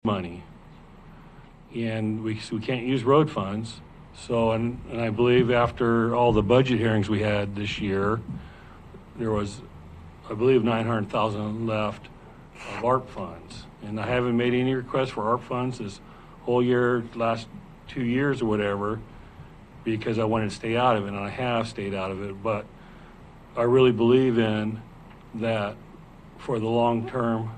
money, and we can't use road funds. So, and I believe after all the budget hearings we had this year, there was, I believe, 900,000 left of ARP funds. And I haven't made any requests for ARP funds this whole year, last 2 years or whatever, because I wanted to stay out of it, and I have stayed out of it. But I really believe in that for the long-term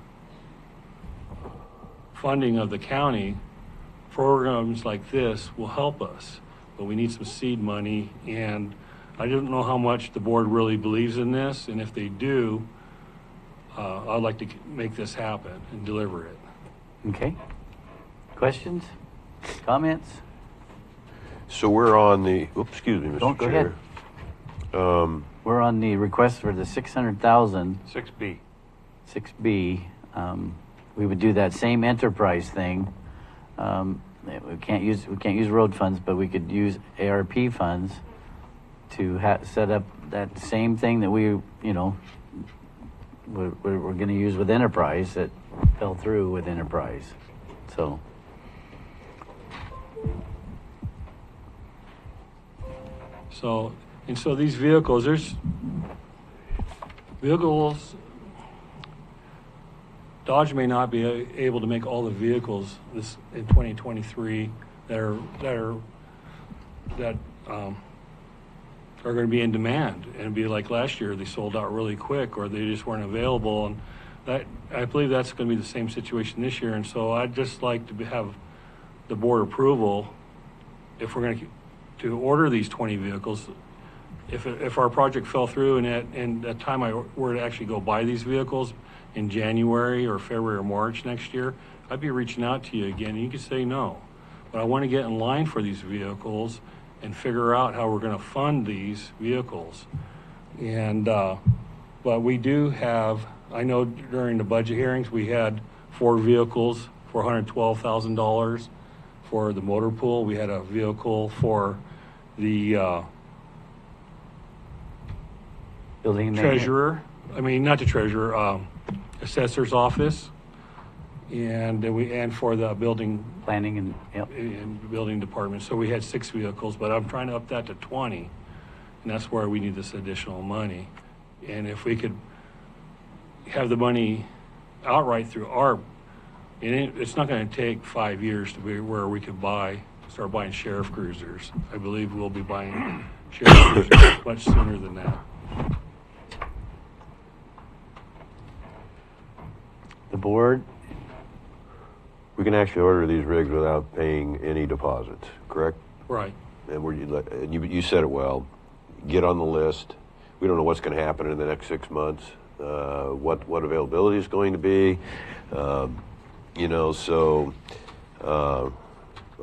funding of the county, programs like this will help us. But we need some seed money, and I don't know how much the board really believes in this, and if they do, I'd like to make this happen and deliver it. Okay. Questions? Comments? So we're on the, oops, excuse me, Mr. Don't go Chair. We're on the request for the 600,000, 6B. 6B. We would do that same enterprise thing. We can't use road funds, but we could use ARP funds to set up that same thing that we're going to use with enterprise that fell through with enterprise. So. So these vehicles, Dodge may not be able to make all the vehicles this in 2023 that are going to be in demand, and it'd be like last year, they sold out really quick, or they just weren't available. And that, I believe that's going to be the same situation this year. And so I'd just like to have the board approval if we're going to order these 20 vehicles. If our project fell through and at the time I were to actually go buy these vehicles in January or February or March next year, I'd be reaching out to you again, and you could say no. But I want to get in line for these vehicles and figure out how we're going to fund these vehicles. And but we do have, I know during the budget hearings, we had 4 vehicles for $112,000 for the motor pool. We had a vehicle for the Building treasurer, not the treasurer, assessor's office, and for the building planning and and building department. So we had 6 vehicles, but I'm trying to up that to 20, and that's where we need this additional money. And if we could have the money outright through ARP, and it's not going to take 5 years to be where we could start buying sheriff cruisers. I believe we'll be buying sheriff cruisers much sooner than that. the board. We can actually order these rigs without paying any deposits, correct? Right. And you said it well. Get on the list. We don't know what's going to happen in the next 6 months. What availability is going to be.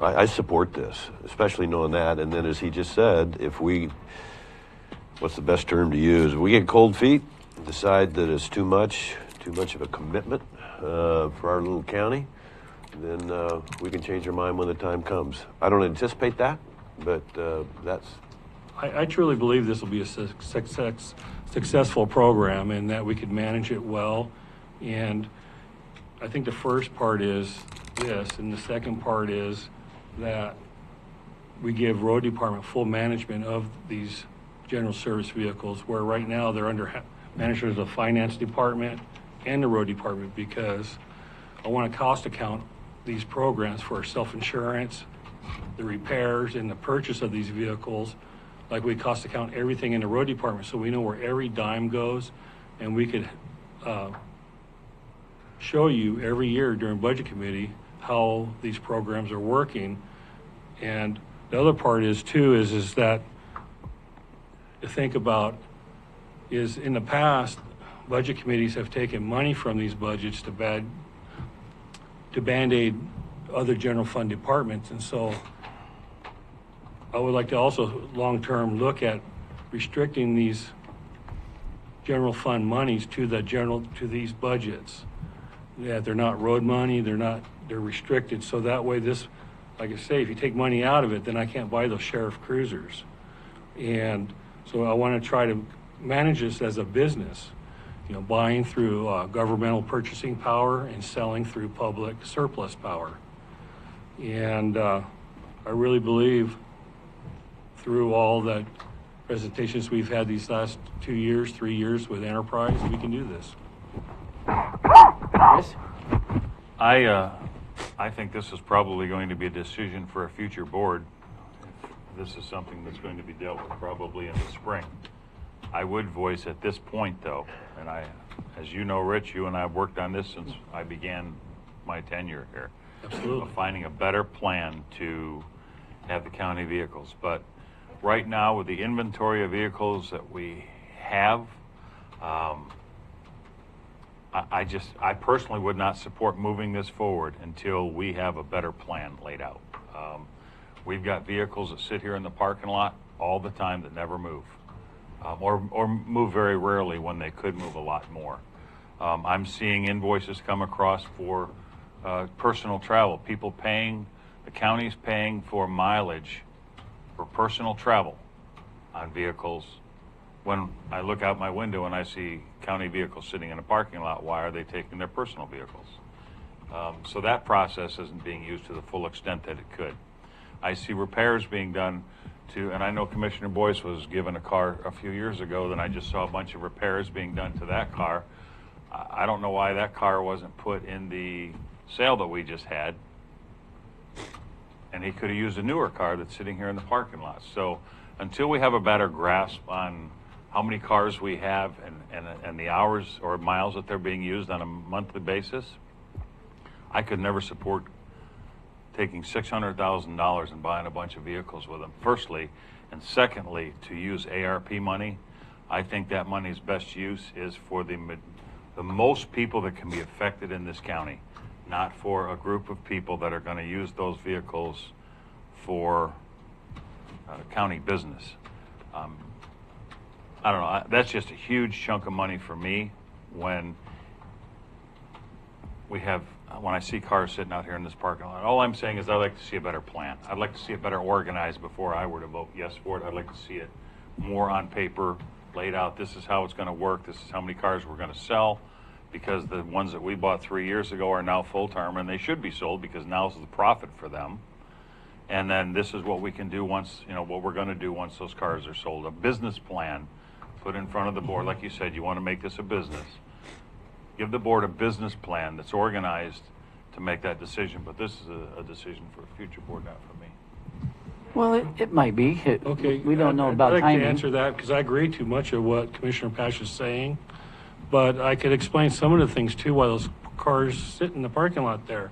I support this, especially knowing that. And then, as he just said, what's the best term to use? If we get cold feet, decide that it's too much of a commitment for our little county, then we can change our mind when the time comes. I don't anticipate that, but that's. I truly believe this will be a successful program and that we could manage it well. And I think the first part is this, and the second part is that we give road department full management of these general service vehicles, where right now they're under management of the finance department and the road department, because I want to cost account these programs for self-insurance, the repairs, and the purchase of these vehicles. Like, we cost account everything in the road department, so we know where every dime goes, and we could show you every year during budget committee how these programs are working. And the other part is that to think about is, in the past, budget committees have taken money from these budgets to Band-Aid other general fund departments. And so I would like to also long-term look at restricting these general fund monies to these budgets. Yeah, they're not road money, they're restricted. So that way, this, like I say, if you take money out of it, then I can't buy those sheriff cruisers. And so I want to try to manage this as a business. buying through governmental purchasing power and selling through public surplus power. And I really believe through all the presentations we've had these last 2 years, 3 years with Enterprise, we can do this. Chris? I think this is probably going to be a decision for a future board. This is something that's going to be dealt with probably in the spring. I would voice at this point, though, and as you know, Rich, you and I have worked on this since I began my tenure here. Absolutely. Of finding a better plan to have the county vehicles. But right now, with the inventory of vehicles that we have, I personally would not support moving this forward until we have a better plan laid out. We've got vehicles that sit here in the parking lot all the time that never move, or move very rarely when they could move a lot more. I'm seeing invoices come across for personal travel, people paying, the county's paying for mileage for personal travel on vehicles. When I look out my window and I see county vehicles sitting in a parking lot, why are they taking their personal vehicles? So that process isn't being used to the full extent that it could. I see repairs being done to, and I know Commissioner Boyce was given a car a few years ago, then I just saw a bunch of repairs being done to that car. I don't know why that car wasn't put in the sale that we just had. And he could have used a newer car that's sitting here in the parking lot. So until we have a better grasp on how many cars we have and the hours or miles that they're being used on a monthly basis, I could never support taking $600,000 and buying a bunch of vehicles with them, firstly. And secondly, to use ARP money, I think that money's best use is for the most people that can be affected in this county, not for a group of people that are going to use those vehicles for county business. I don't know, that's just a huge chunk of money for me when I see cars sitting out here in this parking lot. All I'm saying is I'd like to see a better plan. I'd like to see it better organized before I were to vote yes for it. I'd like to see it more on paper, laid out. This is how it's going to work. This is how many cars we're going to sell, because the ones that we bought 3 years ago are now full-term, and they should be sold because now's the profit for them. And then this is what we can do once, what we're going to do once those cars are sold. A business plan put in front of the board. Like you said, you want to make this a business. Give the board a business plan that's organized to make that decision. But this is a decision for a future board, not for me. Well, it might be. Okay. We don't know about I'd like timing. to answer that because I agree too much of what Commissioner Pash is saying. But I could explain some of the things too why those cars sit in the parking lot there.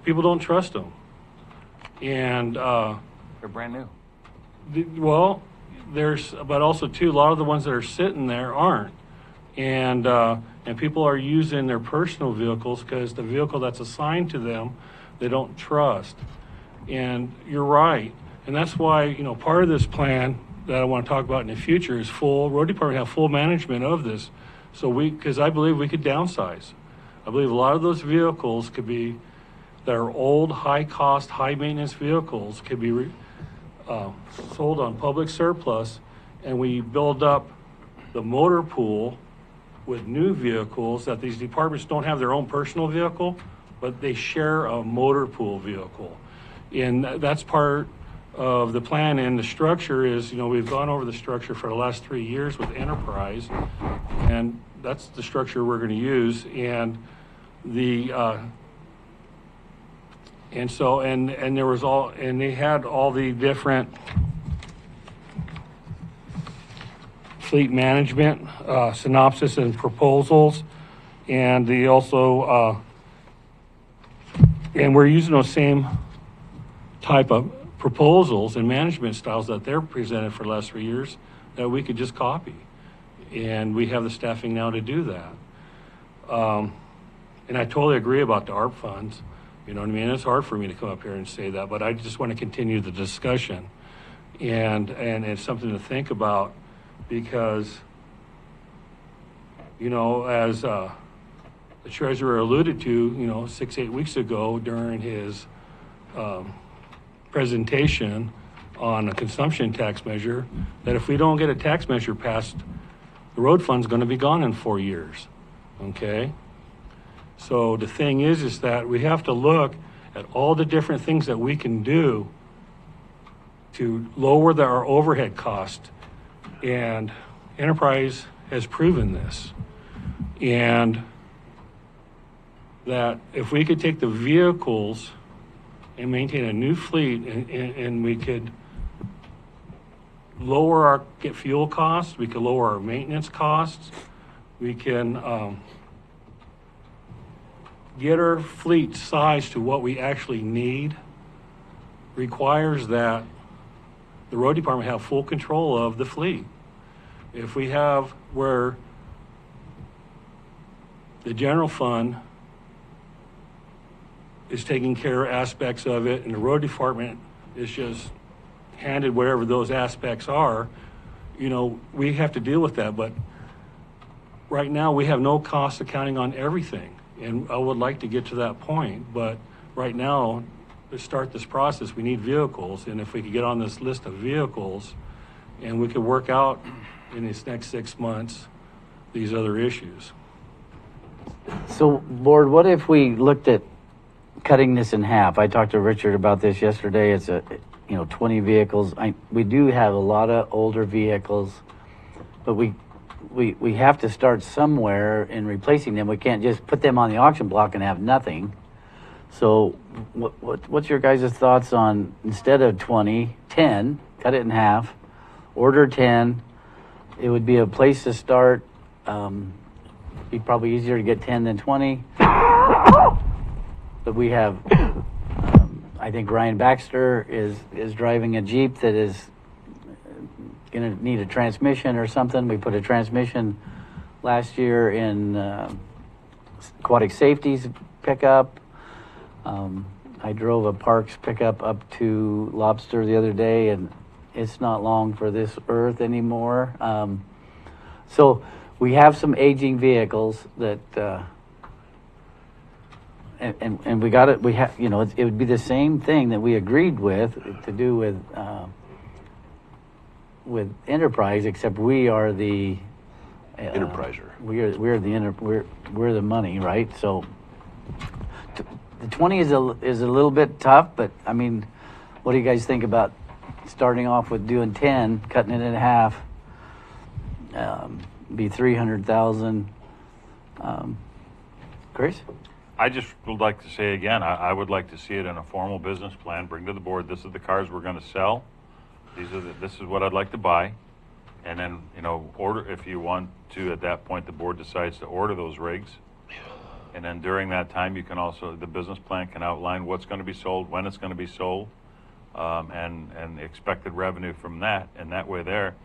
People don't trust them. And, They're brand new. well, but also too, a lot of the ones that are sitting there aren't. And people are using their personal vehicles because the vehicle that's assigned to them, they don't trust. And you're right. And that's why, part of this plan that I want to talk about in the future is road department have full management of this. So because I believe we could downsize. I believe a lot of those vehicles that are old, high cost, high maintenance vehicles could be sold on public surplus, and we build up the motor pool with new vehicles that these departments don't have their own personal vehicle, but they share a motor pool vehicle. And that's part of the plan, and the structure is, we've gone over the structure for the last 3 years with Enterprise, and that's the structure we're going to use. And they had all the different fleet management synopsis and proposals, and and we're using those same type of proposals and management styles that they're presented for the last 3 years that we could just copy, and we have the staffing now to do that. And I totally agree about the ARP funds. You know what I mean? It's hard for me to come up here and say that, but I just want to continue the discussion, and it's something to think about, because as the treasurer alluded to 6-8 weeks ago during his presentation on a consumption tax measure, that if we don't get a tax measure passed, the the road fund's gonna be gone in 4 years, okay? So the thing is that we have to look at all the different things that we can do to lower our overhead cost. And Enterprise has proven this. And that if we could take the vehicles and maintain a new fleet and we could get fuel costs, we could lower our maintenance costs, we can get our fleet size to what we actually need, requires that the road department have full control of the fleet. If we have where the general fund is taking care of aspects of it and the road department is just handed whatever those aspects are, you know, we have to deal with that. But right now we have no cost accounting on everything. And I would like to get to that point, but right now, to start this process, we need vehicles. And if we could get on this list of vehicles and we could work out in these next 6 months, these other issues. So, board, what if we looked at cutting this in half? I talked to Richard about this yesterday. It's 20 vehicles. We do have a lot of older vehicles, but we have to start somewhere in replacing them. We can't just put them on the auction block and have nothing. So what's your guys' thoughts on, instead of 20, 10, cut it in half, order 10. It would be a place to start. Be probably easier to get 10 than 20. But we have, I think Ryan Baxter is driving a Jeep that is going to need a transmission or something. We put a transmission last year in Aquatic Safety's pickup. I drove a Parks pickup up to Lobster the other day, and it's not long for this earth anymore. So we have some aging vehicles that, and we got it. We have, it would be the same thing that we agreed with to do with Enterprise, except we are the Enterpriser. We're the money, right? So the 20 is a little bit tough, but I mean, what do you guys think about starting off with doing 10, cutting it in half? Be 300,000. Chris? I just would like to say again, I would like to see it in a formal business plan, bring to the board, this is the cars we're going to sell. This is what I'd like to buy. And then, order, if you want to, at that point, the board decides to order those rigs. And then during that time, you can also, the business plan can outline what's going to be sold, when it's going to be sold, and the expected revenue from that. And that way there,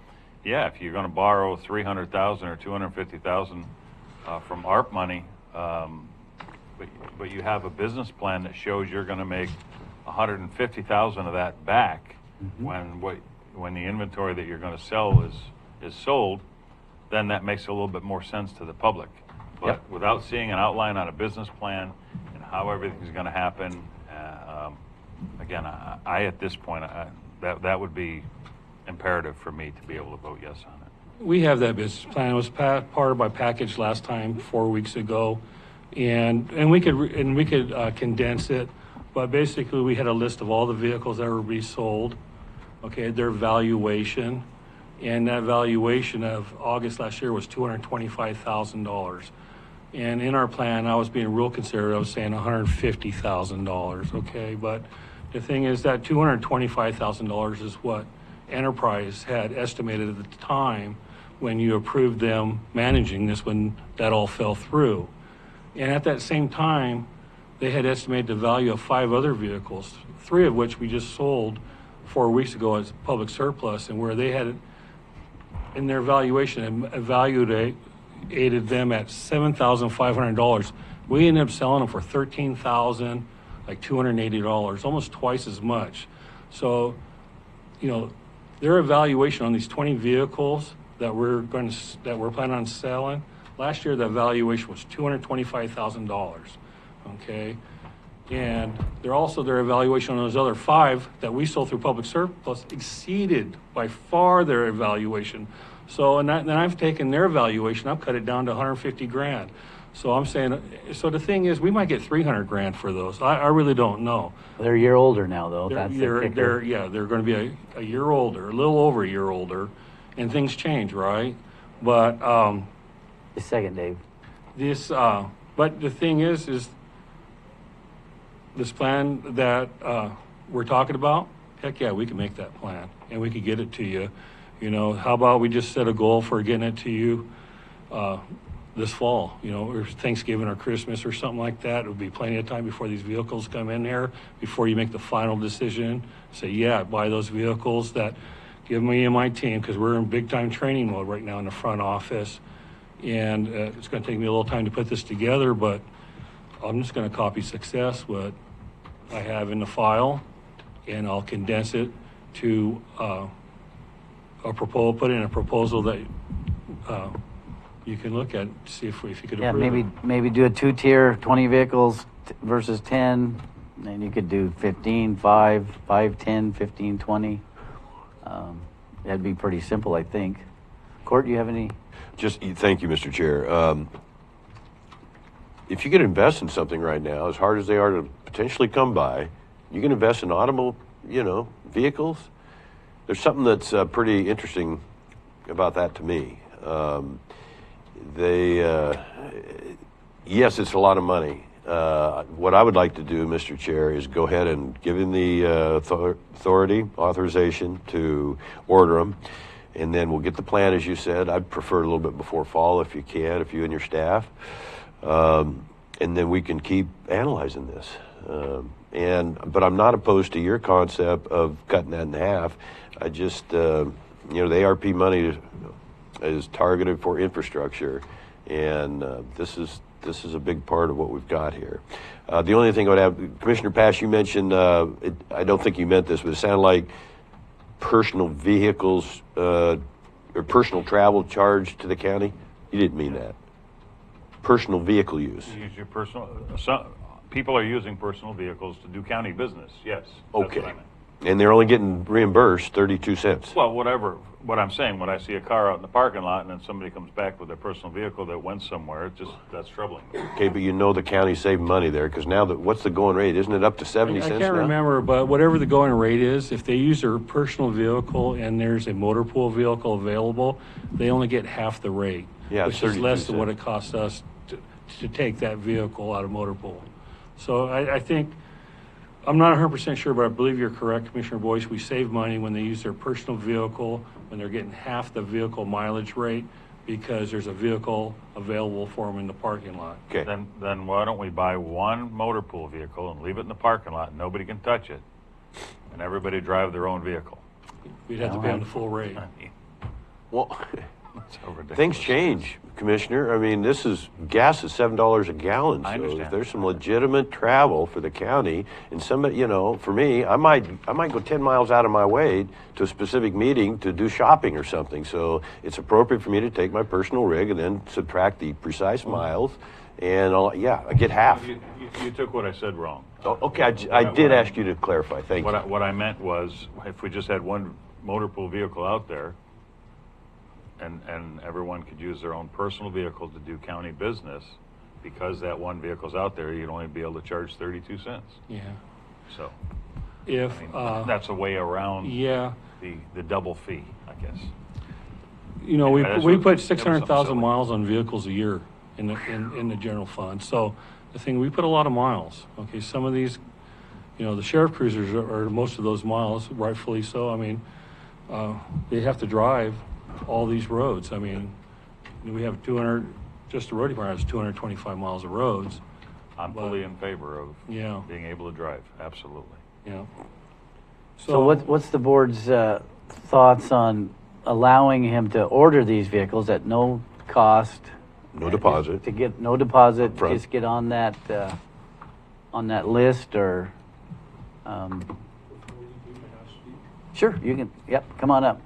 yeah, if you're going to borrow $300,000 or $250,000 from ARP money, but you have a business plan that shows you're going to make $150,000 of that back when the inventory that you're going to sell is sold, then that makes a little bit more sense to the public. But without seeing an outline on a business plan and how everything's going to happen, again, I at this point, that would be imperative for me to be able to vote yes on it. We have that business plan. It was part of my package last time, 4 weeks ago, and we could condense it. But basically, we had a list of all the vehicles that were resold, okay, their valuation, and that valuation of August last year was $225,000. And in our plan, I was being real conservative. I was saying $150,000, okay? But the thing is that $225,000 is what Enterprise had estimated at the time when you approved them managing this, when that all fell through. And at that same time, they had estimated the value of 5 other vehicles, 3 of which we just sold 4 weeks ago as public surplus, and where they had, in their valuation, evaluated them at $7,500. We ended up selling them for $13,280, almost twice as much. So, their evaluation on these 20 vehicles that we're planning on selling, last year the valuation was $225,000. Okay, and their evaluation on those other 5 that we sold through public surplus exceeded by far their evaluation. So, and then I've taken their valuation, I've cut it down to 150 grand. So I'm saying, so the thing is, we might get 300 grand for those. I really don't know. They're a year older now, though. That's the They're kicker. they're going to be a year older, a little over a year older, and things change, right? But Just a second, Dave. but the thing is this plan that we're talking about. Heck yeah, we can make that plan, and we could get it to you. You know, how about we just set a goal for getting it to you this fall, you know, or Thanksgiving or Christmas or something like that. It would be plenty of time before these vehicles come in there, before you make the final decision. Say, yeah, buy those vehicles. That give me and my team, because we're in big time training mode right now in the front office. And it's going to take me a little time to put this together, but I'm just going to copy success, what I have in the file, and I'll condense it to put in a proposal that you can look at, see if you could Yeah, approve maybe do a 2-tier, 20 vehicles versus 10. And you could do 15, 5, 10, 15, 20. That'd be pretty simple, I think. Court, you have any? Thank you, Mr. Chair. If you could invest in something right now, as hard as they are to potentially come by, you can invest in vehicles. There's something that's pretty interesting about that to me. Yes, it's a lot of money. What I would like to do, Mr. Chair, is go ahead and give him the authorization to order them, and then we'll get the plan, as you said. I'd prefer a little bit before fall if you can, if you and your staff. And then we can keep analyzing this. But I'm not opposed to your concept of cutting that in half. I just, the ARP money is targeted for infrastructure, and this is a big part of what we've got here. The only thing I would have, Commissioner Pash, you mentioned, I don't think you meant this, but it sounded like personal vehicles or personal travel charge to the county. You didn't mean that. Personal vehicle use. You use your people are using personal vehicles to do county business, yes. That's Okay. what I meant. And they're only getting reimbursed 32 cents. Well, whatever. What I'm saying, when I see a car out in the parking lot and then somebody comes back with their personal vehicle that went somewhere, that's troubling me. Okay, but the county's saving money there, because now what's the going rate? Isn't it up to 70 I cents can't now? remember, but whatever the going rate is, if they use their personal vehicle and there's a motor pool vehicle available, they only get half the rate, Yeah, which is 32 less than what cents. it costs us to take that vehicle out of motor pool. So I think, I'm not 100% sure, but I believe you're correct, Commissioner Boyce. We save money when they use their personal vehicle, when they're getting half the vehicle mileage rate, because there's a vehicle available for them in the parking lot. Okay. Then why don't we buy one motor pool vehicle and leave it in the parking lot, and nobody can touch it, and everybody drive their own vehicle? We'd have to pay them the full rate. Well, That's so ridiculous. things change, Commissioner. I mean, gas is $7 a gallon. I So understand. if there's some legitimate travel for the county, and somebody, for me, I might go 10 miles out of my way to a specific meeting to do shopping or something. So it's appropriate for me to take my personal rig and then subtract the precise miles, and I get half. You took what I said wrong. Oh, okay, I did ask you to clarify. Thank you. What I meant was, if we just had one motor pool vehicle out there, and everyone could use their own personal vehicle to do county business, because that one vehicle's out there, you'd only be able to charge 32 cents. Yeah. So, If, that's a way around yeah. the double fee, I guess. You know, Yeah, we that put was something 600,000 silly. miles on vehicles a year in the general fund. So the thing, we put a lot of miles. Okay, some of these, the sheriff cruisers are most of those miles, rightfully so. I mean, they have to drive all these roads. I mean, we have just the road department has 225 miles of roads. I'm fully in favor of Yeah, being able to drive, absolutely. yeah. So what's the board's thoughts on allowing him to order these vehicles at no cost? No deposit. To get no deposit, Upfront. just get on that list, or sure, you can. Yep, come on up.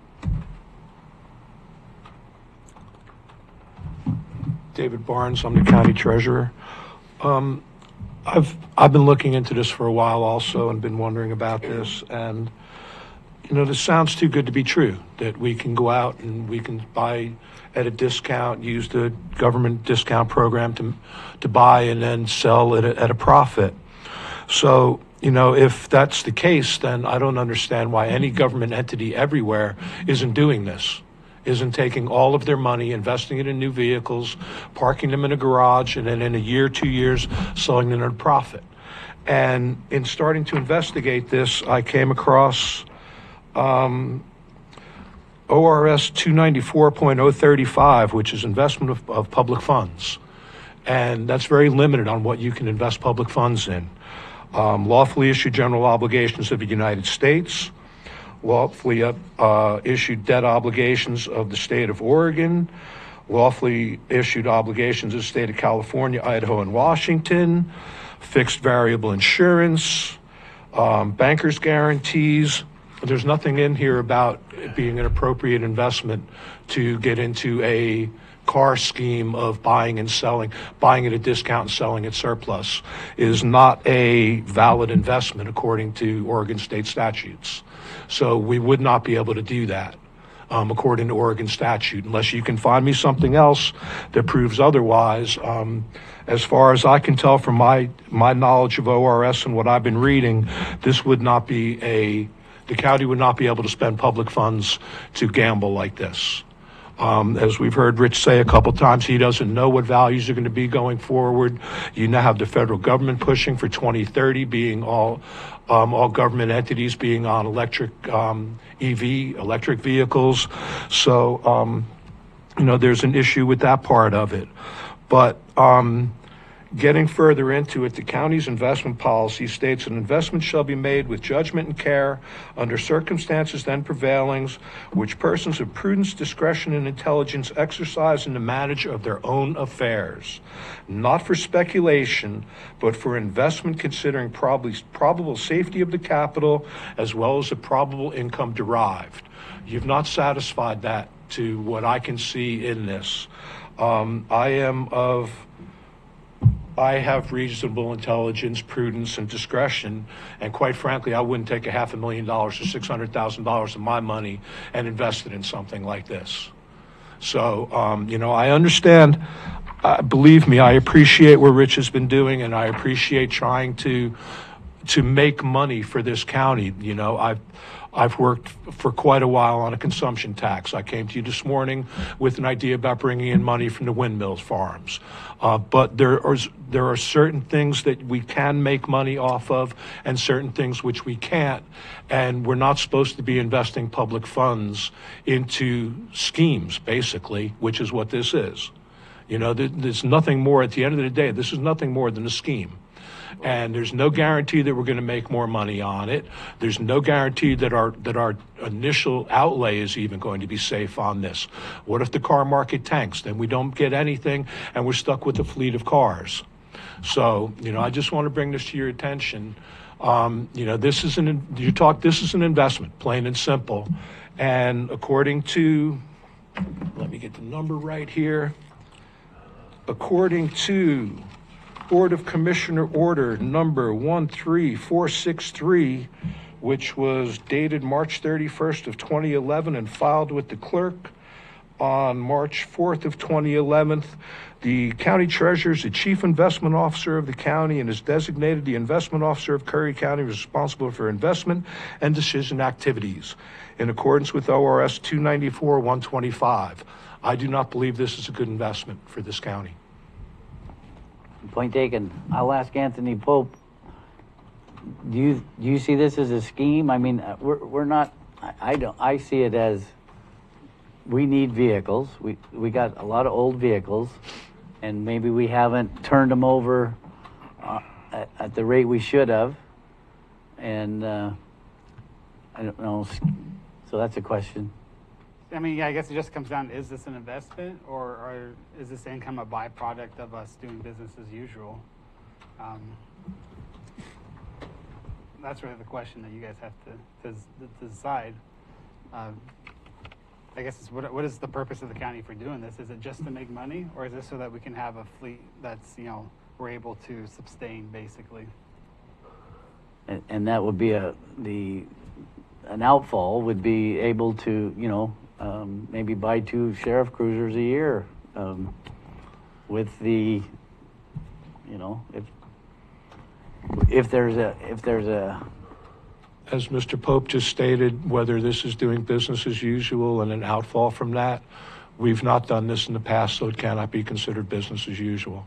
David Barnes, I'm the county treasurer. I've been looking into this for a while also, and been wondering about this. And this sounds too good to be true, that we can go out and we can buy at a discount, use the government discount program to buy and then sell at a profit. So, if that's the case, then I don't understand why any government entity everywhere isn't doing this, isn't taking all of their money, investing it in new vehicles, parking them in a garage, and then in a year, 2 years, selling them at a profit. And in starting to investigate this, I came across ORS 294.035, which is investment of public funds. And that's very limited on what you can invest public funds in. Lawfully issued general obligations of the United States, lawfully issued debt obligations of the state of Oregon, lawfully issued obligations of the state of California, Idaho, and Washington, fixed variable insurance, bankers' guarantees. There's nothing in here about it being an appropriate investment to get into a car scheme of buying and selling, buying at a discount and selling at surplus is not a valid investment according to Oregon state statutes. So we would not be able to do that according to Oregon statute, unless you can find me something else that proves otherwise. As far as I can tell from my knowledge of ORS and what I've been reading, this would not be the county would not be able to spend public funds to gamble like this. As we've heard Rich say a couple times, he doesn't know what values are going to be going forward. You now have the federal government pushing for 2030 being all government entities being on electric vehicles. So, there's an issue with that part of it. But getting further into it, the county's investment policy states an investment shall be made with judgment and care under circumstances then prevailing, which persons of prudence, discretion, and intelligence exercise in the management of their own affairs, not for speculation, but for investment considering probable safety of the capital as well as the probable income derived. You've not satisfied that to what I can see in this. I have reasonable intelligence, prudence, and discretion, and quite frankly, I wouldn't take $500,000 or $600,000 of my money and invest it in something like this. So, I understand. Believe me, I appreciate what Rich has been doing, and I appreciate trying to make money for this county. I've worked for quite a while on a consumption tax. I came to you this morning with an idea about bringing in money from the windmills farms. But there are certain things that we can make money off of and certain things which we can't. And we're not supposed to be investing public funds into schemes, basically, which is what this is. There's nothing more at the end of the day. This is nothing more than a scheme. And there's no guarantee that we're going to make more money on it. There's no guarantee that our initial outlay is even going to be safe on this. What if the car market tanks? Then we don't get anything, and we're stuck with a fleet of cars. So, I just want to bring this to your attention. This is an investment, plain and simple. And according to, let me get the number right here. According to Board of Commissioner Order number 13463, which was dated March 31st of 2011 and filed with the clerk on March 4th of 2011. The county treasurer is the chief investment officer of the county and is designated the investment officer of Curry County responsible for investment and decision activities in accordance with ORS 294-125. I do not believe this is a good investment for this county. Point taken. I'll ask Anthony Pope. Do you see this as a scheme? I mean, we're not. I don't. I see it as we need vehicles. We got a lot of old vehicles, and maybe we haven't turned them over at the rate we should have. And I don't know. So that's a question. I mean, yeah, I guess it just comes down, is this an investment or is this income a byproduct of us doing business as usual? That's really the question that you guys have to decide. I guess it's what is the purpose of the county for doing this? Is it just to make money, or is this so that we can have a fleet that's, we're able to sustain, basically? And that would be an outfall would be able to, maybe buy 2 sheriff cruisers a year, with the, if there's a, As Mr. Pope just stated, whether this is doing business as usual and an outfall from that, we've not done this in the past, so it cannot be considered business as usual.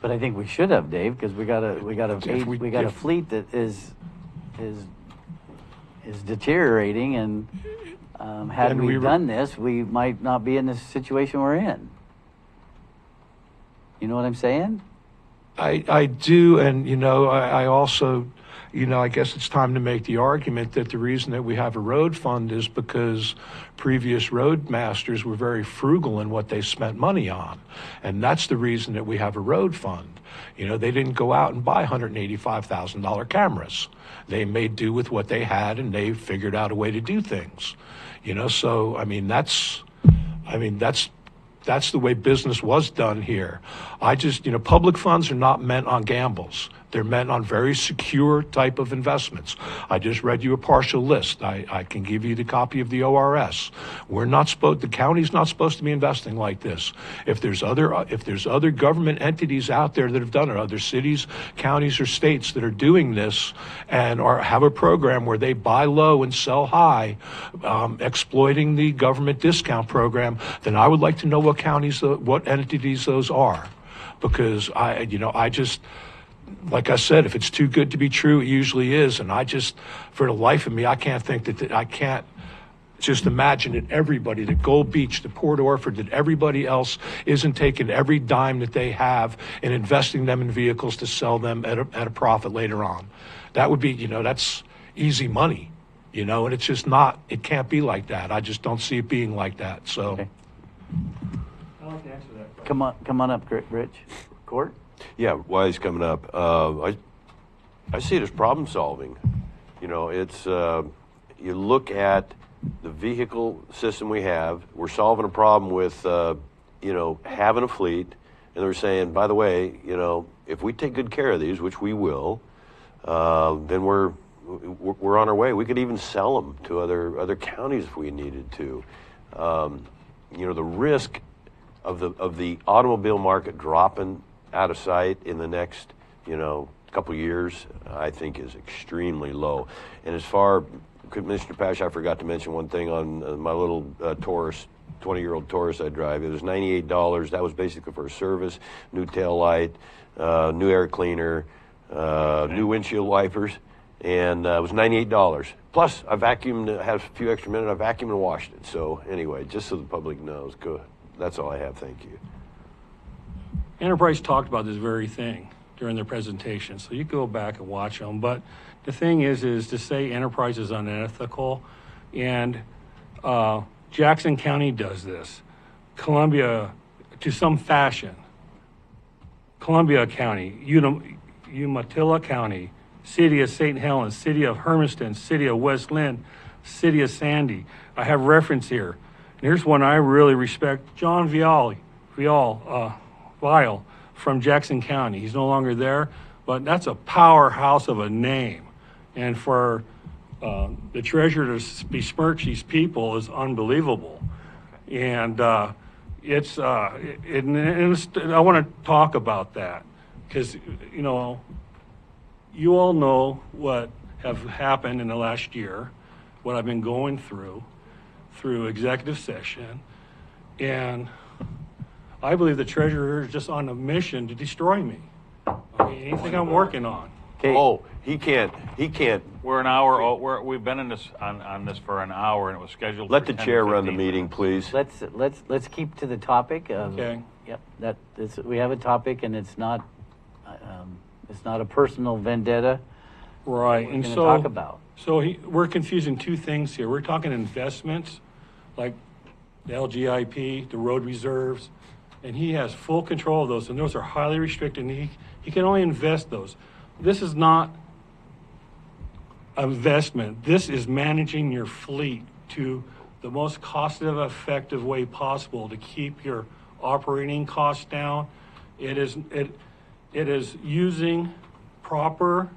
but I think we should have, Dave, because we got a If- fleet that is deteriorating, and had And we we- done this, we might not be in the situation we're in. You know what I'm saying? I do, and I also, I guess it's time to make the argument that the reason that we have a road fund is because previous road masters were very frugal in what they spent money on, and that's the reason that we have a road fund. They didn't go out and buy $185,000 cameras. They made do with what they had, and they figured out a way to do things. So that's the way business was done here. Public funds are not meant on gambles. They're meant on very secure type of investments. I just read you a partial list. I can give you the copy of the ORS. The county's not supposed to be investing like this. If there's other government entities out there that have done it, other cities, counties, or states that are doing this and have a program where they buy low and sell high, exploiting the government discount program, then I would like to know what entities those are, because like I said, if it's too good to be true, it usually is. And for the life of me, I can't think I can't just imagine that everybody, that Gold Beach, that Port Orford, that everybody else isn't taking every dime that they have and investing them in vehicles to sell them at a profit later on. That would be, that's easy money, and it's just not, it can't be like that. I just don't see it being like that. So. Okay. I'd like to answer that. Come on up, Rich. Court? Yeah, why he's coming up. I see it as problem solving. It's you look at the vehicle system we have. We're solving a problem with having a fleet, and they're saying, by the way, if we take good care of these, which we will, then we're on our way. We could even sell them to other counties if we needed to. The risk of the automobile market dropping out of sight in the next, couple years, I think is extremely low. And Mr. Pash, I forgot to mention one thing on my little Taurus, 20-year-old Taurus I drive. It was $98. That was basically for a service, new tail light, new air cleaner, new windshield wipers, and it was $98. Plus, I vacuumed, had a few extra minutes, I vacuumed and washed it. So anyway, just so the public knows, good. That's all I have. Thank you. Enterprise talked about this very thing during their presentation, so you go back and watch them. But the thing is to say Enterprise is unethical, and Jackson County does this. Columbia, to some fashion. Columbia County, Umatilla County, City of St. Helens, City of Hermiston, City of West Lynn, City of Sandy. I have reference here. And here's one I really respect, John Vial from Jackson County. He's no longer there, but that's a powerhouse of a name. And for the treasurer to besmirch these people is unbelievable. And I want to talk about that because, you all know what have happened in the last year, what I've been going through executive session, and I believe the treasurer is just on a mission to destroy me. Anything I'm working on. Okay. Oh, he can't. We're an hour. We've been in this on this for an hour, and it was scheduled. Let for the 10 chair to run the 15 meeting, minutes. please. Let's keep to the topic. Okay. Yep. We have a topic, and it's not a personal vendetta. Right. We're And going to so talk about. So we're confusing two things here. We're talking investments, like the LGIP, the road reserves, and he has full control of those, and those are highly restricted, and he can only invest those. This is not investment. This is managing your fleet to the most cost-effective way possible to keep your operating costs down. It is using proper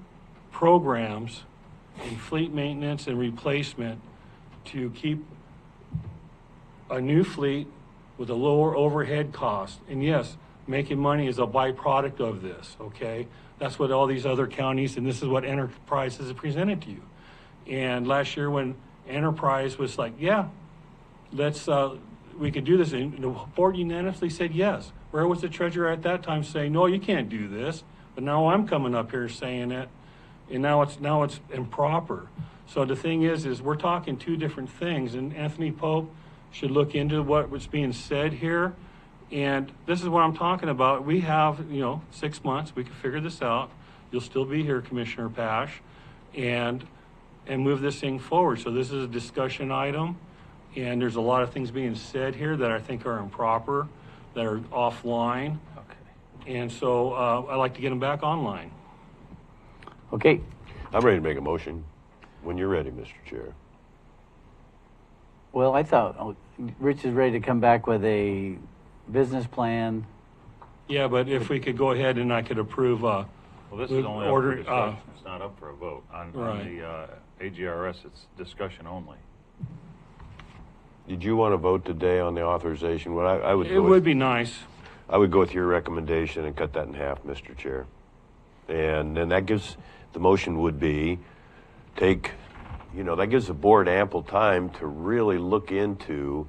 programs in fleet maintenance and replacement to keep a new fleet with a lower overhead cost. And yes, making money is a byproduct of this, okay? That's what all these other counties, and this is what Enterprise has presented to you. And last year when Enterprise was like, yeah, let's, we could do this, and the board unanimously said yes. Where was the treasurer at that time saying, no, you can't do this? But now I'm coming up here saying it, and now it's improper. So the thing is we're talking two different things, and Anthony Pope should look into what was being said here. And this is what I'm talking about. We have, 6 months. We can figure this out. You'll still be here, Commissioner Pash, and move this thing forward. So this is a discussion item, and there's a lot of things being said here that I think are improper, that are offline. Okay. And so I'd like to get them back online. Okay, I'm ready to make a motion when you're ready, Mr. Chair. well, I thought Rich is ready to come back with a business plan. Yeah, but if we could go ahead and I could approve, Well, this is only up Order, for discussion. It's not up for a vote. On Right. the AGRS, it's discussion only. Did you want to vote today on the authorization? Well, I would it go would with, be nice. I would go with your recommendation and cut that in half, Mr. Chair. And then that gives, the motion would be take, that gives the board ample time to really look into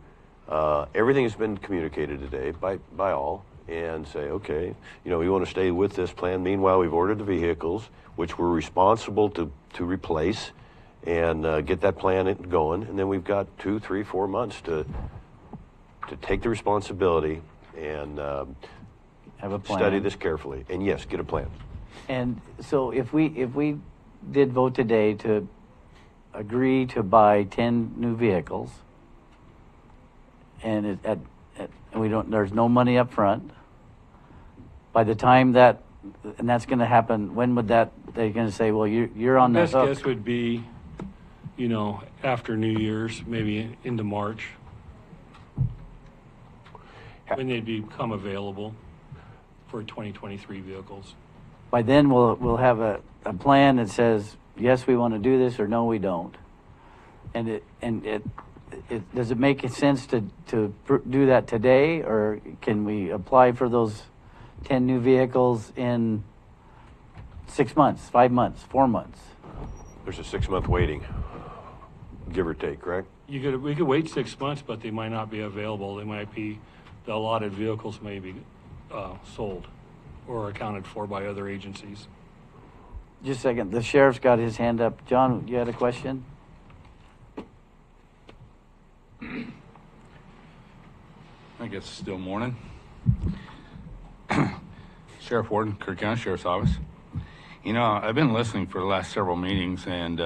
everything that's been communicated today by all, and say, okay, we want to stay with this plan. Meanwhile, we've ordered the vehicles, which we're responsible to replace, and get that plan going. And then we've got 2, 3, 4 months to take the responsibility and Have a plan. study this carefully. And yes, get a plan. And so if we did vote today to agree to buy 10 new vehicles, and there's no money up front, by the time that's going to happen, when would they're going to say, well, you're on the Best hook? guess would be, after New Year's, maybe into March, when they'd become available for 2023 vehicles. By then, we'll have a plan that says, yes, we want to do this, or no, we don't. And does it make sense to do that today, or can we apply for those 10 new vehicles in 6 months, 5 months, 4 months? There's a 6-month waiting, give or take, correct? We could wait 6 months, but they might not be available. The allotted vehicles may be sold or accounted for by other agencies. Just a second, the sheriff's got his hand up. John, you had a question? I guess it's still morning. Sheriff Warden, Kirk County Sheriff's Office. I've been listening for the last several meetings, and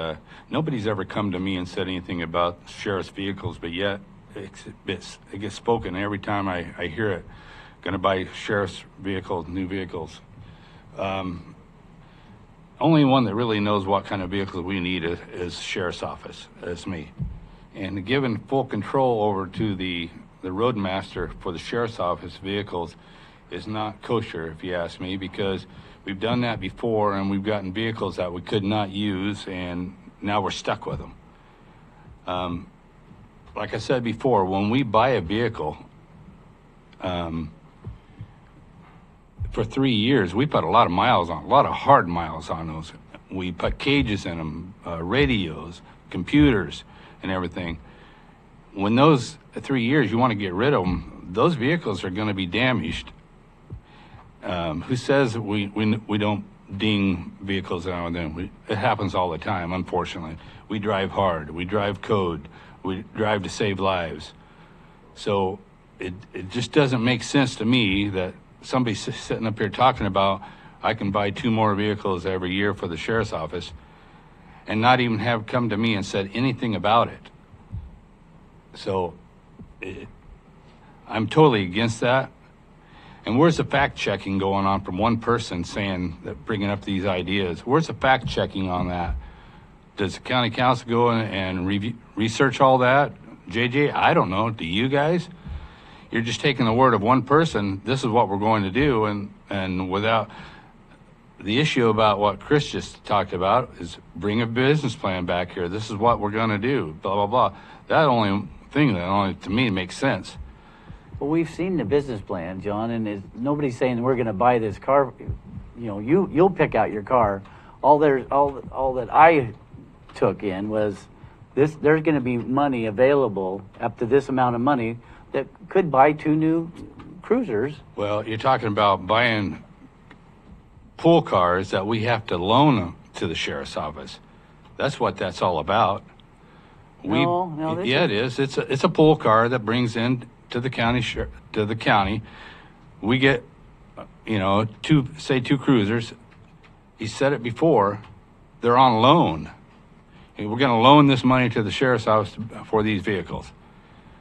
nobody's ever come to me and said anything about sheriff's vehicles, but yet it gets spoken every time I hear it. Going to buy sheriff's vehicles, new vehicles. Only one that really knows what kind of vehicles we need is sheriff's office. That's me. And given full control over to the roadmaster for the sheriff's office vehicles is not kosher, if you ask me, because we've done that before and we've gotten vehicles that we could not use, and now we're stuck with them. Like I said before, when we buy a vehicle, for 3 years, we put a lot of miles on, a lot of hard miles on those. We put cages in them, radios, computers, and everything. When those 3 years, you want to get rid of them, those vehicles are going to be damaged. Who says we don't ding vehicles now and then? It happens all the time, unfortunately. We drive hard. We drive code. We drive to save lives. So it just doesn't make sense to me that somebody's sitting up here talking about I can buy 2 more vehicles every year for the sheriff's office and not even have come to me and said anything about it. So I'm totally against that. And where's the fact checking going on from one person saying that, bringing up these ideas? Where's the fact checking on that? Does the county council go in and research all that? JJ, I don't know. Do you guys? You're just taking the word of one person. This is what we're going to do, and without the issue about what Chris just talked about is bring a business plan back here. This is what we're going to do, blah, blah, blah. That only thing that only to me makes sense. Well, we've seen the business plan, John, and nobody's saying we're going to buy this car. You know, you'll pick out your car. All that I took in was this. There's going to be money available up to this amount of money that could buy 2 new cruisers. Well, you're talking about buying pool cars that we have to loan them to the sheriff's office. That's what that's all about. No, this Yeah, is- it is. It's a pool car that brings in to the county. We get, two cruisers. He said it before. They're on loan. And we're going to loan this money to the sheriff's office for these vehicles.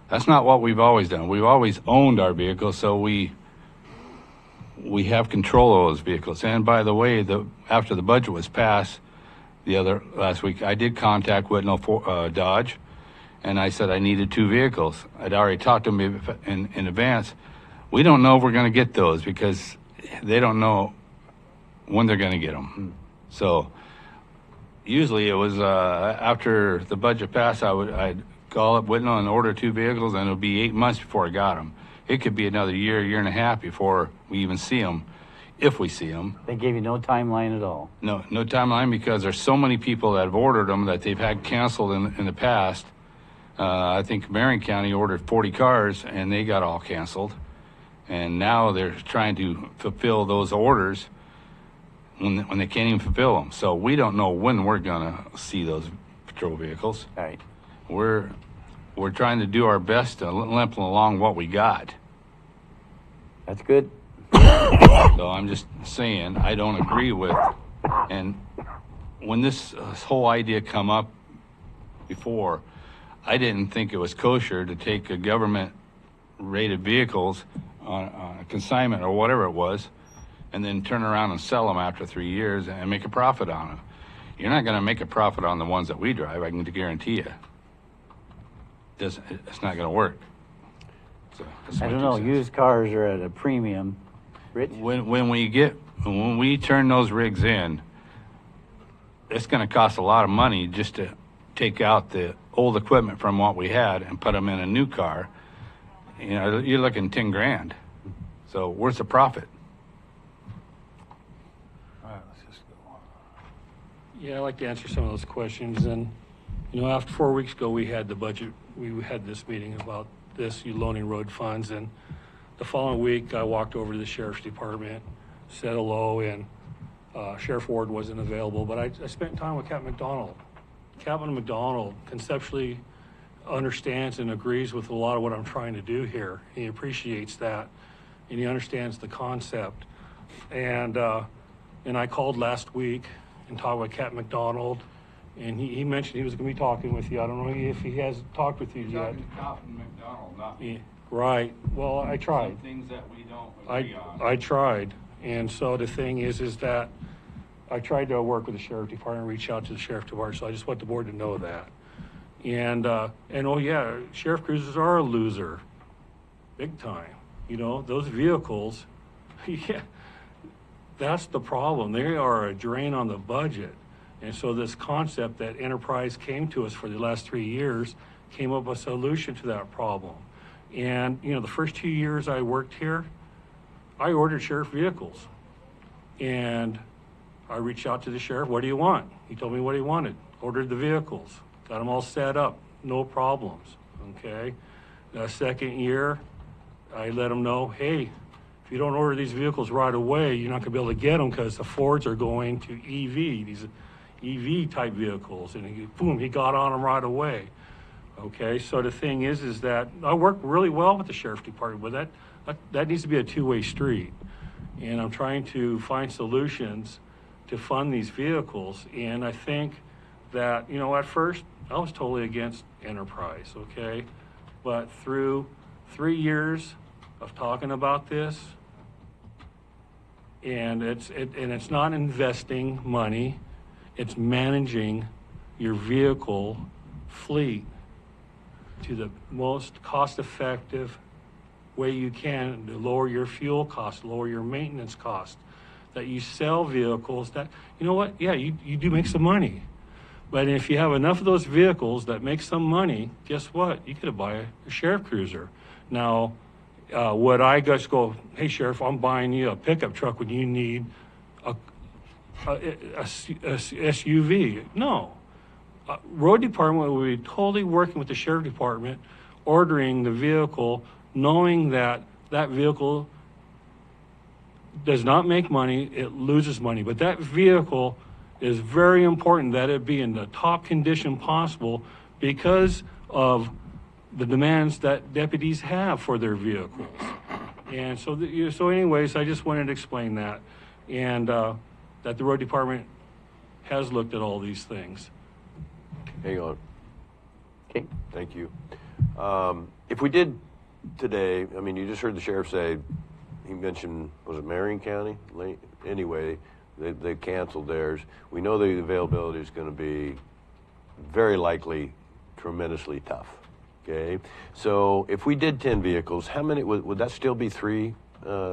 That's not what we've always done. We've always owned our vehicles, so we have control of those vehicles. And by the way, after the budget was passed last week, I did contact Whitnall Dodge, and I said I needed 2 vehicles. I'd already talked to them in advance. We don't know if we're going to get those because they don't know when they're going to get them. So usually it was after the budget passed, I'd call up Whitnall and order 2 vehicles, and it would be 8 months before I got them. It could be another year and a half before we even see them, if we see them. They gave you no timeline at all. No timeline because there's so many people that have ordered them that they've had canceled in the past. I think Marion County ordered 40 cars and they got all canceled. And now they're trying to fulfill those orders when they can't even fulfill them. So we don't know when we're going to see those patrol vehicles. All right. We're trying to do our best to limp along what we got. That's good. So I'm just saying, I don't agree with, and when this whole idea come up before, I didn't think it was kosher to take a government rated vehicles on a consignment or whatever it was, and then turn around and sell them after 3 years and make a profit on them. You're not going to make a profit on the ones that we drive, I can guarantee you. It's not going to work. So, that's I my don't 2 know. cents. Used cars are at a premium. Rich? When we turn those rigs in, it's going to cost a lot of money just to take out the old equipment from what we had and put them in a new car. You're looking 10 grand. So where's the profit? All right, let's just go on. Yeah, I'd like to answer some of those questions. And, after 4 weeks ago, we had the budget, we had this meeting about this, you loaning road funds. And the following week, I walked over to the sheriff's department, said hello, and Sheriff Ward wasn't available. But I spent time with Captain McDonald. Captain McDonald conceptually understands and agrees with a lot of what I'm trying to do here. He appreciates that, and he understands the concept. And I called last week and talked with Captain McDonald, and he mentioned he was going to be talking with you. I don't know if he has talked with you yet. Captain McDonald, not Yeah, right. Well, I tried. things that we don't I tried. And so the thing is that I tried to work with the sheriff department, reach out to the sheriff department, so I just want the board to know that. And oh yeah, sheriff cruisers are a loser, big time. Those vehicles, yeah, that's the problem. They are a drain on the budget. And so this concept that Enterprise came to us for the last 3 years came up with a solution to that problem. And, the first 2 years I worked here, I ordered sheriff vehicles. And I reached out to the sheriff, what do you want? He told me what he wanted. Ordered the vehicles, got them all set up, no problems, okay? The second year, I let him know, hey, if you don't order these vehicles right away, you're not gonna be able to get them because the Fords are going to EV, these EV type vehicles. And he got on them right away. Okay, so the thing is that I work really well with the sheriff's department, but that needs to be a two-way street. And I'm trying to find solutions to fund these vehicles. And I think that, at first I was totally against Enterprise, okay? But through 3 years of talking about this, and it's not investing money, it's managing your vehicle fleet to the most cost-effective way you can to lower your fuel costs, lower your maintenance costs. that you sell vehicles that, you know what, yeah, you do make some money. But if you have enough of those vehicles that make some money, guess what? You could buy a sheriff cruiser. Now, would I just go, hey, Sheriff, I'm buying you a pickup truck when you need a SUV? No. Road department will be totally working with the sheriff department, ordering the vehicle, knowing that that vehicle does not make money, it loses money. But that vehicle is very important that it be in the top condition possible because of the demands that deputies have for their vehicles. And so, so anyways, I just wanted to explain that, and that the road department has looked at all these things. Hang on. Okay. Thank you. If we did today, I mean, you just heard the sheriff say, he mentioned, was it Marion County? Anyway, they canceled theirs. We know the availability is going to be very likely tremendously tough. Okay, so if we did 10 vehicles, how many would that still be 3,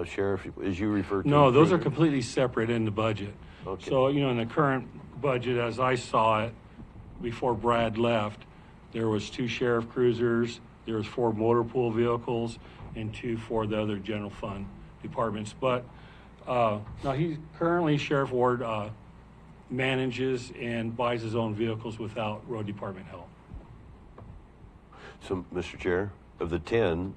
Sheriff, as you referred to? No, those are completely separate in the budget. Okay. So, you know, in the current budget, as I saw it before Brad left, there was 2 sheriff cruisers, there was 4 motor pool vehicles, and 2 for the other general fund departments. But now he's currently, Sheriff Ward manages and buys his own vehicles without road department help. So, Mr. Chair, of the 10,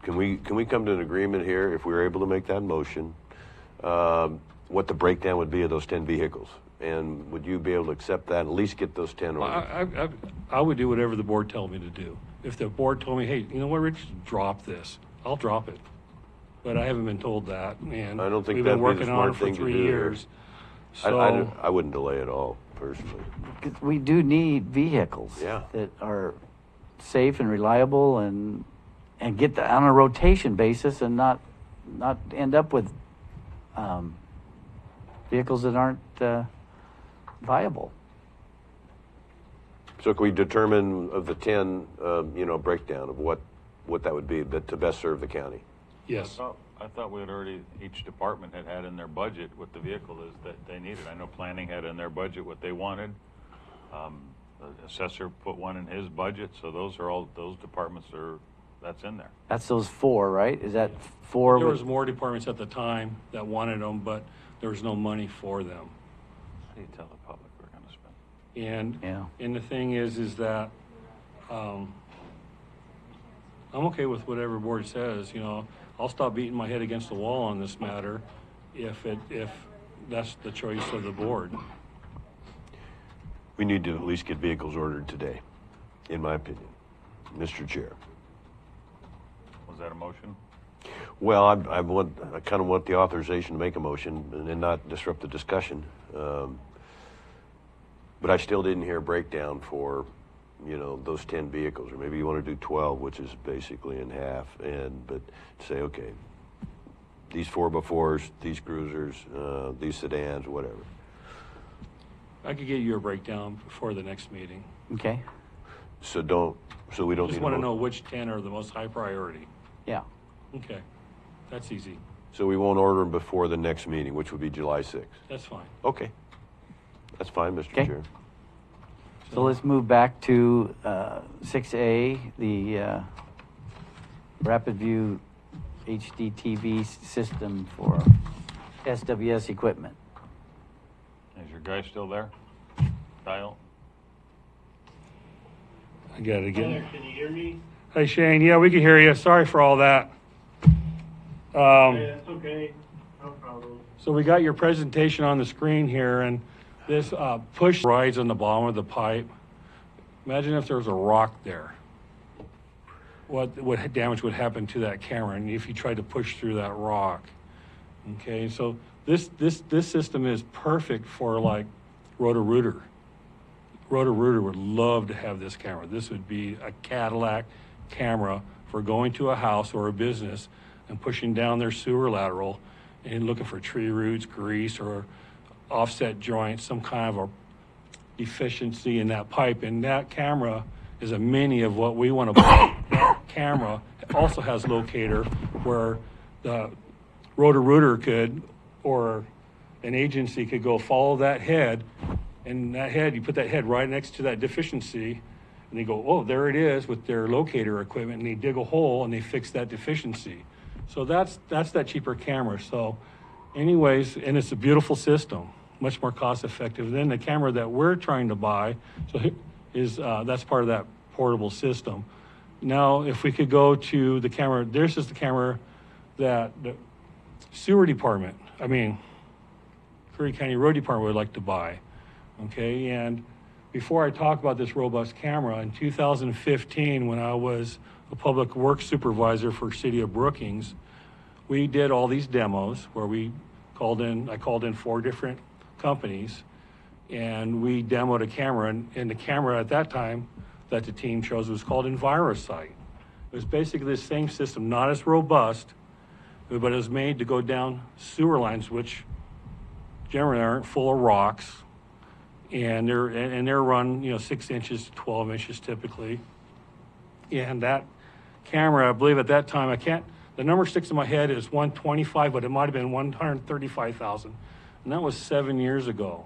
can we come to an agreement here, if we were able to make that motion, what the breakdown would be of those 10 vehicles? And would you be able to accept that, and at least get those 10 ordered? I would do whatever the board tells me to do. If the board told me, hey, you know what, Rich, drop this, I'll drop it. But I haven't been told that, and I don't think we've that'd been be the working on it smart for thing to 3 do here. years. So I wouldn't delay at all, personally. 'Cause we do need vehicles Yeah. that are safe and reliable and get on a rotation basis and not end up with vehicles that aren't viable. So can we determine of the 10, breakdown of what that would be to best serve the county? yes, I thought we had already, each department had in their budget what the vehicle is that they needed. I know planning had in their budget what they wanted. The assessor put one in his budget, so those departments that's in there. That's those 4, right? Is that 4? there was more departments at the time that wanted them, but there was no money for them. How do you tell the public we're going to spend? And the thing is that I'm okay with whatever board says. You know, I'll stop beating my head against the wall on this matter if that's the choice of the board. We need to at least get vehicles ordered today, in my opinion, Mr. Chair. Was that a motion? Well, I kind of want the authorization to make a motion and not disrupt the discussion. But I still didn't hear a breakdown for, those 10 vehicles, or maybe you want to do 12, which is basically in half. But say, okay, these 4x4s, these cruisers, these sedans, whatever. I could get you a breakdown before the next meeting. Okay. So we don't Just need want a to mo- know which 10 are the most high priority. Yeah. Okay, that's easy. So we won't order them before the next meeting, which would be July 6th. That's fine. Okay. That's fine, Mr. Okay. Chair. So let's move back to 6A, the Rapid View HDTV system for SWS equipment. Is your guy still there? Dial? I got it again. Can you hear me? Hey Shane, yeah, we can hear you. Sorry for all that. That's okay. No problem. So we got your presentation on the screen here, and this push rides on the bottom of the pipe. Imagine if there was a rock there. What damage would happen to that camera, and if you tried to push through that rock? Okay, so this system is perfect for like Roto-Rooter. Roto-Rooter would love to have this camera. This would be a Cadillac camera for going to a house or a business and pushing down their sewer lateral and looking for tree roots, grease, or offset joints, some kind of a deficiency in that pipe. And that camera is a mini of what we want to put. That camera also has locator where the Roto-Rooter could, or an agency could go follow that head, and that head, you put that head right next to that deficiency, and they go, oh, there it is with their locator equipment, and they dig a hole and they fix that deficiency. So that's that cheaper camera. So anyways, and it's a beautiful system, much more cost effective than the camera that we're trying to buy. So that's part of that portable system. Now, if we could go to the camera, this is the camera that the sewer department, Curry County Road Department would like to buy. Okay, and before I talk about this robust camera, in 2015, when I was a public works supervisor for City of Brookings, we did all these demos where I called in 4 different companies, and we demoed a camera, and the camera at that time that the team chose was called EnviroSight. It was basically the same system, not as robust, but it was made to go down sewer lines, which generally aren't full of rocks, and they're run 6 inches to 12 inches typically. And that camera, I believe at that time, the number sticks in my head is 125, but it might have been 135,000, and that was 7 years ago.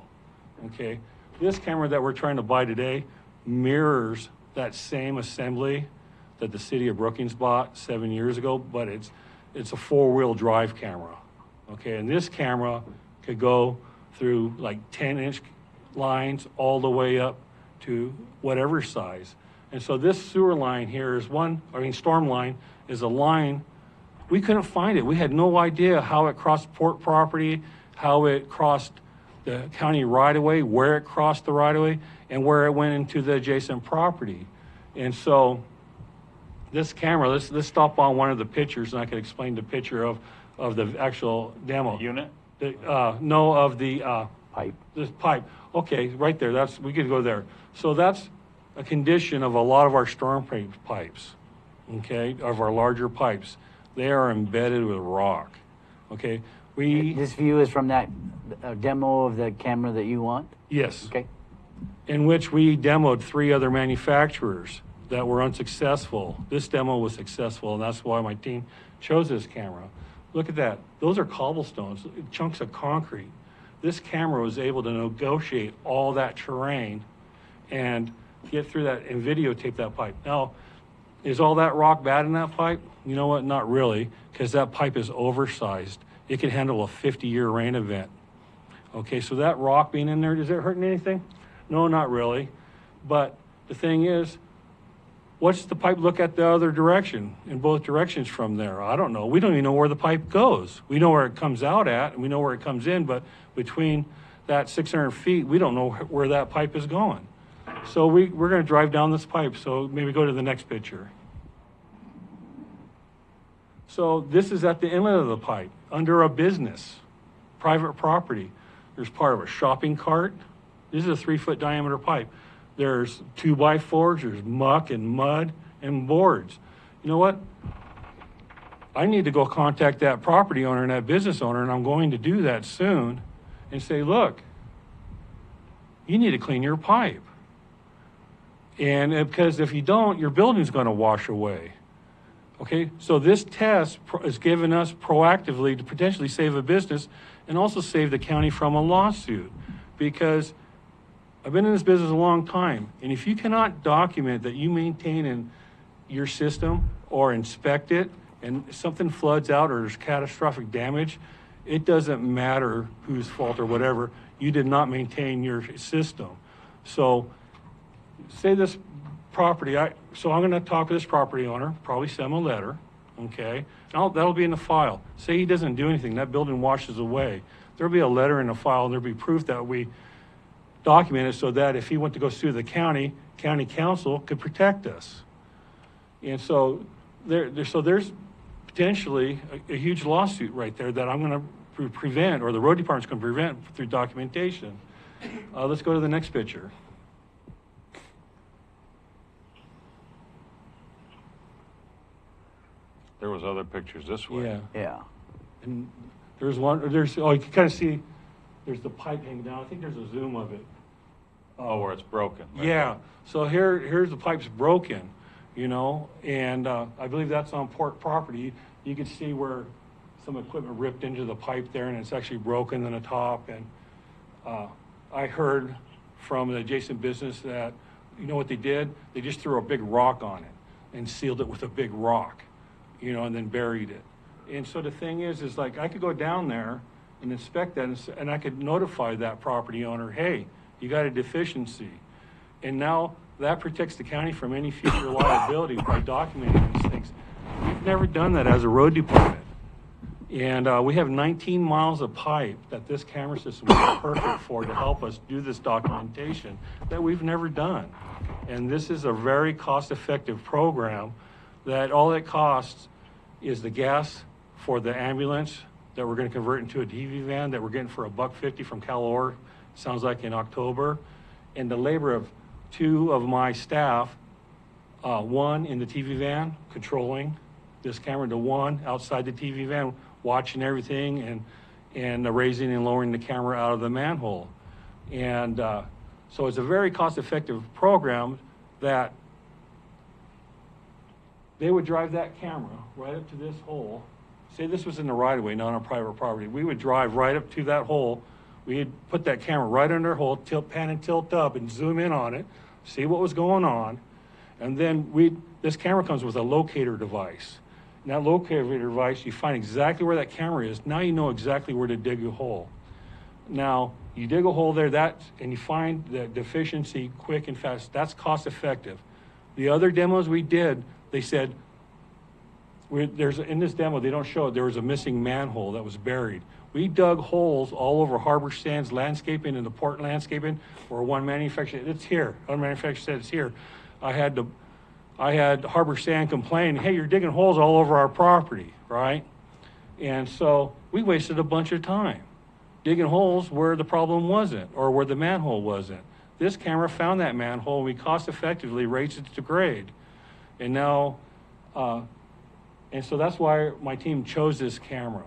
Okay, this camera that we're trying to buy today mirrors that same assembly that the City of Brookings bought 7 years ago, but it's a 4-wheel drive camera. Okay, and this camera could go through like 10-inch lines all the way up to whatever size. And so this sewer line here is storm line is a line, we couldn't find it. We had no idea how it crossed port property, how it crossed the county right-of-way, where it crossed the right-of-way, and where it went into the adjacent property. And so this camera, let's stop on one of the pictures, and I can explain the picture of the actual demo. The unit? No, of the Pipe. this pipe. Okay, right there. We could go there. So that's a condition of a lot of our storm pipes. Okay, of our larger pipes, they are embedded with rock. Okay, This view is from that demo of the camera that you want? yes. Okay. In which we demoed 3 other manufacturers that were unsuccessful. This demo was successful, and that's why my team chose this camera. Look at that. Those are cobblestones, chunks of concrete. This camera was able to negotiate all that terrain and get through that and videotape that pipe. Now, is all that rock bad in that pipe? You know what? Not really, because that pipe is oversized. It can handle a 50-year rain event. Okay, so that rock being in there, is it hurting anything? No, not really. But the thing is, what's the pipe look at the other direction, in both directions from there? I don't know. We don't even know where the pipe goes. We know where it comes out at, and we know where it comes in, but between that 600 feet, we don't know where that pipe is going. So we're going to drive down this pipe. So maybe go to the next picture. So this is at the inlet of the pipe, under a business, private property. There's part of a shopping cart. This is a 3-foot diameter pipe. There's 2x4s, there's muck and mud and boards. You know what? I need to go contact that property owner and that business owner, and I'm going to do that soon, and say, look, you need to clean your pipe. And because if you don't, your building's going to wash away. Okay, so this test is given us proactively to potentially save a business and also save the county from a lawsuit, because I've been in this business a long time, and if you cannot document that you maintain in your system or inspect it and something floods out or there's catastrophic damage, it doesn't matter whose fault or whatever, you did not maintain your system. So say this property, so I'm going to talk to this property owner, probably send him a letter, okay? That'll be in the file. Say he doesn't do anything, that building washes away. There'll be a letter in the file, and there'll be proof that we documented so that if he went to go sue the county council could protect us. And so there's potentially a huge lawsuit right there that I'm going to prevent, or the road department's going to prevent through documentation. Let's go to the next picture. There was other pictures this way. Yeah. Yeah. And you can kind of see, there's the pipe hanging down. I think there's a zoom of it. Oh, where it's broken. Right Yeah, there. so here's the pipe's broken, and I believe that's on port property. You can see where some equipment ripped into the pipe there, and it's actually broken in the top. And I heard from an adjacent business that, you know what they did? They just threw a big rock on it and sealed it with a big rock, you know, and then buried it. And so the thing is like, I could go down there and inspect that, and I could notify that property owner, hey, you got a deficiency. And now that protects the county from any future liability by documenting these things. We've never done that as a road department. And we have 19 miles of pipe that this camera system is perfect for to help us do this documentation that we've never done. And this is a very cost-effective program that all it costs is the gas for the ambulance that we're going to convert into a TV van that we're getting for $1.50 from CalOR, sounds like in October, and the labor of 2 of my staff, 1 in the TV van controlling this camera, to 1 outside the TV van watching everything and raising and lowering the camera out of the manhole. And so it's a very cost-effective program that they would drive that camera right up to this hole. Say this was in the right-of-way, not on private property. We would drive right up to that hole. We'd put that camera right under the hole, pan and tilt up and zoom in on it, see what was going on. And then this camera comes with a locator device. And that locator device, you find exactly where that camera is. Now you know exactly where to dig a hole. Now, you dig a hole there, and you find the deficiency quick and fast. That's cost effective. The other demos we did, they said, in this demo, they don't show it, there was a missing manhole that was buried. We dug holes all over Harbor Sands Landscaping and the Port Landscaping, where one manufacturer, it's here. One manufacturer said it's here. I had Harbor Sand complain, hey, you're digging holes all over our property, right? And so we wasted a bunch of time digging holes where the problem wasn't or where the manhole wasn't. This camera found that manhole, and we cost effectively raised it to grade. And now, and so that's why my team chose this camera.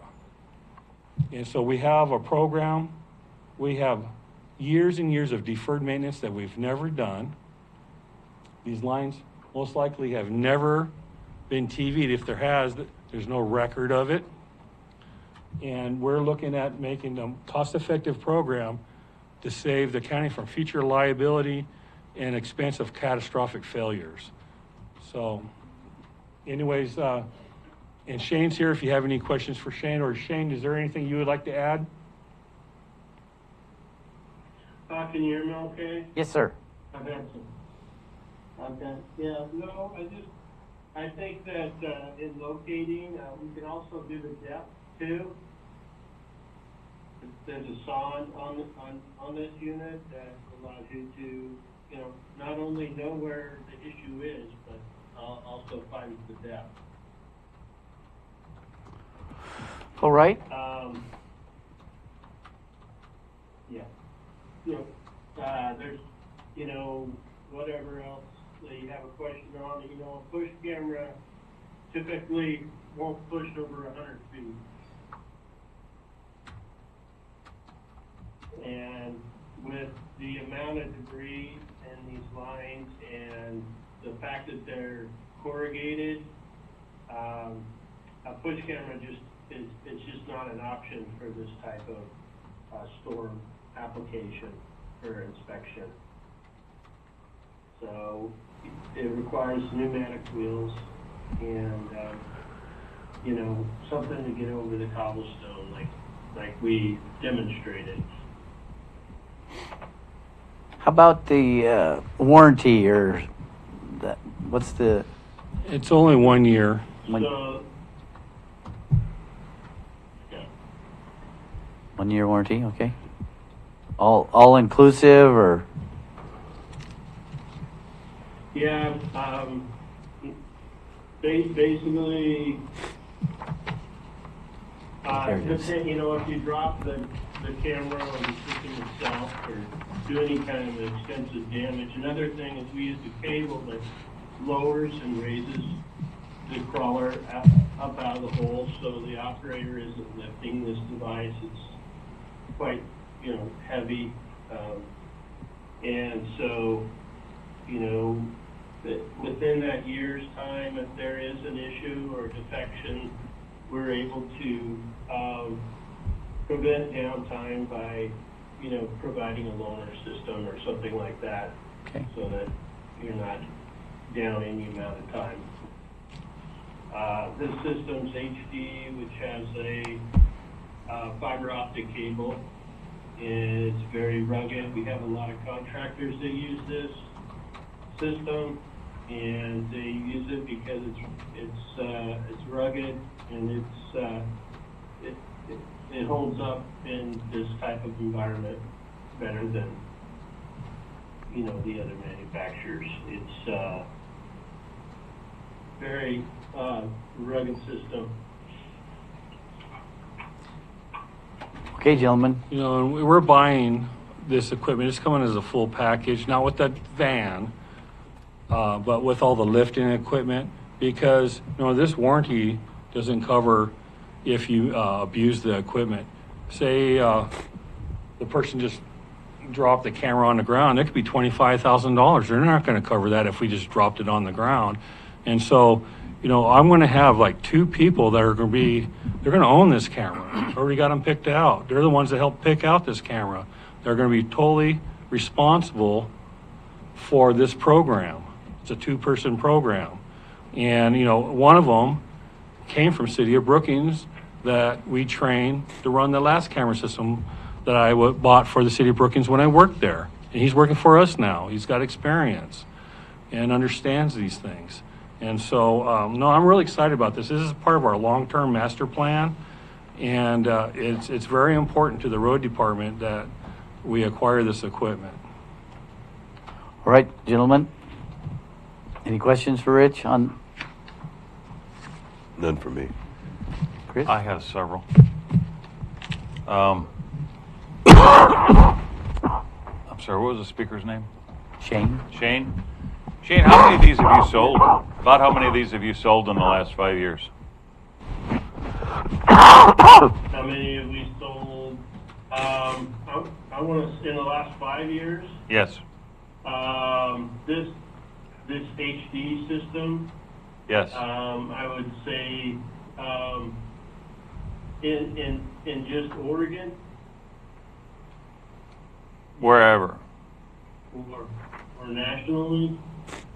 And so we have a program, we have years and years of deferred maintenance that we've never done. These lines most likely have never been TV'd. If there has, there's no record of it. And we're looking at making a cost-effective program to save the county from future liability and expense of catastrophic failures. So anyways, and Shane's here if you have any questions for Shane. Or Shane, is there anything you would like to add? Can you hear me okay? Yes, sir. Okay. Yeah, no, I think that in locating, we can also do the depth too. There's a saw on this unit that allows you to, not only know where the issue is, but also find the depth. All right. Yeah. There's, whatever else that you have a question on, a push camera typically won't push over 100 feet. And with the amount of debris in these lines and the fact that they're corrugated, a push camera it's just not an option for this type of storm application for inspection. So it requires pneumatic wheels and something to get over the cobblestone like we demonstrated. How about the warranty or that? What's the? It's only 1 year. So, 1 year warranty, okay. All inclusive or? yeah, basically, if you drop the camera or the system itself or do any kind of extensive damage. Another thing is we use a cable that lowers and raises the crawler up out of the hole, so the operator isn't lifting this device. It's quite, heavy. And so, within that year's time, if there is an issue or defection, we're able to prevent downtime by, providing a loaner system or something like that, Okay. so that you're not down any amount of time. This system's HD, which has a fiber optic cable. It's very rugged. We have a lot of contractors that use this system, and they use it because it's rugged and it holds up in this type of environment better than the other manufacturers. It's very rugged system. Okay, gentlemen. And we're buying this equipment. It's coming as a full package, not with that van, but with all the lifting equipment, because this warranty doesn't cover if you abuse the equipment. Say the person just dropped the camera on the ground, it could be $25,000. They're not going to cover that if we just dropped it on the ground. And so, I'm going to have like 2 people that are going to be, they're going to own this camera. Already got them picked out. They're the ones that helped pick out this camera. They're going to be totally responsible for this program. It's a 2-person program. And, one of them came from City of Brookings that we trained to run the last camera system that I bought for the City of Brookings when I worked there. And he's working for us now. He's got experience and understands these things. And so, no, I'm really excited about this. This is part of our long-term master plan, and it's very important to the road department that we acquire this equipment. All right, gentlemen. Any questions for Rich on None for me. Chris? I have several. I'm sorry, what was the speaker's name? Shane? Shane? Shane, how many of these have you sold? About how many of these have you sold in the last 5 years? How many have we sold? I want to in the last 5 years. Yes. This HD system. Yes. I would say in just Oregon Wherever. or nationally.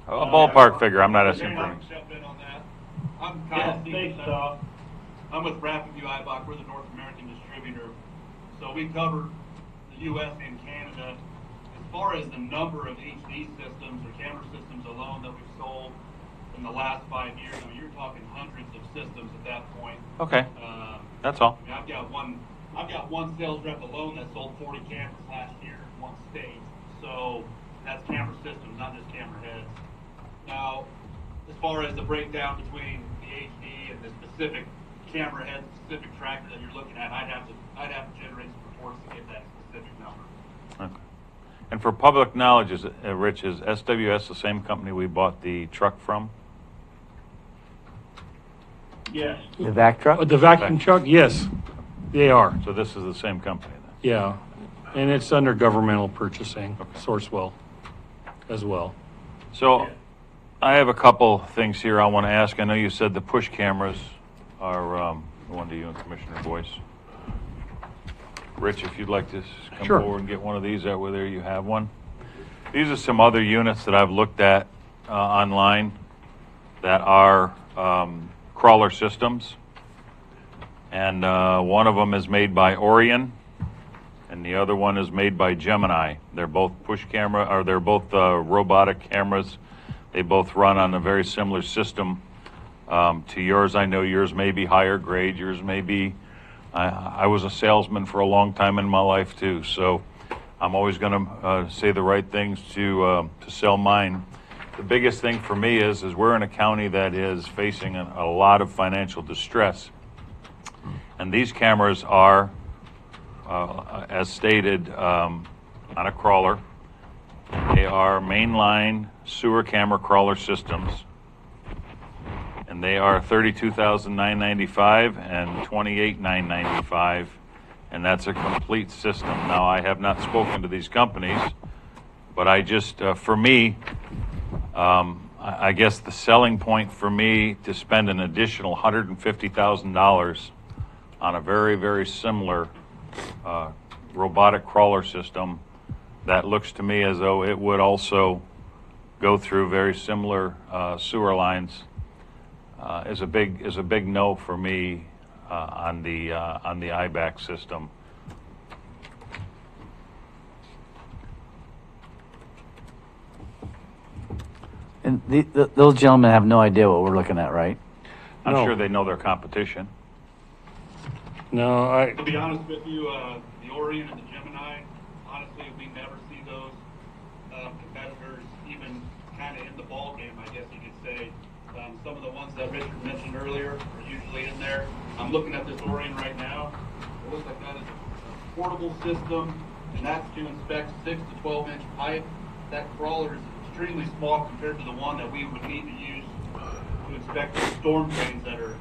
A ballpark figure. I'm not asking for. I can jump in on that. I'm Yeah, Kyle thanks, Stevenson. I'm with Rapid View Ibach. We're the North American distributor. So we cover the U.S. and Canada. As far as the number of HD systems or camera systems alone that we've sold in the last 5 years, I mean, you're talking hundreds of systems at that point. Okay. That's all. I mean, I've got one sales rep alone that sold 40 cameras last year in one state. So that's camera systems, not just camera heads. Now, as far as the breakdown between the HD and the specific camera head, specific tractor that you're looking at, I'd have to generate some reports to get that specific number. Okay. And for public knowledge, Rich, is SWS the same company we bought the truck from? Yes. The vac truck? The vacuum truck, yes, they are. So this is the same company then? Yeah, and it's under governmental purchasing, Sourcewell as well. So I have a couple things here I want to ask. I know you said the push cameras are one to you and Commissioner Boyce. Rich, if you'd like to come Sure. forward and get one of these, that way there you have one. These are some other units that I've looked at online that are crawler systems. And one of them is made by Orion, and the other one is made by Gemini. They're both push camera, or they're both robotic cameras. They both run on a very similar system to yours. I know yours may be higher grade. Yours may be. I was a salesman for a long time in my life too, so I'm always going to say the right things to sell mine. The biggest thing for me is we're in a county that is facing a lot of financial distress, and these cameras are, as stated, on a crawler. They are mainline sewer camera crawler systems, and they are $32,995 and $28,995, and that's a complete system. Now, I have not spoken to these companies, but I just, for me, I guess the selling point for me to spend an additional $150,000 on a very, very similar robotic crawler system that looks to me as though it would also go through very similar sewer lines is a big no for me on the IBAC system. And those gentlemen have no idea what we're looking at, right? I'm No. sure they know their competition. No, To be honest with you, the Orion and the Gemini, honestly, we never see those competitors even kind of in the ball game, I guess you could say. Some of the ones that Richard mentioned earlier are usually in there. I'm looking at this Orion right now. It looks like that is a portable system, and that's to inspect 6 to 12 inch pipe. That crawler is extremely small compared to the one that we would need to use to inspect the storm drains that are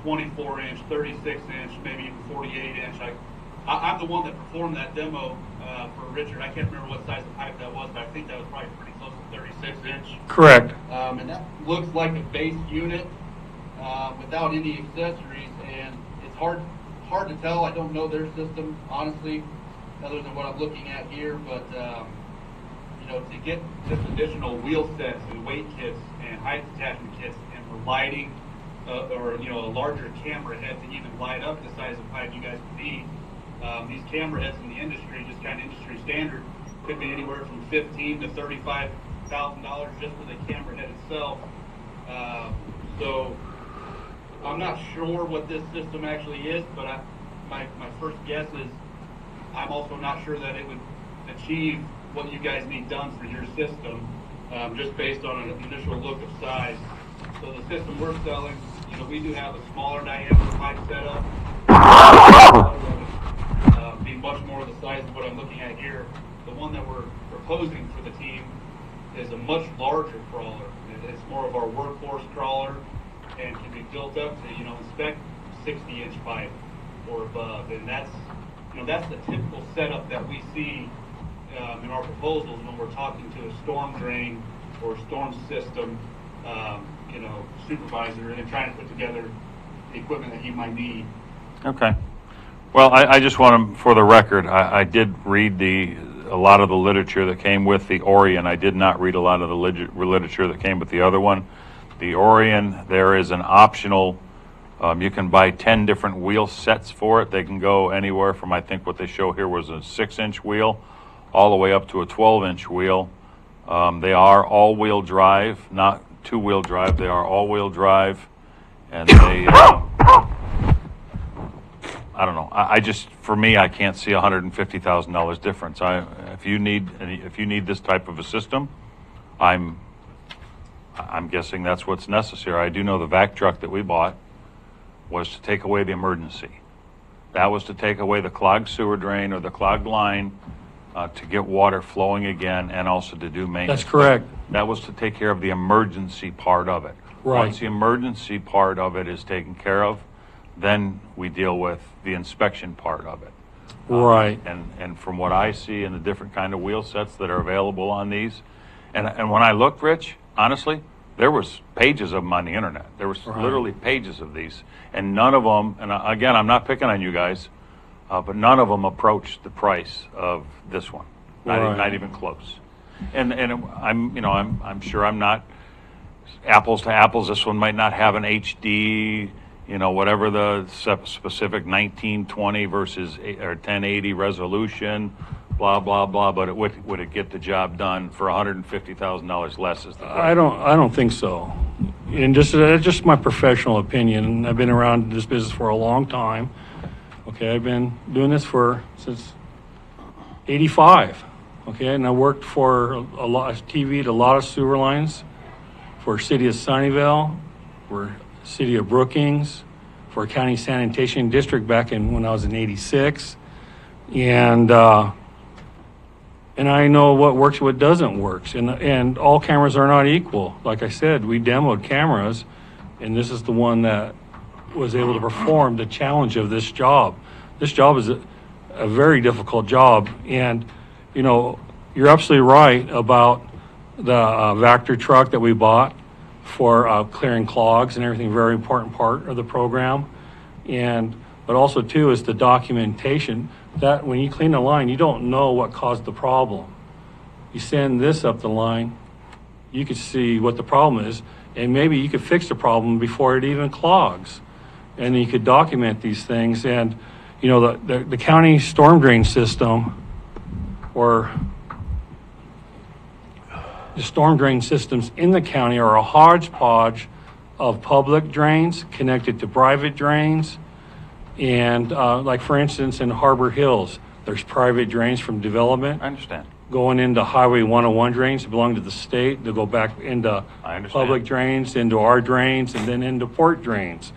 24 inch, 36 inch, maybe even 48 inch. I'm the one that performed that demo for Richard. I can't remember what size of pipe that was, but I think that was probably pretty close to 36 inch. correct. And that looks like a base unit without any accessories, and it's hard to tell. I don't know their system, honestly, other than what I'm looking at here, but to get this additional wheel sets and weight kits and height attachment kits and the lighting, or a larger camera head to even light up the size of pipe you guys would need. These camera heads in the industry, just kind of industry standard, could be anywhere from $15,000 to $35,000 just for the camera head itself. So I'm not sure what this system actually is, but my first guess is I'm also not sure that it would achieve what you guys need done for your system, just based on an initial look of size. So the system we're selling, we do have a smaller diameter pipe setup, being much more the size of what I'm looking at here. The one that we're proposing for the team is a much larger crawler. It's more of our workhorse crawler and can be built up to, inspect 60-inch pipe or above. And that's the typical setup that we see in our proposals when we're talking to a storm drain or storm system supervisor and trying to put together the equipment that he might need. Okay. Well, I just want to, for the record, I did read a lot of the literature that came with the Orion. I did not read a lot of the literature that came with the other one. The Orion, there is an optional, you can buy 10 different wheel sets for it. They can go anywhere from, I think what they show here was a 6-inch wheel all the way up to a 12-inch wheel. They are all-wheel drive, not two-wheel drive. They are all-wheel drive, and they, I don't know. I just, for me, I can't see $150,000 difference. If you need this type of a system, I'm guessing that's what's necessary. I do know the vac truck that we bought was to take away the emergency. That was to take away the clogged sewer drain or the clogged line to get water flowing again, and also to do maintenance. That's correct. That was to take care of the emergency part of it. Right. Once the emergency part of it is taken care of, then we deal with the inspection part of it. Right. And from what I see in the different kind of wheel sets that are available on these, and when I looked, Rich, honestly, there was pages of them on the internet. There was literally pages of these, and none of them, and again, I'm not picking on you guys, but none of them approached the price of this one. Not even close. And I'm sure I'm not apples to apples. This one might not have an HD, whatever the specific 1920 versus or 1080 resolution, blah blah blah. But would it get the job done for $150,000 less? Is the question. I don't think so. And just my professional opinion. I've been around this business for a long time. Okay, I've been doing this since '85. Okay, and I worked for a lot of TV'd a lot of sewer lines for City of Sunnyvale, for City of Brookings, for County Sanitation District back when I was in '86, and I know what works, what doesn't work, and all cameras are not equal. Like I said, we demoed cameras, and this is the one that was able to perform the challenge of this job. This job is a very difficult job, and you're absolutely right about Vector truck that we bought for clearing clogs and everything, very important part of the program. But also too is the documentation that when you clean the line, you don't know what caused the problem. You send this up the line, you could see what the problem is, and maybe you could fix the problem before it even clogs. And you could document these things. And, you know, the county storm drain system, or the storm drain systems in the county, are a hodgepodge of public drains connected to private drains. And like, for instance, in Harbor Hills, there's private drains from development I understand. going into Highway 101 drains that belong to the state. They go back into I understand. public drains, into our drains, and then into port drains.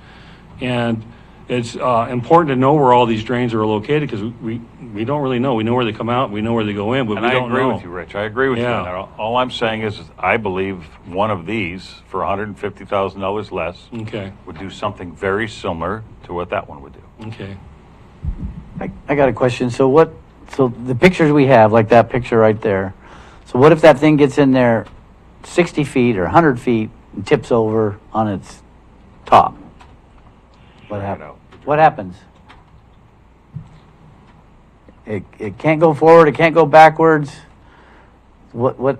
And it's important to know where all these drains are located, because we don't really know. We know where they come out, we know where they go in, but And we I don't agree know. with you, Rich. I agree with you Yeah. on that. All I'm saying is I believe one of these for $150,000 less Okay, would do something very similar to what that one would do. okay. I got a question. So the pictures we have, like that picture right there, so what if that thing gets in there 60 feet or 100 feet and tips over on its top? What Drag it happens? out. What happens? It can't go forward, it can't go backwards. What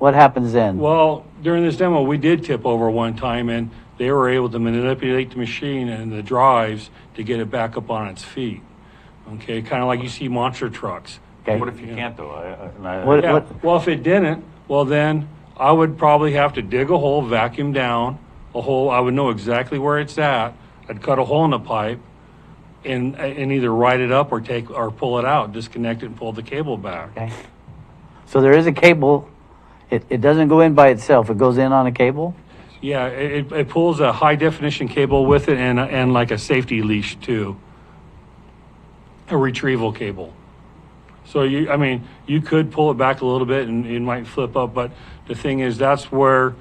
happens then? Well, during this demo, we did tip over one time, and they were able to manipulate the machine and the drives to get it back up on its feet. Okay, kind of like you see monster trucks. Okay. What if you can't though? What- Yeah, well, if it didn't, well, then I would probably have to dig a hole, vacuum down a hole. I would know exactly where it's at. I'd cut a hole in the pipe and either write it up or pull it out, disconnect it and pull the cable back. Okay. So there is a cable. It doesn't go in by itself. It goes in on a cable. Yeah, it pulls a high definition cable with it, and like a safety leash too. A retrieval cable. So you could pull it back a little bit and it might flip up, but the thing is, that's where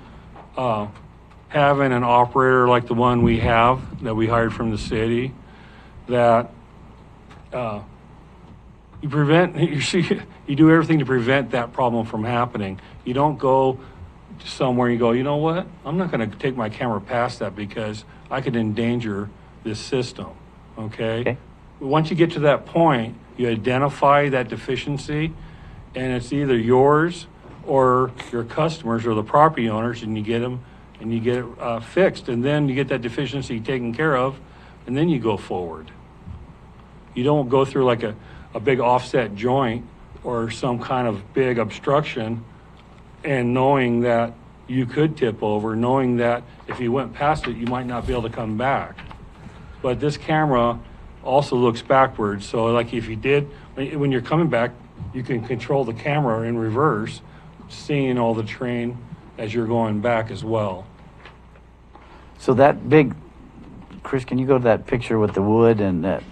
having an operator like the one we have, that we hired from the city, that you do everything to prevent that problem from happening. You don't go somewhere and you go, you know what, I'm not going to take my camera past that because I could endanger this system. Okay? Once you get to that point, you identify that deficiency, and it's either yours or your customers or the property owners, and you get it fixed, and then you get that deficiency taken care of, and then you go forward. You don't go through like a big offset joint or some kind of big obstruction, and knowing that you could tip over, knowing that if you went past it, you might not be able to come back. But this camera also looks backwards, so like if you did, when you're coming back, you can control the camera in reverse, seeing all the terrain as you're going back as well. So that big, Chris, can you go to that picture with the wood and that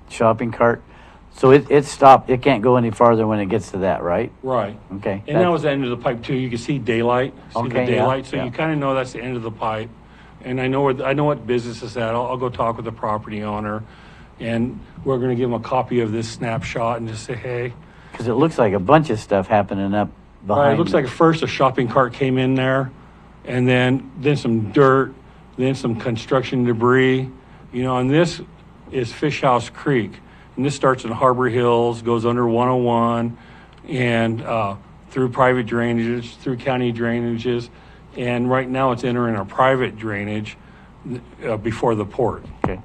shopping cart? So it stopped. It can't go any farther when it gets to that, right? Right. Okay. And that was the end of the pipe too. You can see daylight, Okay, the daylight, yeah, so yeah. you kind of know that's the end of the pipe. And I know what business is at. I'll go talk with the property owner, and we're going to give him a copy of this snapshot and just say, hey. Because it looks like a bunch of stuff happening up behind. Right, it looks like at first a shopping cart came in there, and then some dirt, then some construction debris, and this is Fish House Creek. And this starts in Harbor Hills, goes under 101, and through private drainages, through county drainages, and right now it's entering a private drainage before the port. Okay.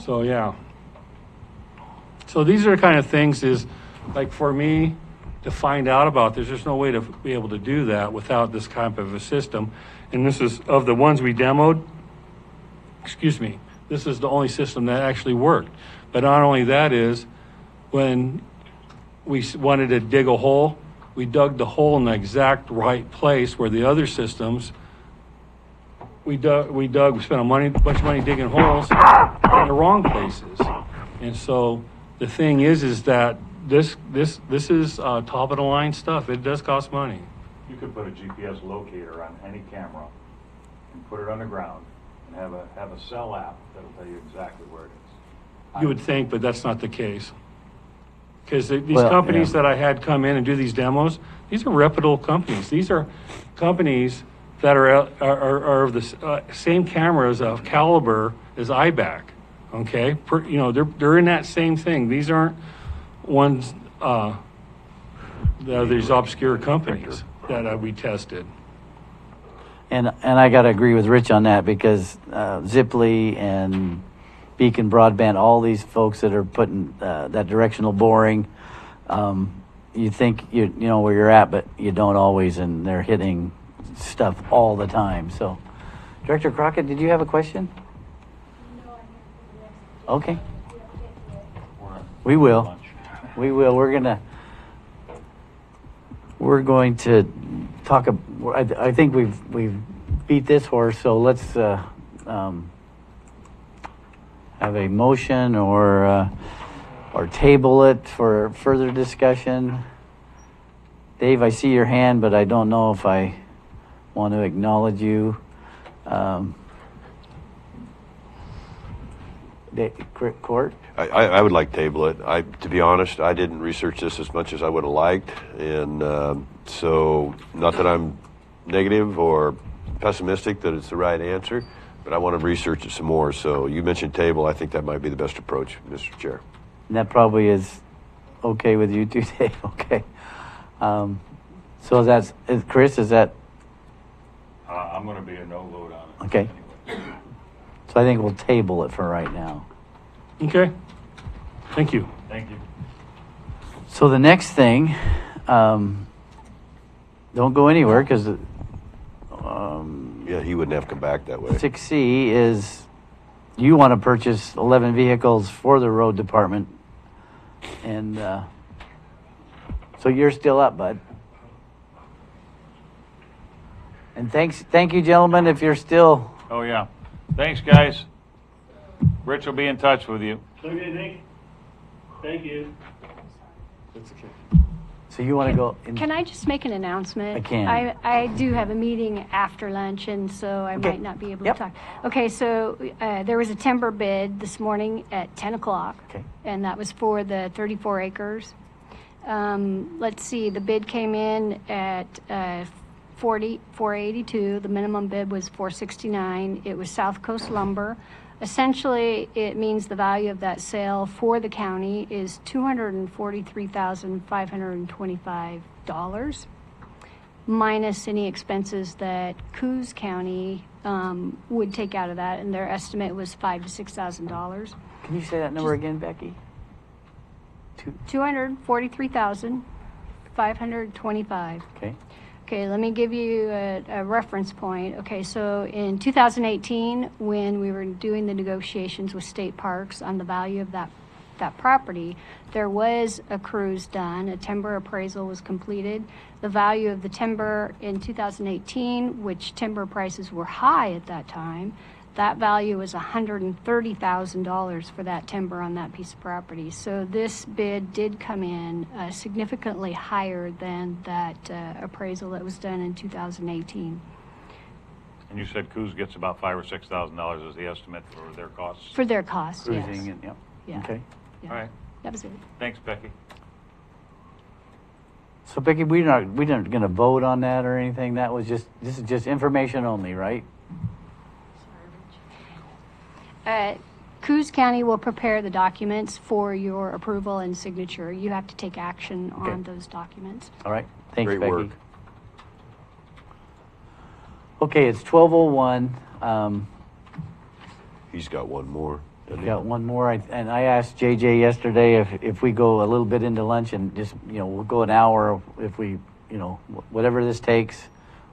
So, yeah. So these are the kind of things is, like for me, to find out about this, there's no way to be able to do that without this type of a system. And this is, of the ones we demoed, this is the only system that actually worked. But not only that is, when we wanted to dig a hole, we dug the hole in the exact right place, where the other systems, we spent a bunch of money digging holes in the wrong places. And so the thing is that this is top of the line stuff. It does cost money. You could put a GPS locator on any camera and put it on the ground and have a cell app that'll tell you exactly where it is. You would think, but that's not the case. Because these Well, companies yeah. that I had come in and do these demos, these are reputable companies. These are companies that are of the same cameras of caliber as IBAC. Okay, they're in that same thing. These aren't ones. These obscure companies that we tested. And I got to agree with Rich on that because Ziply and Beacon Broadband, all these folks that are putting that directional boring, you think you know where you're at, but you don't always, and they're hitting stuff all the time. So, Director Crockett, did you have a question? Okay. We will. We will. We're going to talk. I think we've beat this horse, so let's have a motion or table it for further discussion. Dave, I see your hand, but I don't know if I want to acknowledge you. Court? I would like to table it. To be honest, I didn't research this as much as I would have liked, and so not that I'm negative or pessimistic that it's the right answer, but I want to research it some more. So you mentioned table. I think that might be the best approach, Mr. Chair. And that probably is okay with you too, Dave. Okay. So Chris, is that I'm going to be a no vote on it. okay? So I think we'll table it for right now. Okay. Thank you. Thank you. So the next thing, don't go anywhere because Yeah, he wouldn't have to come back that way. 6C is you want to purchase 11 vehicles for the road department. And so you're still up, bud. And thank you, gentlemen, if you're still. Oh, yeah. Thanks, guys. Rich will be in touch with you. Okay, thank you. So you want to go? Can I just make an announcement? I can. I do have a meeting after lunch, and so I Okay. might not be able Yep. to talk. Okay, so there was a timber bid this morning at 10 o'clock. Okay. And that was for the 34 acres. Let's see, the bid came in at $482. The minimum bid was $469. It was South Coast Lumber. Essentially, it means the value of that sale for the county is $243,525 minus any expenses that Coos County would take out of that, and their estimate was $5,000 to $6,000. Can you say that number again, Becky? $243,525. Okay. Okay, let me give you a reference point. Okay, so in 2018, when we were doing the negotiations with state parks on the value of that property, there was a cruise done, a timber appraisal was completed. The value of the timber in 2018, which timber prices were high at that time, that value was $130,000 for that timber on that piece of property. So this bid did come in significantly higher than that appraisal that was done in 2018. And you said Coos gets about $5,000 or $6,000 as the estimate for their costs? For their costs, Cruising yes. and, yep. Yeah. Okay. Yeah. All right. That was it. Thanks, Becky. So Becky, we aren't going to vote on that or anything. This is just information only, right? Coos County will prepare the documents for your approval and signature. You have to take action on Okay. those documents. All right. Thanks, Great Becky. work. Okay, it's 12:01. He's got one more. We got one more, and I asked JJ yesterday if we go a little bit into lunch and just, we'll go an hour if we, whatever this takes,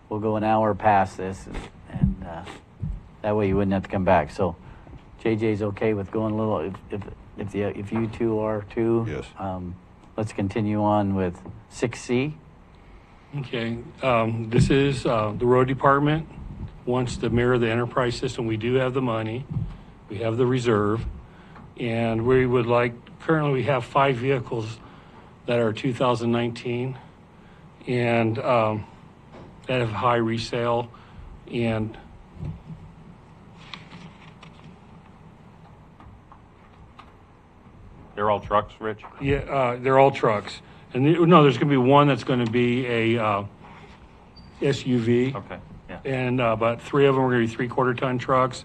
we'll go an hour past this, and that way you wouldn't have to come back. So JJ's okay with going a little, if you two are too. Yes. Let's continue on with 6C. Okay, this is the road department wants to mirror the enterprise system. We do have the money, we have the reserve, and we would like, currently we have 5 vehicles that are 2019 and that have high resale, and They're all trucks, Rich? Yeah, they're all trucks. And no, there's going to be one that's going to be a SUV. Okay, yeah. And about 3 of them are going to be three-quarter ton trucks.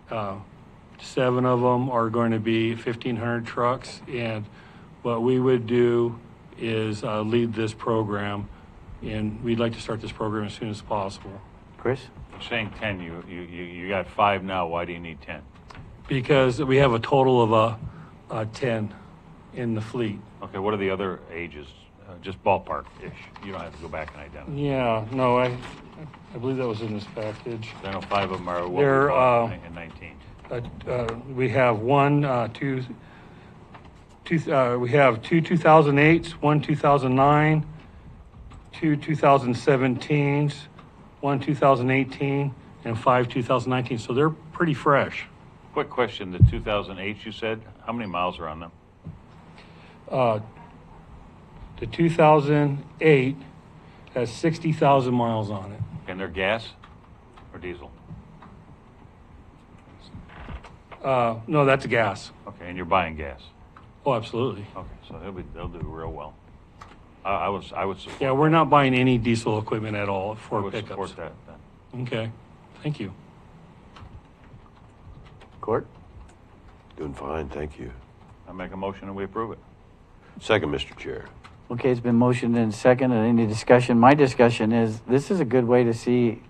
7 of them are going to be 1,500 trucks. And what we would do is lead this program, and we'd like to start this program as soon as possible. Chris? You're saying 10, you got 5 now, why do you need 10? Because we have a total of 10 in the fleet. Okay, what are the other ages? Just ballpark-ish. You don't have to go back and identify. Yeah, no, I believe that was in this package. I know 5 of them are what They're, we bought in 19. We have we have 2 2008s, 1 2009, 2 2017s, 1 2018, and 5 2019. So they're pretty fresh. Quick question, the 2008 you said, how many miles are on them? The 2008 has 60,000 miles on it. And they're gas or diesel? No, that's gas. Okay, and you're buying gas? Oh, absolutely. Okay, so they'll do real well. I would support. Yeah, we're not buying any diesel equipment at all I for would pickups. support that then. Okay, thank you. Court? Doing fine, thank you. I make a motion and we approve it. Second, Mr. Chair. Okay, it's been motioned and seconded. Any discussion? My discussion is, this is a good way to see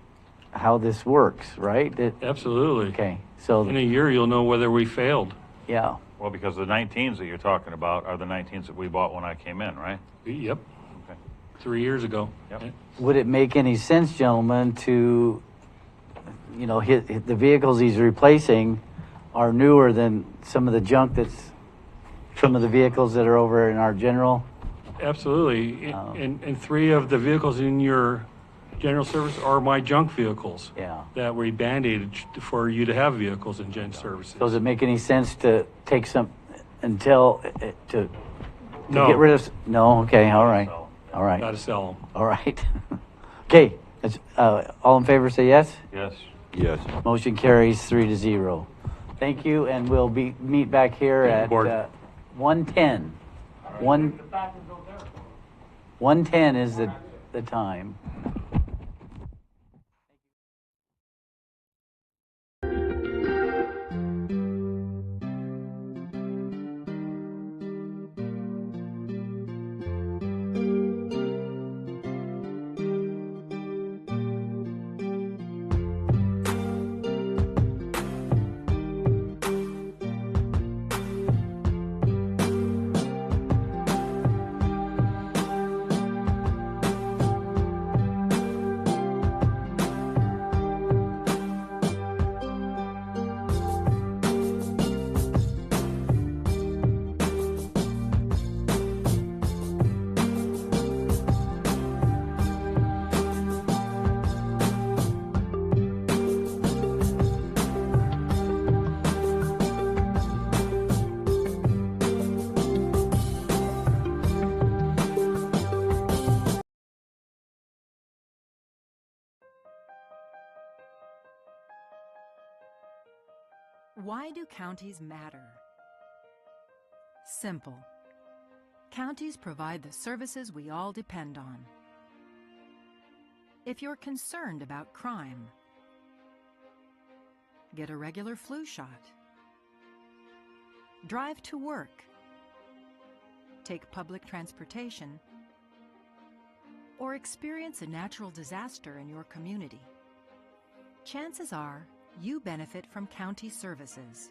how this works, right? Absolutely. Okay, so, In a year, you'll know whether we failed. yeah. Well, because the 19s that you're talking about are the 19s that we bought when I came in, right? Yep, Okay. 3 years ago. Yep. Would it make any sense, gentlemen, to, hit the vehicles he's replacing are newer than some of the junk some of the vehicles that are over in our general? Absolutely. Oh. And 3 of the vehicles in your general service are my junk vehicles. Yeah. That we band-aided for you to have vehicles in gen services. Does it make any sense to take some until, to No. get rid of? No, okay, all right, all right, Gotta sell them. all right. Okay, all in favor say yes? Yes. Yes. Motion carries 3-0. Thank you, and we'll meet back here Thank you, at Board. 1:10. 1:10 is the time. Why do counties matter? Simple. Counties provide the services we all depend on. If you're concerned about crime, get a regular flu shot. Drive to work. Take public transportation. Or experience a natural disaster in your community. Chances are you benefit from county services.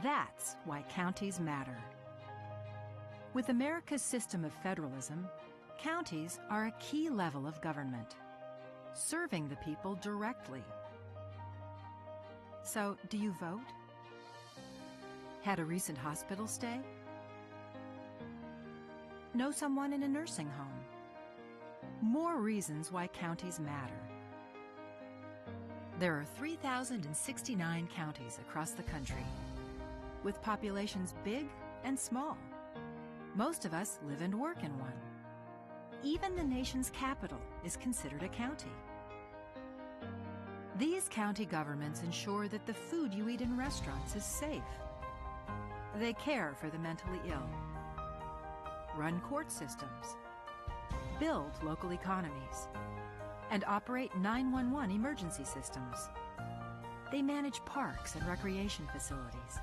That's why counties matter. With America's system of federalism, counties are a key level of government, serving the people directly. So, do you vote? Had a recent hospital stay? Know someone in a nursing home? More reasons why counties matter. There are 3,069 counties across the country, with populations big and small. Most of us live and work in one. Even the nation's capital is considered a county. These county governments ensure that the food you eat in restaurants is safe, They care for the mentally ill, run court systems, build local economies, and operate 911 emergency systems. They manage parks and recreation facilities.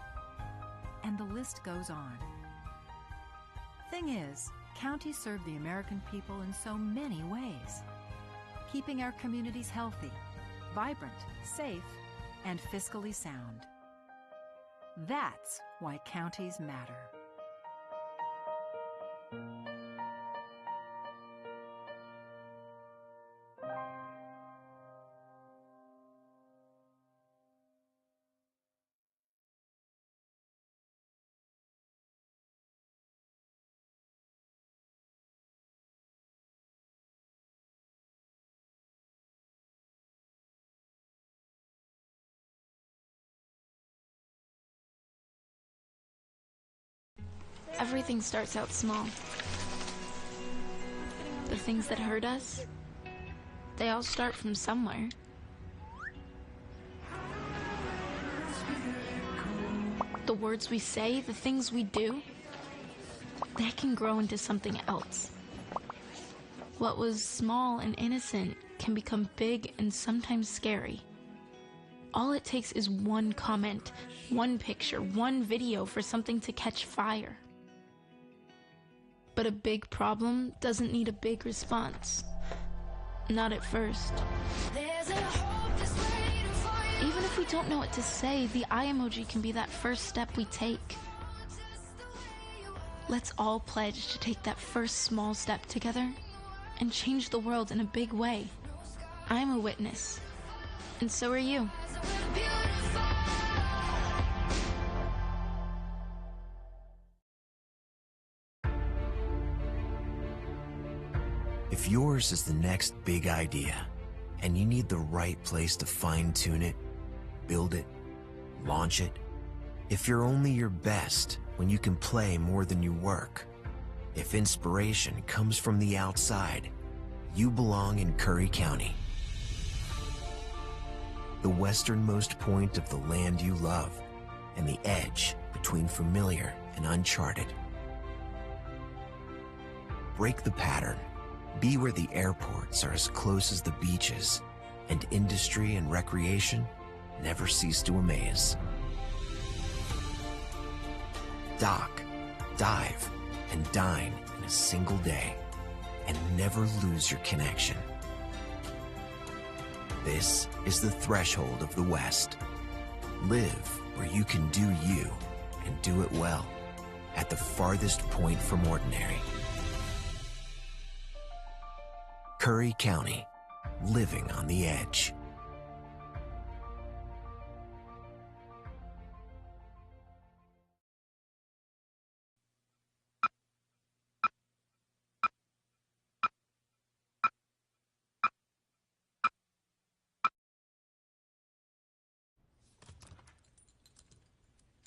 And the list goes on. Thing is, counties serve the American people in so many ways, keeping our communities healthy, vibrant, safe, and fiscally sound. That's why counties matter. Everything starts out small. The things that hurt us, they all start from somewhere. The words we say, the things we do, they can grow into something else. What was small and innocent can become big and sometimes scary. All it takes is one comment, one picture, one video for something to catch fire. But a big problem doesn't need a big response. Not at first. Even if we don't know what to say, the eye emoji can be that first step we take. Let's all pledge to take that first small step together and change the world in a big way. I'm a witness, and so are you. If yours is the next big idea, and you need the right place to fine-tune it, build it, launch it, if you're only your best when you can play more than you work, if inspiration comes from the outside, you belong in Curry County. The westernmost point of the land you love, and the edge between familiar and uncharted. Break the pattern. Be where the airports are as close as the beaches, and industry and recreation never cease to amaze. Dock, dive, and dine in a single day, and never lose your connection. This is the threshold of the West. Live where you can do you, and do it well, at the farthest point from ordinary. Curry County, living on the edge.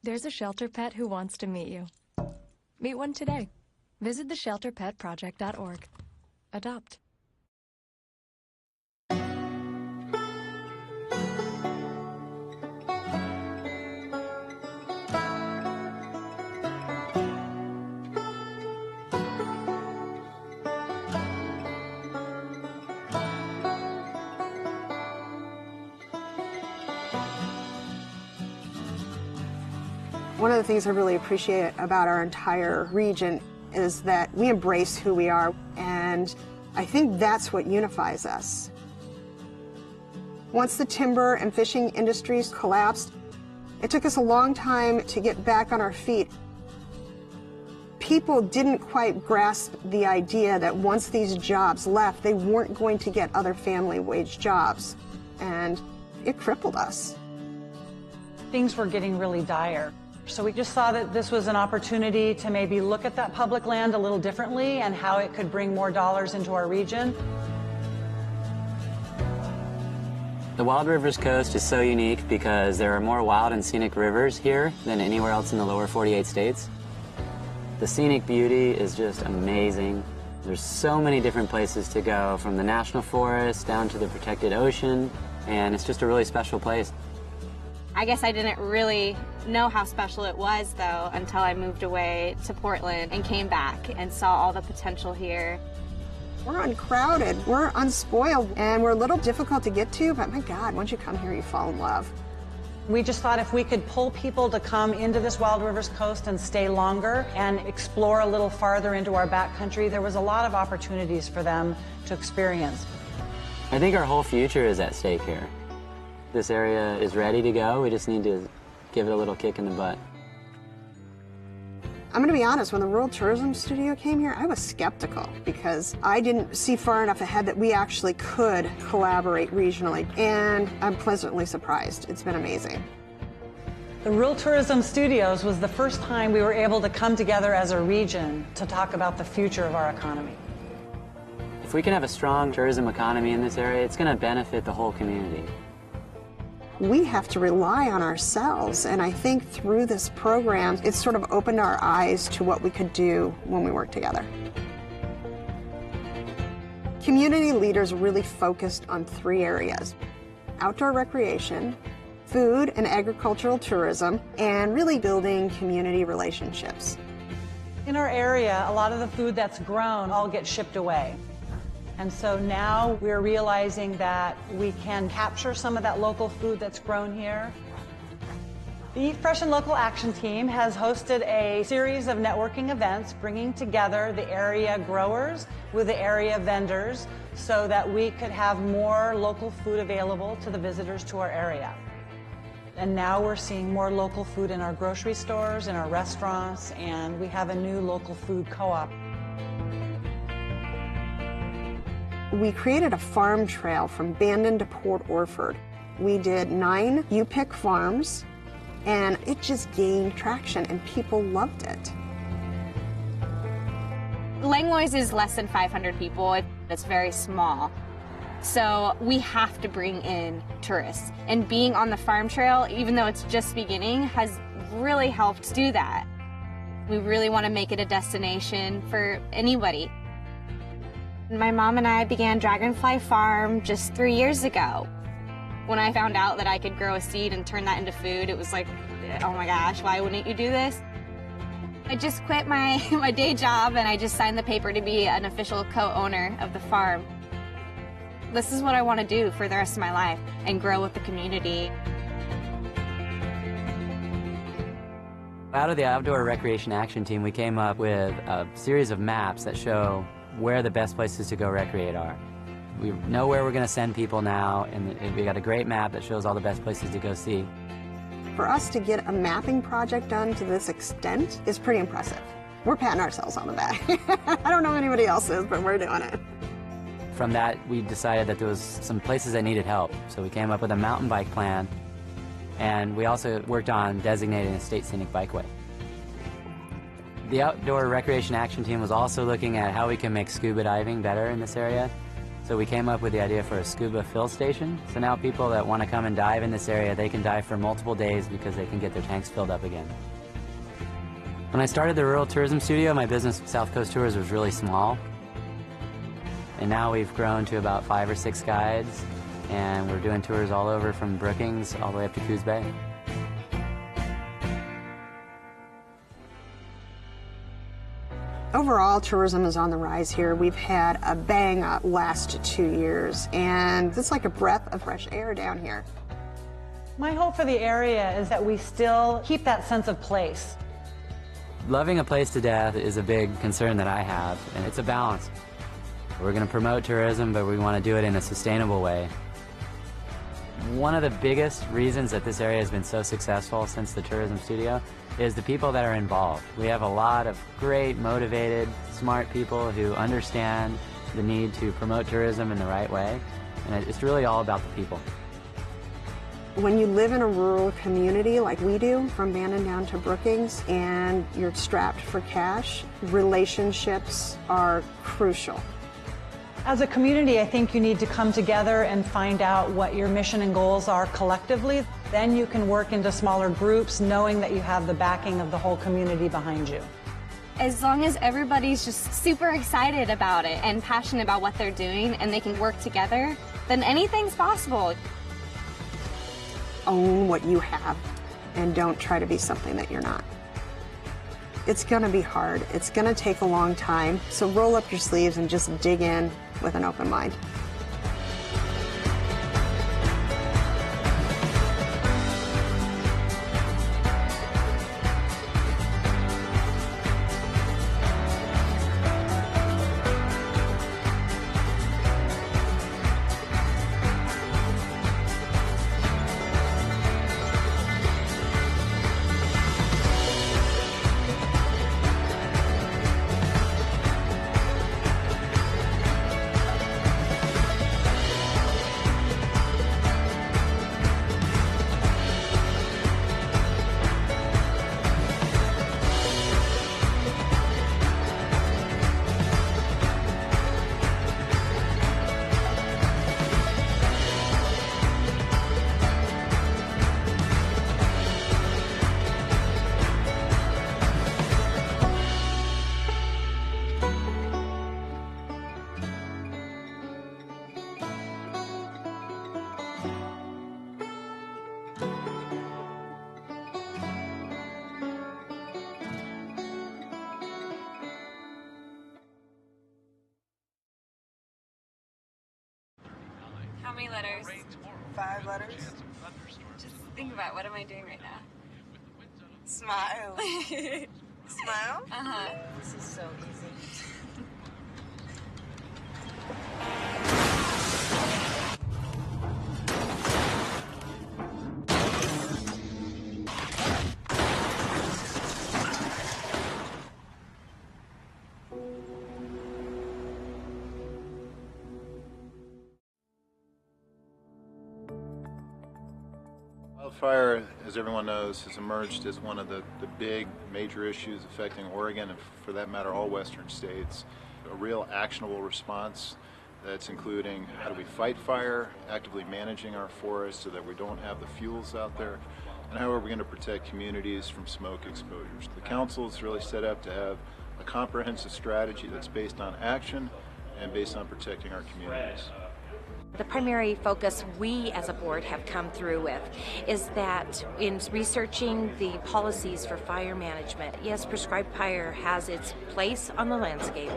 There's a shelter pet who wants to meet you. Meet one today. Visit theshelterpetproject.org. Adopt. One of the things I really appreciate about our entire region is that we embrace who we are, and I think that's what unifies us. Once the timber and fishing industries collapsed, it took us a long time to get back on our feet. People didn't quite grasp the idea that once these jobs left, they weren't going to get other family wage jobs, and it crippled us. Things were getting really dire. So we just saw that this was an opportunity to maybe look at that public land a little differently and how it could bring more dollars into our region. The Wild Rivers Coast is so unique because there are more wild and scenic rivers here than anywhere else in the lower 48 states. The scenic beauty is just amazing. There's so many different places to go, from the national forest down to the protected ocean, and it's just a really special place. I guess I didn't really know how special it was, though, until I moved away to Portland and came back and saw all the potential here. We're uncrowded, we're unspoiled, and we're a little difficult to get to, but my God, once you come here, you fall in love. We just thought if we could pull people to come into this Wild Rivers Coast and stay longer and explore a little farther into our backcountry, there was a lot of opportunities for them to experience. I think our whole future is at stake here. This area is ready to go. We just need to give it a little kick in the butt. I'm gonna be honest, when the Rural Tourism Studio came here, I was skeptical because I didn't see far enough ahead that we actually could collaborate regionally, and I'm pleasantly surprised. It's been amazing. The Rural Tourism Studios was the first time we were able to come together as a region to talk about the future of our economy. If we can have a strong tourism economy in this area, it's going to benefit the whole community. We have to rely on ourselves, and I think through this program, it's sort of opened our eyes to what we could do when we work together. Community leaders really focused on 3 areas: outdoor recreation, food and agricultural tourism, and really building community relationships. In our area, a lot of the food that's grown all gets shipped away. And so now we're realizing that we can capture some of that local food that's grown here. The Eat Fresh and Local Action Team has hosted a series of networking events bringing together the area growers with the area vendors so that we could have more local food available to the visitors to our area. And now we're seeing more local food in our grocery stores, in our restaurants, and we have a new local food co-op. We created a farm trail from Bandon to Port Orford. We did 9 U-Pick farms, and it just gained traction, and people loved it. Langlois is less than 500 people. It's very small. So we have to bring in tourists. And being on the farm trail, even though it's just beginning, has really helped do that. We really want to make it a destination for anybody. My mom and I began Dragonfly Farm just 3 years ago. When I found out that I could grow a seed and turn that into food, it was like, oh my gosh, why wouldn't you do this? I just quit my day job and I just signed the paper to be an official co-owner of the farm. This is what I want to do for the rest of my life and grow with the community. Out of the Outdoor Recreation Action Team, we came up with a series of maps that show where the best places to go recreate are. We know where we're going to send people now, and we got a great map that shows all the best places to go see. For us to get a mapping project done to this extent is pretty impressive. We're patting ourselves on the back. I don't know if anybody else is, but we're doing it. From that, we decided that there was some places that needed help, so we came up with a mountain bike plan, and we also worked on designating a state scenic bikeway. The Outdoor Recreation Action Team was also looking at how we can make scuba diving better in this area. So we came up with the idea for a scuba fill station. So now people that want to come and dive in this area, they can dive for multiple days because they can get their tanks filled up again. When I started the Rural Tourism Studio, my business, South Coast Tours, was really small. And now we've grown to about 5 or 6 guides, and we're doing tours all over from Brookings all the way up to Coos Bay. Overall, tourism is on the rise here. We've had a bang-up last 2 years, and it's like a breath of fresh air down here. My hope for the area is that we still keep that sense of place. Loving a place to death is a big concern that I have, and it's a balance. We're going to promote tourism, but we want to do it in a sustainable way. One of the biggest reasons that this area has been so successful since the Tourism Studio is the people that are involved. We have a lot of great, motivated, smart people who understand the need to promote tourism in the right way, and it's really all about the people. When you live in a rural community like we do, from Bandon down to Brookings, and you're strapped for cash, relationships are crucial. As a community, I think you need to come together and find out what your mission and goals are collectively. Then you can work into smaller groups, knowing that you have the backing of the whole community behind you. As long as everybody's just super excited about it and passionate about what they're doing and they can work together, then anything's possible. own what you have and don't try to be something that you're not. It's going to be hard. It's going to take a long time. So roll up your sleeves and just dig in with an open mind. How many letters? 5 letters. Just think about, what am I doing right now? Smile. Smile? Uh-huh. This is so easy. Wildfire, as everyone knows, has emerged as one of the big major issues affecting Oregon and, for that matter, all western states. A real actionable response that's including how do we fight fire, actively managing our forests so that we don't have the fuels out there, and how are we going to protect communities from smoke exposures. The council is really set up to have a comprehensive strategy that's based on action and based on protecting our communities. The primary focus we as a board have come through with is that in researching the policies for fire management, yes, prescribed fire has its place on the landscape,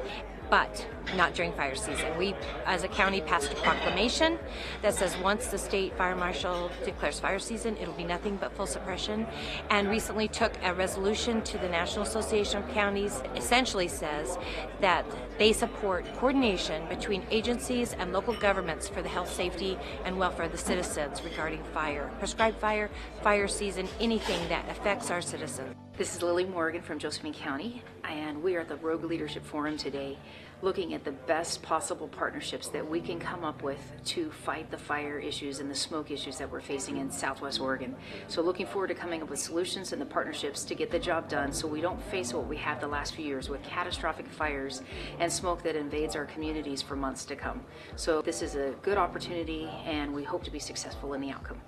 but not during fire season. We, as a county, passed a proclamation that says once the state fire marshal declares fire season, it'll be nothing but full suppression, and recently took a resolution to the National Association of Counties, essentially says that they support coordination between agencies and local governments for the health, safety, and welfare of the citizens regarding fire, prescribed fire, fire season, anything that affects our citizens. This is Lily Morgan from Josephine County, and we are at the Rogue Leadership Forum today, looking at the best possible partnerships that we can come up with to fight the fire issues and the smoke issues that we're facing in Southwest Oregon. So looking forward to coming up with solutions and the partnerships to get the job done so we don't face what we had the last few years with catastrophic fires and smoke that invades our communities for months to come. So this is a good opportunity, and we hope to be successful in the outcome.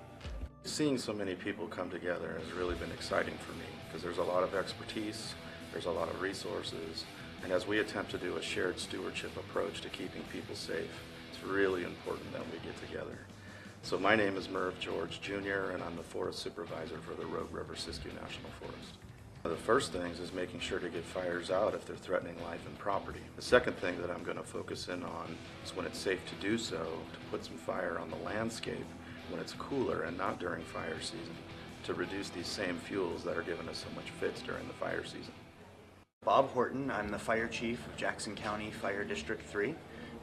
Seeing so many people come together has really been exciting for me because there's a lot of expertise, there's a lot of resources, and as we attempt to do a shared stewardship approach to keeping people safe, it's really important that we get together. So my name is Merv George Jr., and I'm the Forest Supervisor for the Rogue River Siskiyou National Forest. The first things is making sure to get fires out if they're threatening life and property. The second thing that I'm going to focus in on is when it's safe to do so, to put some fire on the landscape when it's cooler and not during fire season, to reduce these same fuels that are giving us so much fits during the fire season. Bob Horton, I'm the Fire Chief of Jackson County Fire District 3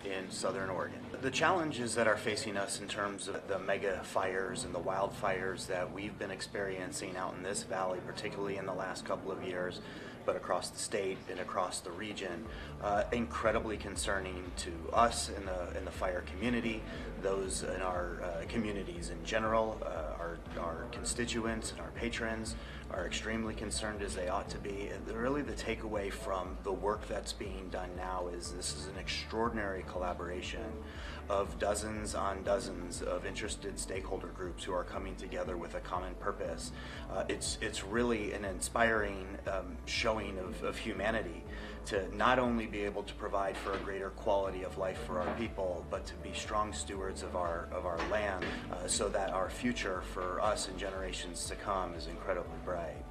in Southern Oregon. The challenges that are facing us in terms of the mega fires and the wildfires that we've been experiencing out in this valley, particularly in the last couple of years, but across the state and across the region, incredibly concerning to us in the fire community, those in our communities in general, our constituents and our patrons are extremely concerned, as they ought to be. And really the takeaway from the work that's being done now is this is an extraordinary collaboration of dozens on dozens of interested stakeholder groups who are coming together with a common purpose. It's really an inspiring showing of humanity to not only be able to provide for a greater quality of life for our people, but to be strong stewards of our land, so that our future for us and generations to come is incredibly bright.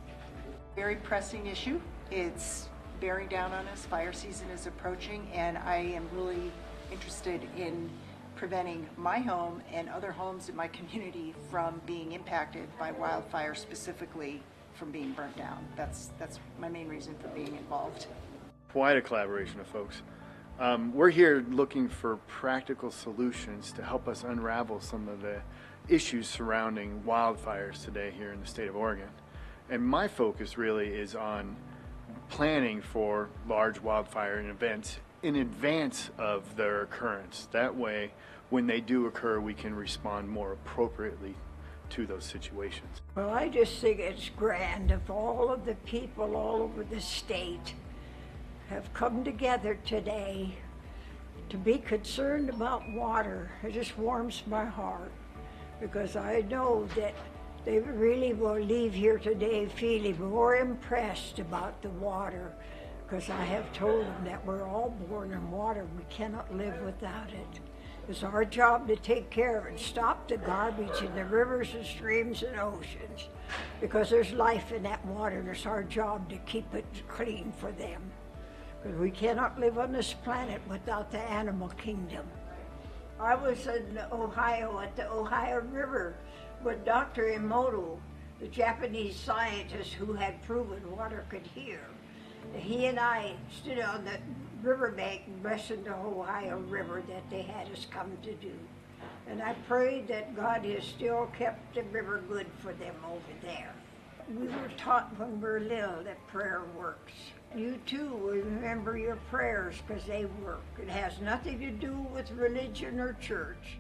Very pressing issue. It's bearing down on us. Fire season is approaching, and I am really interested in preventing my home and other homes in my community from being impacted by wildfire, specifically from being burnt down. That's my main reason for being involved. Quite a collaboration of folks. We're here looking for practical solutions to help us unravel some of the issues surrounding wildfires today here in the state of Oregon. And my focus really is on planning for large wildfire events in advance of their occurrence. That way, when they do occur, we can respond more appropriately to those situations. Well, I just think it's grand if all of the people all over the state have come together today to be concerned about water. It just warms my heart, because I know that they really will leave here today feeling more impressed about the water, because I have told them that we're all born in water. We cannot live without it. It's our job to take care of it, stop the garbage in the rivers and streams and oceans, because there's life in that water, and it's our job to keep it clean for them. Because we cannot live on this planet without the animal kingdom. I was in Ohio at the Ohio River with Dr. Emoto, the Japanese scientist who had proven water could heal. He and I stood on the riverbank and listened to Ohio River that they had us come to do. And I prayed that God has still kept the river good for them over there. We were taught when we were little that prayer works. You too will remember your prayers, because they work. It has nothing to do with religion or church.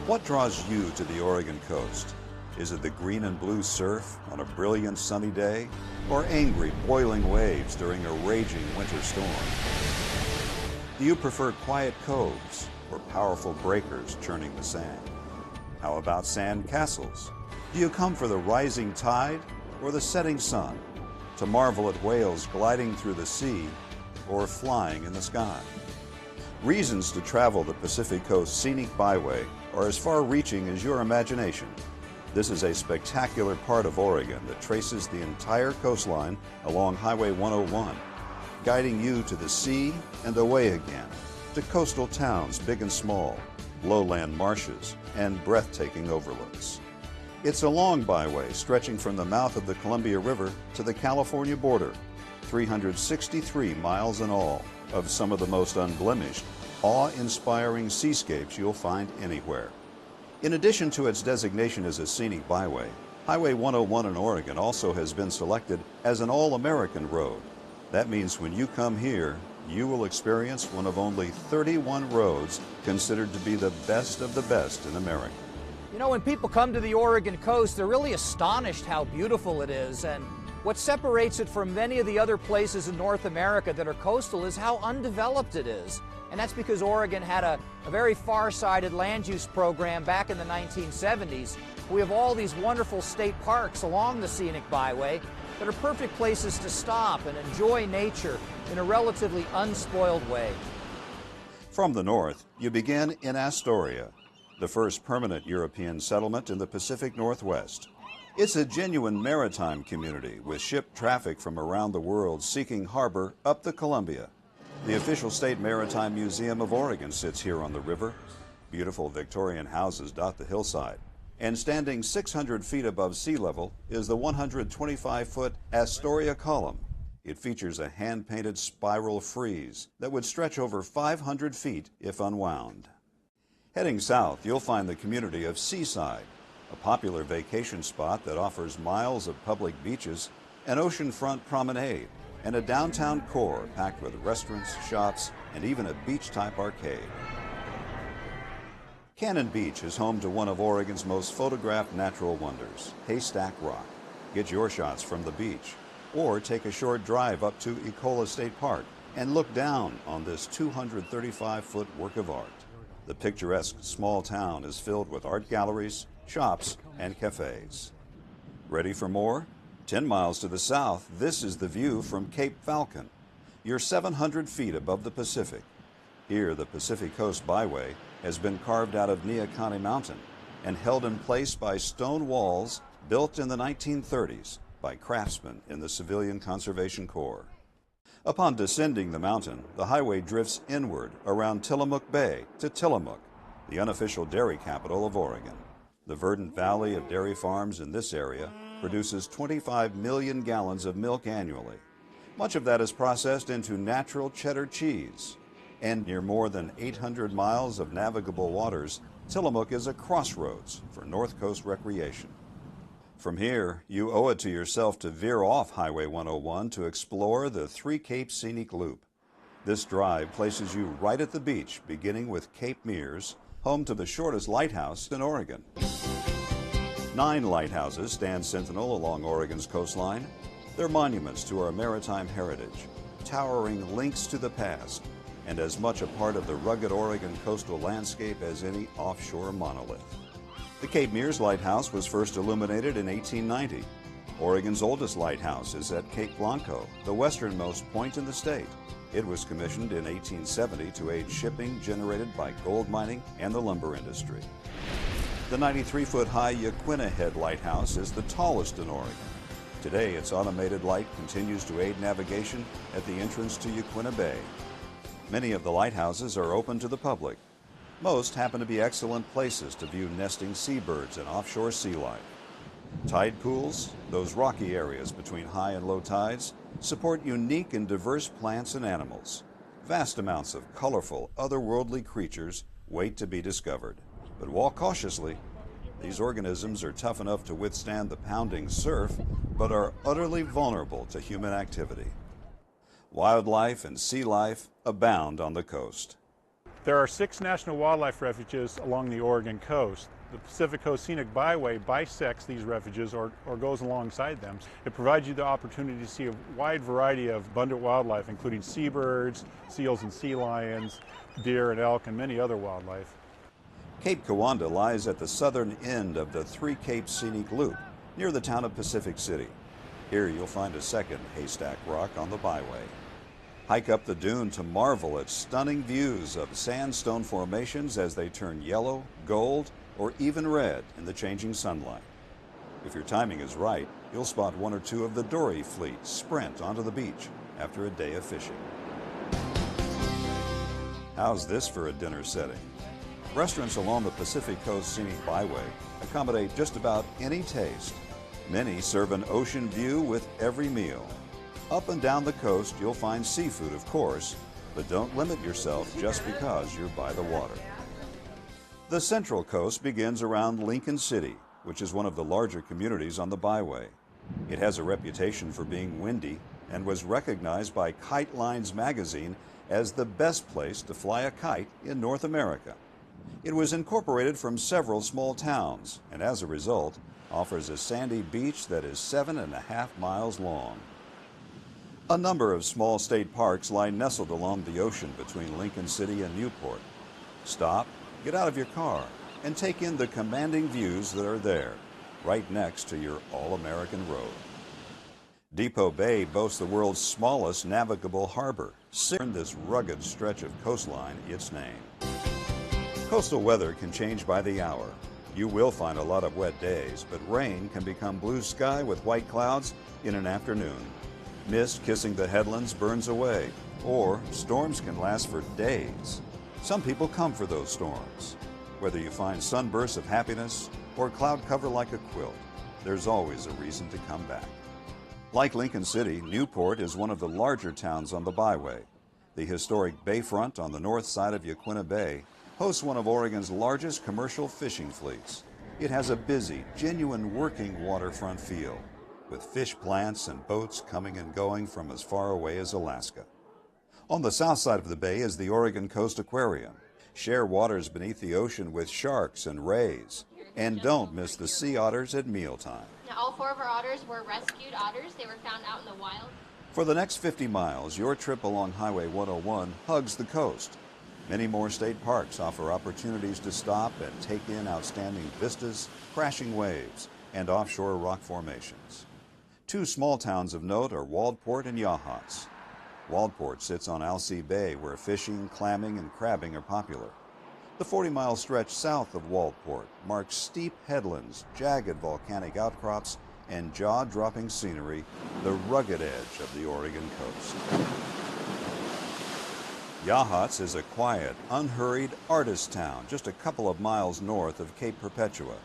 What draws you to the Oregon coast? Is it the green and blue surf on a brilliant sunny day, or angry boiling waves during a raging winter storm? Do you prefer quiet coves or powerful breakers churning the sand? How about sand castles? Do you come for the rising tide or the setting sun, to marvel at whales gliding through the sea or flying in the sky? Reasons to travel the Pacific Coast Scenic Byway are as far-reaching as your imagination. This is a spectacular part of Oregon that traces the entire coastline along Highway 101, guiding you to the sea and away again, to coastal towns big and small, lowland marshes, and breathtaking overlooks. It's a long byway stretching from the mouth of the Columbia River to the California border, 363 miles in all, of some of the most unblemished, awe-inspiring seascapes you'll find anywhere. In addition to its designation as a scenic byway, Highway 101 in Oregon also has been selected as an all-American road. That means when you come here, you will experience one of only 31 roads considered to be the best of the best in America. You know, when people come to the Oregon coast, they're really astonished how beautiful it is, and what separates it from many of the other places in North America that are coastal is how undeveloped it is. And that's because Oregon had a very far-sighted land use program back in the 1970s. We have all these wonderful state parks along the scenic byway that are perfect places to stop and enjoy nature in a relatively unspoiled way. From the north, you begin in Astoria, the first permanent European settlement in the Pacific Northwest. It's a genuine maritime community with ship traffic from around the world seeking harbor up the Columbia. The official State Maritime Museum of Oregon sits here on the river. Beautiful Victorian houses dot the hillside. And standing 600 feet above sea level is the 125-foot Astoria Column. It features a hand-painted spiral frieze that would stretch over 500 feet if unwound. Heading south, you'll find the community of Seaside, a popular vacation spot that offers miles of public beaches, an oceanfront promenade, and a downtown core packed with restaurants, shops, and even a beach-type arcade. Cannon Beach is home to one of Oregon's most photographed natural wonders, Haystack Rock. Get your shots from the beach, or take a short drive up to Ecola State Park and look down on this 235-foot work of art. The picturesque small town is filled with art galleries, shops, and cafes. Ready for more? 10 miles to the south, this is the view from Cape Falcon. You're 700 feet above the Pacific. Here, the Pacific Coast Byway has been carved out of Neahkahnie Mountain and held in place by stone walls built in the 1930s by craftsmen in the Civilian Conservation Corps. Upon descending the mountain, the highway drifts inward around Tillamook Bay to Tillamook, the unofficial dairy capital of Oregon. The verdant valley of dairy farms in this area produces 25 million gallons of milk annually. Much of that is processed into natural cheddar cheese. And near more than 800 miles of navigable waters, Tillamook is a crossroads for North Coast recreation. From here, you owe it to yourself to veer off Highway 101 to explore the Three Capes Scenic Loop. This drive places you right at the beach, beginning with Cape Mears, home to the shortest lighthouse in Oregon. 9 lighthouses stand sentinel along Oregon's coastline. They're monuments to our maritime heritage, towering links to the past, and as much a part of the rugged Oregon coastal landscape as any offshore monolith. The Cape Mears Lighthouse was first illuminated in 1890. Oregon's oldest lighthouse is at Cape Blanco, the westernmost point in the state. It was commissioned in 1870 to aid shipping generated by gold mining and the lumber industry. The 93-foot-high Yaquina Head Lighthouse is the tallest in Oregon. Today, its automated light continues to aid navigation at the entrance to Yaquina Bay. Many of the lighthouses are open to the public. Most happen to be excellent places to view nesting seabirds and offshore sea life. Tide pools, those rocky areas between high and low tides, support unique and diverse plants and animals. Vast amounts of colorful, otherworldly creatures wait to be discovered. But walk cautiously. These organisms are tough enough to withstand the pounding surf, but are utterly vulnerable to human activity. Wildlife and sea life abound on the coast. There are 6 national wildlife refuges along the Oregon coast. The Pacific Coast Scenic Byway bisects these refuges or goes alongside them. It provides you the opportunity to see a wide variety of abundant wildlife, including seabirds, seals and sea lions, deer and elk, and many other wildlife. Cape Kiwanda lies at the southern end of the Three Capes Scenic Loop, near the town of Pacific City. Here you'll find a second Haystack Rock on the byway. Hike up the dune to marvel at stunning views of sandstone formations as they turn yellow, gold, or even red in the changing sunlight. If your timing is right, you'll spot 1 or 2 of the dory fleet sprint onto the beach after a day of fishing. How's this for a dinner setting? Restaurants along the Pacific Coast Scenic Byway accommodate just about any taste. Many serve an ocean view with every meal. Up and down the coast, you'll find seafood, of course, but don't limit yourself just because you're by the water. The Central Coast begins around Lincoln City, which is one of the larger communities on the byway. It has a reputation for being windy and was recognized by Kite Lines magazine as the best place to fly a kite in North America. It was incorporated from several small towns and as a result offers a sandy beach that is 7.5 miles long. A number of small state parks lie nestled along the ocean between Lincoln City and Newport. Stop, get out of your car, and take in the commanding views that are there, right next to your all-American road. Depot Bay boasts the world's smallest navigable harbor, earned this rugged stretch of coastline its name. Coastal weather can change by the hour. You will find a lot of wet days, but rain can become blue sky with white clouds in an afternoon. Mist kissing the headlands burns away, or storms can last for days. Some people come for those storms. Whether you find sunbursts of happiness or cloud cover like a quilt, there's always a reason to come back. Like Lincoln City, Newport is one of the larger towns on the byway. The historic bayfront on the north side of Yaquina Bay hosts one of Oregon's largest commercial fishing fleets. It has a busy, genuine working waterfront feel, with fish plants and boats coming and going from as far away as Alaska. On the south side of the bay is the Oregon Coast Aquarium. Share waters beneath the ocean with sharks and rays. And don't miss the sea otters at mealtime. Now, all 4 of our otters were rescued otters. They were found out in the wild. For the next 50 miles, your trip along Highway 101 hugs the coast. Many more state parks offer opportunities to stop and take in outstanding vistas, crashing waves, and offshore rock formations. 2 small towns of note are Waldport and Yachats. Waldport sits on Alsea Bay, where fishing, clamming, and crabbing are popular. The 40-mile stretch south of Waldport marks steep headlands, jagged volcanic outcrops, and jaw-dropping scenery, the rugged edge of the Oregon coast. Yachats is a quiet, unhurried artist town just a couple of miles north of Cape Perpetua.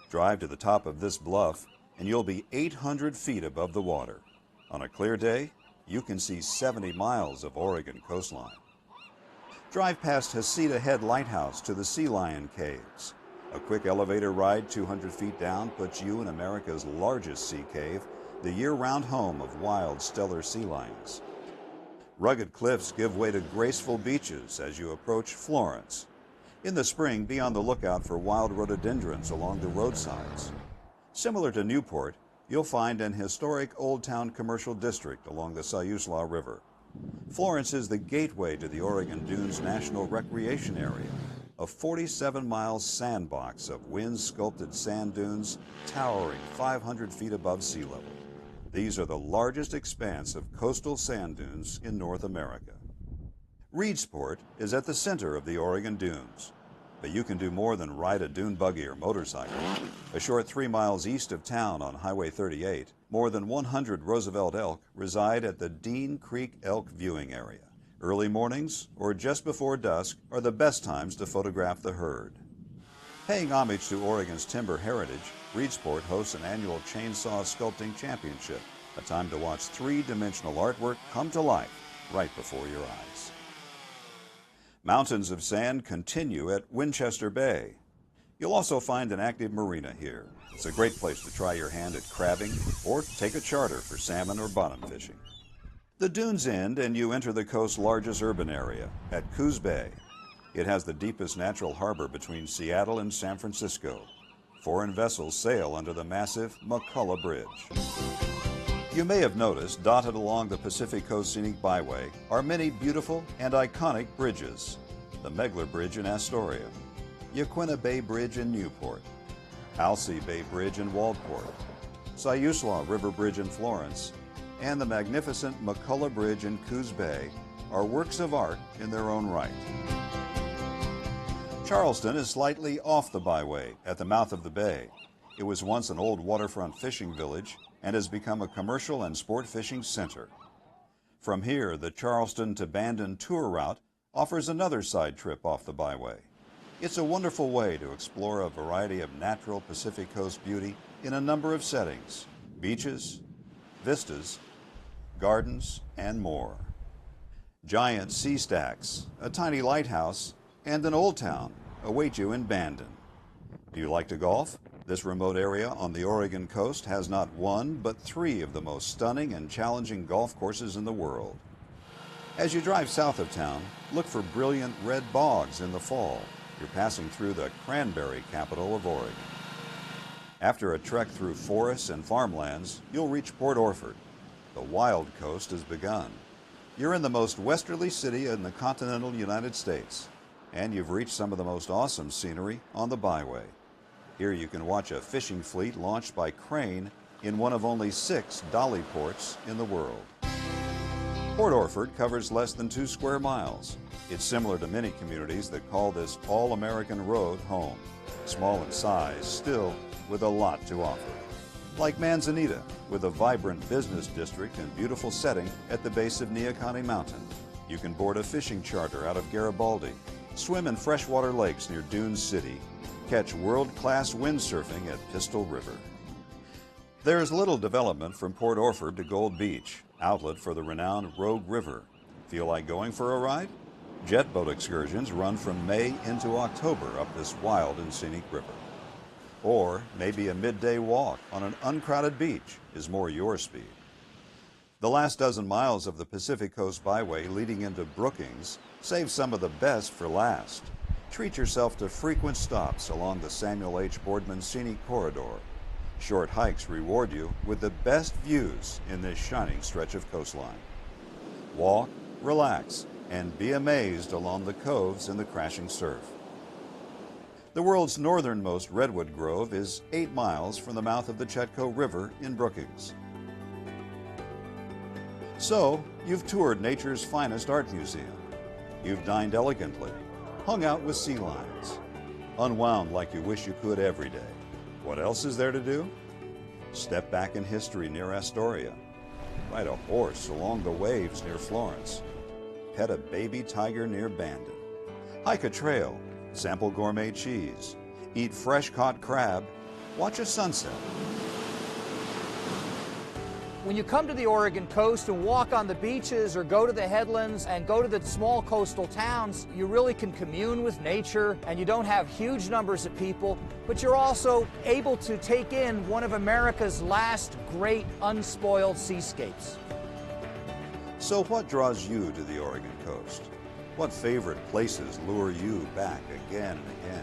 Drive to the top of this bluff, and you'll be 800 feet above the water. On a clear day, you can see 70 miles of Oregon coastline. Drive past Heceta Head Lighthouse to the Sea Lion Caves. A quick elevator ride 200 feet down puts you in America's largest sea cave, the year-round home of wild stellar sea lions. Rugged cliffs give way to graceful beaches as you approach Florence. In the spring, be on the lookout for wild rhododendrons along the roadsides. Similar to Newport, you'll find an historic Old Town commercial district along the Siuslaw River. Florence is the gateway to the Oregon Dunes National Recreation Area, a 47-mile sandbox of wind-sculpted sand dunes towering 500 feet above sea level. These are the largest expanse of coastal sand dunes in North America. Reedsport is at the center of the Oregon Dunes, but you can do more than ride a dune buggy or motorcycle. A short 3 miles east of town on Highway 38, more than 100 Roosevelt elk reside at the Dean Creek Elk Viewing Area. Early mornings or just before dusk are the best times to photograph the herd. Paying homage to Oregon's timber heritage, Reedsport hosts an annual Chainsaw Sculpting Championship, a time to watch 3-dimensional artwork come to life right before your eyes. Mountains of sand continue at Winchester Bay. You'll also find an active marina here. It's a great place to try your hand at crabbing or take a charter for salmon or bottom fishing. The dunes end and you enter the coast's largest urban area at Coos Bay. It has the deepest natural harbor between Seattle and San Francisco. Foreign vessels sail under the massive McCullough Bridge. You may have noticed, dotted along the Pacific Coast Scenic Byway are many beautiful and iconic bridges. The Megler Bridge in Astoria, Yaquina Bay Bridge in Newport, Alsea Bay Bridge in Waldport, Siuslaw River Bridge in Florence, and the magnificent McCullough Bridge in Coos Bay are works of art in their own right. Charleston is slightly off the byway at the mouth of the bay. It was once an old waterfront fishing village and has become a commercial and sport fishing center. From here, the Charleston to Bandon tour route offers another side trip off the byway. It's a wonderful way to explore a variety of natural Pacific Coast beauty in a number of settings: beaches, vistas, gardens, and more. Giant sea stacks, a tiny lighthouse, and an old town await you in Bandon. Do you like to golf? This remote area on the Oregon coast has not one, but 3 of the most stunning and challenging golf courses in the world. As you drive south of town, look for brilliant red bogs in the fall. You're passing through the cranberry capital of Oregon. After a trek through forests and farmlands, you'll reach Port Orford. The wild coast has begun. You're in the most westerly city in the continental United States, and you've reached some of the most awesome scenery on the byway. Here you can watch a fishing fleet launched by crane in one of only 6 dolly ports in the world. Port Orford covers less than 2 square miles. It's similar to many communities that call this all-American road home. Small in size, still with a lot to offer. Like Manzanita, with a vibrant business district and beautiful setting at the base of Neahkahnie Mountain. You can board a fishing charter out of Garibaldi, swim in freshwater lakes near Dune City, catch world-class windsurfing at Pistol River. There's little development from Port Orford to Gold Beach, outlet for the renowned Rogue River. Feel like going for a ride? Jet boat excursions run from May into October up this wild and scenic river. Or maybe a midday walk on an uncrowded beach is more your speed. The last dozen miles of the Pacific Coast Byway leading into Brookings save some of the best for last. Treat yourself to frequent stops along the Samuel H. Boardman Scenic Corridor. Short hikes reward you with the best views in this shining stretch of coastline. Walk, relax, and be amazed along the coves and the crashing surf. The world's northernmost redwood grove is 8 miles from the mouth of the Chetco River in Brookings. So, you've toured nature's finest art museum. You've dined elegantly, hung out with sea lions, unwound like you wish you could every day. What else is there to do? Step back in history near Astoria. Ride a horse along the waves near Florence. Pet a baby tiger near Bandon. Hike a trail, sample gourmet cheese, eat fresh-caught crab, watch a sunset. When you come to the Oregon coast and walk on the beaches or go to the headlands and go to the small coastal towns, you really can commune with nature, and you don't have huge numbers of people, but you're also able to take in one of America's last great unspoiled seascapes. So what draws you to the Oregon coast? What favorite places lure you back again and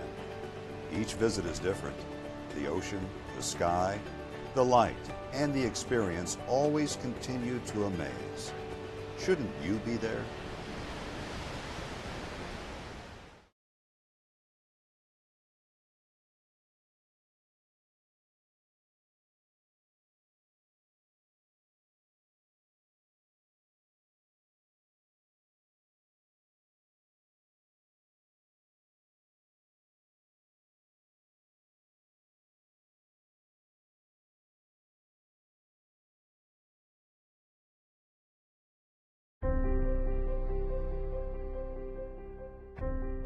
again? Each visit is different. The ocean, the sky, the light, and the experience always continue to amaze. Shouldn't you be there?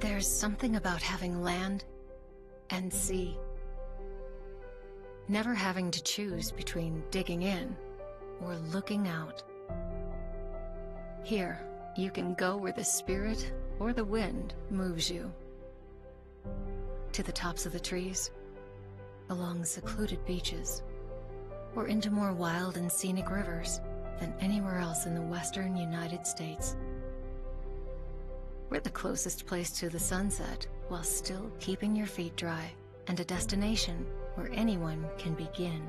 There's something about having land and sea. Never having to choose between digging in or looking out. Here, you can go where the spirit or the wind moves you. To the tops of the trees, along secluded beaches, or into more wild and scenic rivers than anywhere else in the western United States. We're the closest place to the sunset, while still keeping your feet dry, and a destination where anyone can begin.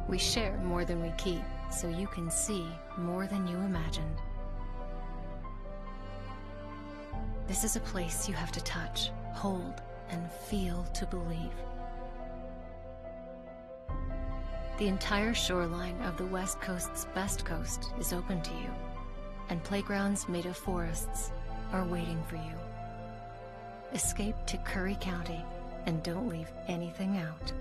We share more than we keep, so you can see more than you imagined. This is a place you have to touch, hold, and feel to believe. The entire shoreline of the West Coast's best coast is open to you, and playgrounds made of forests are waiting for you. Escape to Curry County and don't leave anything out.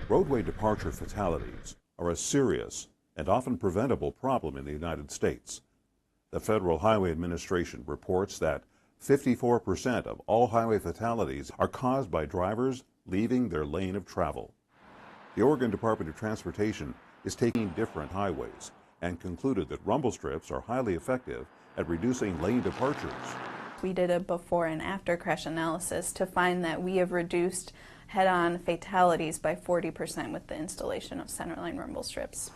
Roadway departure fatalities are a serious and often preventable problem in the United States. The Federal Highway Administration reports that 54% of all highway fatalities are caused by drivers leaving their lane of travel. The Oregon Department of Transportation is taking different highways and concluded that rumble strips are highly effective at reducing lane departures. We did a before and after crash analysis to find that we have reduced head-on fatalities by 40% with the installation of centerline rumble strips.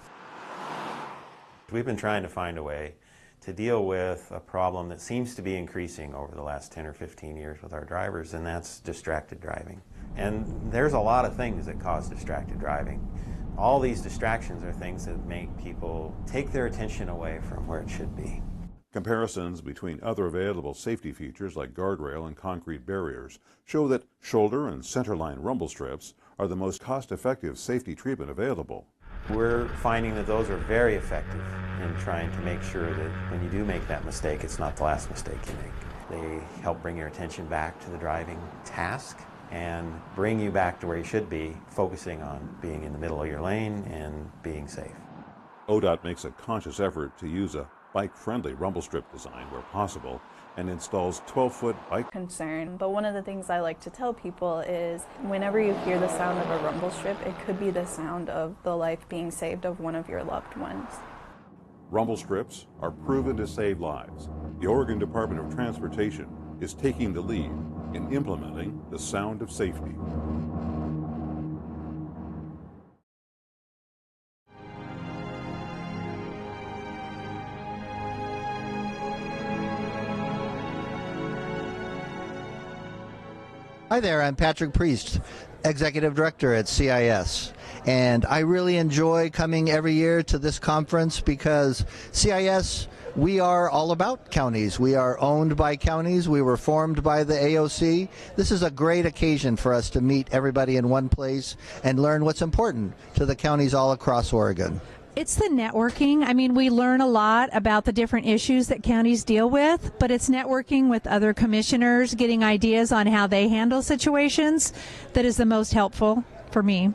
We've been trying to find a way to deal with a problem that seems to be increasing over the last 10 or 15 years with our drivers, and that's distracted driving. And there's a lot of things that cause distracted driving. All these distractions are things that make people take their attention away from where it should be. Comparisons between other available safety features like guardrail and concrete barriers show that shoulder and centerline rumble strips are the most cost-effective safety treatment available. We're finding that those are very effective in trying to make sure that when you do make that mistake, it's not the last mistake you make. They help bring your attention back to the driving task and bring you back to where you should be, focusing on being in the middle of your lane and being safe. ODOT makes a conscious effort to use a bike-friendly rumble strip design where possible and installs 12-foot bike concern. But one of the things I like to tell people is whenever you hear the sound of a rumble strip, it could be the sound of the life being saved of one of your loved ones. Rumble strips are proven to save lives. The Oregon Department of Transportation is taking the lead in implementing the sound of safety. Hi there, I'm Patrick Priest, Executive Director at CIS. And I really enjoy coming every year to this conference because CIS, we are all about counties. We are owned by counties. We were formed by the AOC. This is a great occasion for us to meet everybody in one place and learn what's important to the counties all across Oregon. It's the networking. I mean, we learn a lot about the different issues that counties deal with, but it's networking with other commissioners, getting ideas on how they handle situations that is the most helpful for me.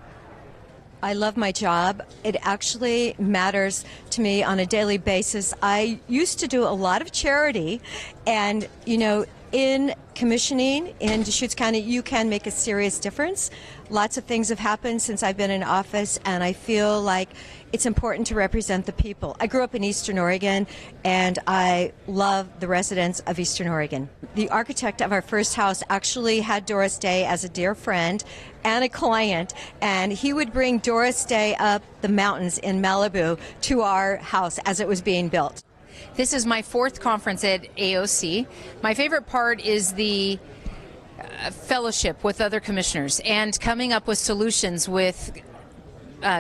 I love my job. It actually matters to me on a daily basis. I used to do a lot of charity, and, you know, in commissioning in Deschutes County, you can make a serious difference. Lots of things have happened since I've been in office, and I feel like it's important to represent the people. I grew up in Eastern Oregon, and I love the residents of Eastern Oregon. The architect of our first house actually had Doris Day as a dear friend and a client, and he would bring Doris Day up the mountains in Malibu to our house as it was being built. This is my 4th conference at AOC. My favorite part is the fellowship with other commissioners and coming up with solutions with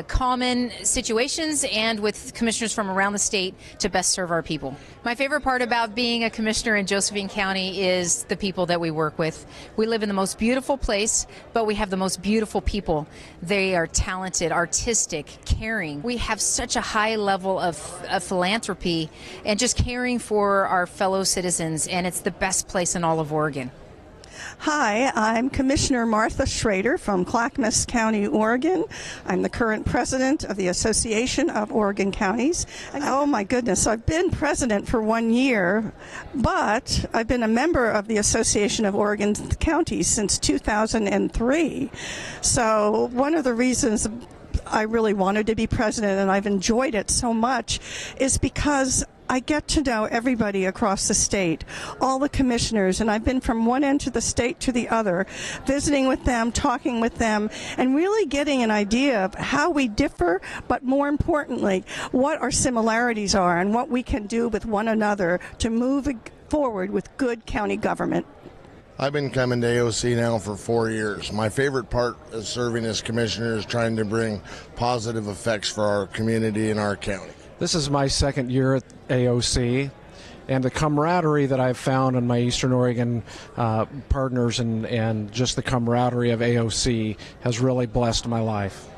common situations and with commissioners from around the state to best serve our people. My favorite part about being a commissioner in Josephine County is the people that we work with. We live in the most beautiful place, but we have the most beautiful people. They are talented, artistic, caring. We have such a high level of philanthropy and just caring for our fellow citizens, and it's the best place in all of Oregon. Hi, I'm Commissioner Martha Schrader from Clackamas County, Oregon. I'm the current president of the Association of Oregon Counties. Oh my goodness, I've been president for 1 year, but I've been a member of the Association of Oregon Counties since 2003. So one of the reasons I really wanted to be president, and I've enjoyed it so much, is because I get to know everybody across the state, all the commissioners, and I've been from one end of the state to the other, visiting with them, talking with them, and really getting an idea of how we differ, but more importantly, what our similarities are and what we can do with one another to move forward with good county government. I've been coming to AOC now for 4 years. My favorite part of serving as commissioner is trying to bring positive effects for our community and our county. This is my 2nd year at AOC, and the camaraderie that I've found in my Eastern Oregon partners and just the camaraderie of AOC has really blessed my life.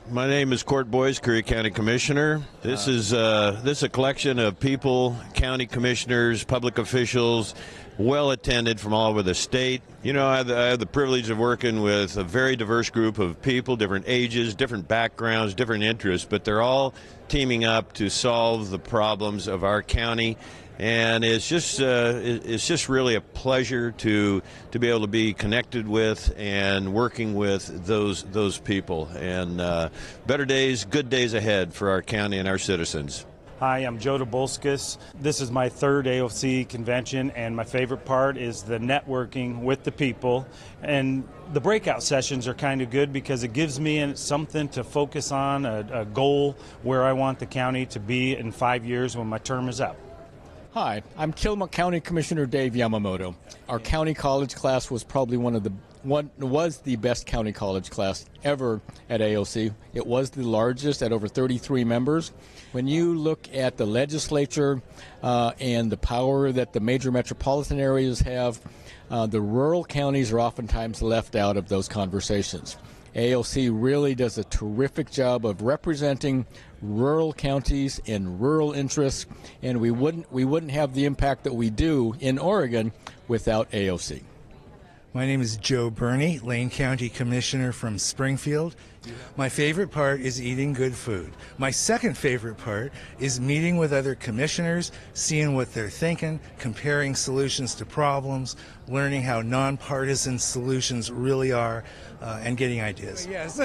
My name is Court Boyce, Curry County Commissioner. This is a collection of people, county commissioners, public officials, well attended from all over the state. You know, I have the privilege of working with a very diverse group of people, different ages, different backgrounds, different interests, but they're all teaming up to solve the problems of our county. And it's just really a pleasure to be able to be connected with and working with those people. And better days, good days ahead for our county and our citizens. Hi, I'm Joe Dobulskis. This is my 3rd AOC convention, and my favorite part is the networking with the people. And the breakout sessions are kind of good because it gives me something to focus on, a goal where I want the county to be in 5 years when my term is up. Hi, I'm Tillamook County Commissioner Dave Yamamoto. Our county college class was probably was the best county college class ever at AOC. It was the largest at over 33 members. When you look at the legislature and the power that the major metropolitan areas have, the rural counties are oftentimes left out of those conversations. AOC really does a terrific job of representing rural counties and rural interests, and we wouldn't have the impact that we do in Oregon without AOC. My name is Joe Burney, Lane County Commissioner from Springfield. My favorite part is eating good food. My second favorite part is meeting with other commissioners, seeing what they're thinking, comparing solutions to problems, learning how nonpartisan solutions really are, and getting ideas. Yes.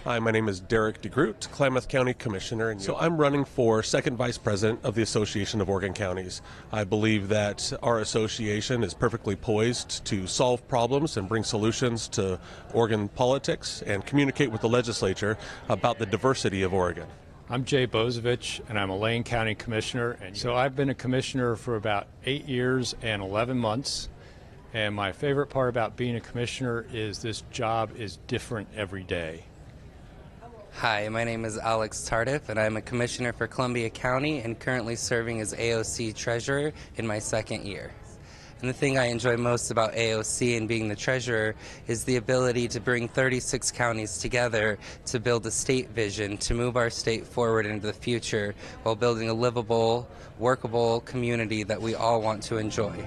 Hi, my name is Derek DeGroot, Klamath County Commissioner, and so I'm running for second vice president of the Association of Oregon Counties. I believe that our association is perfectly poised to solve problems and bring solutions to Oregon politics and communicate with the legislature about the diversity of Oregon. I'm Jay Bozovich, and I'm a Lane County Commissioner. And so I've been a commissioner for about 8 years and 11 months. And my favorite part about being a commissioner is this job is different every day. Hi, my name is Alex Tardif, and I'm a commissioner for Columbia County and currently serving as AOC treasurer in my second year. And the thing I enjoy most about AOC and being the treasurer is the ability to bring 36 counties together to build a state vision, to move our state forward into the future while building a livable, workable community that we all want to enjoy.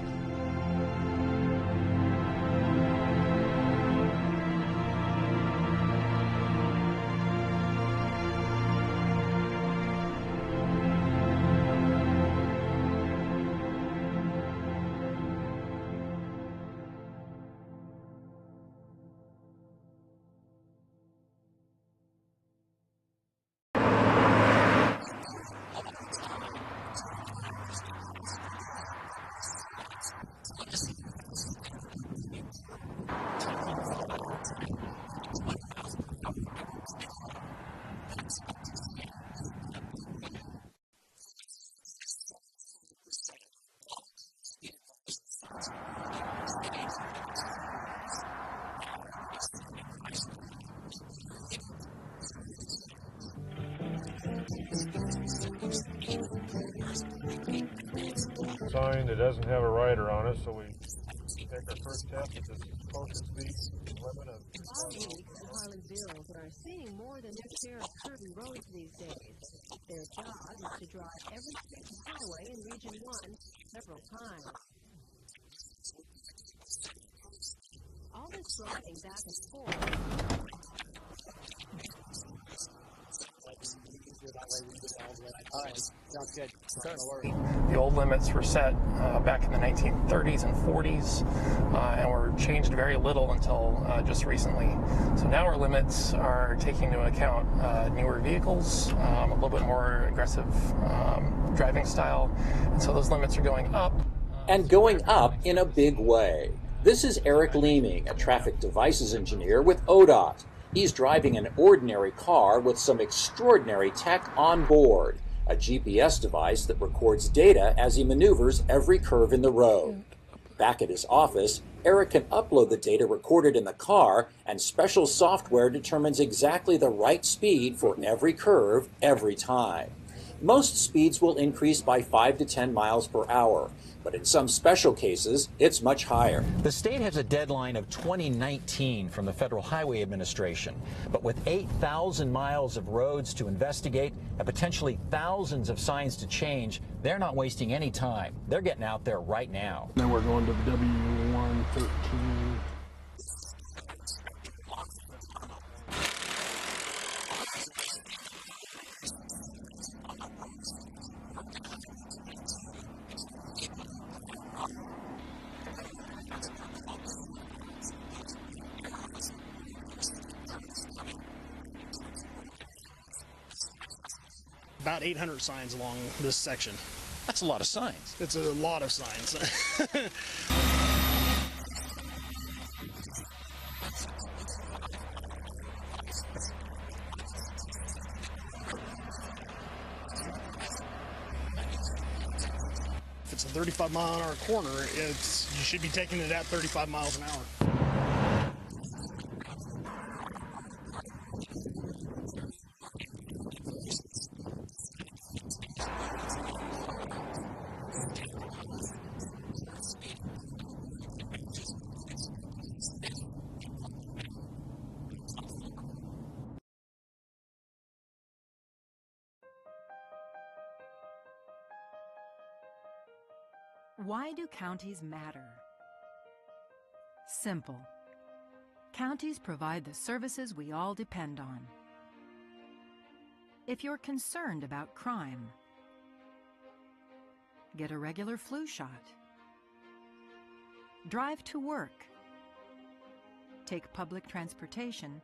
Sign that doesn't have a rider on it, so we take our first test at this posted speed limit of. Harley Bills are seeing more than their share of curvy roads these days. Their job is to drive every state highway in Region 1 several times. All this driving back and forth. All right, sounds good. The old limits were set back in the 1930s and 40s and were changed very little until just recently. So now our limits are taking into account newer vehicles, a little bit more aggressive driving style, and so those limits are going up. And going up in a big way. This is Eric Leeming, a traffic devices engineer with ODOT. He's driving an ordinary car with some extraordinary tech on board, a GPS device that records data as he maneuvers every curve in the road. Back at his office, Eric can upload the data recorded in the car, and special software determines exactly the right speed for every curve, every time. Most speeds will increase by 5 to 10 miles per hour, but in some special cases, it's much higher. The state has a deadline of 2019 from the Federal Highway Administration, but with 8,000 miles of roads to investigate and potentially thousands of signs to change, they're not wasting any time. They're getting out there right now. Then we're going to W113. About 800 signs along this section. That's a lot of signs. It's a lot of signs. If it's a 35-mile-an-hour corner, you should be taking it at 35 miles an hour. Why do counties matter? Simple. Counties provide the services we all depend on. If you're concerned about crime, get a regular flu shot, drive to work, take public transportation,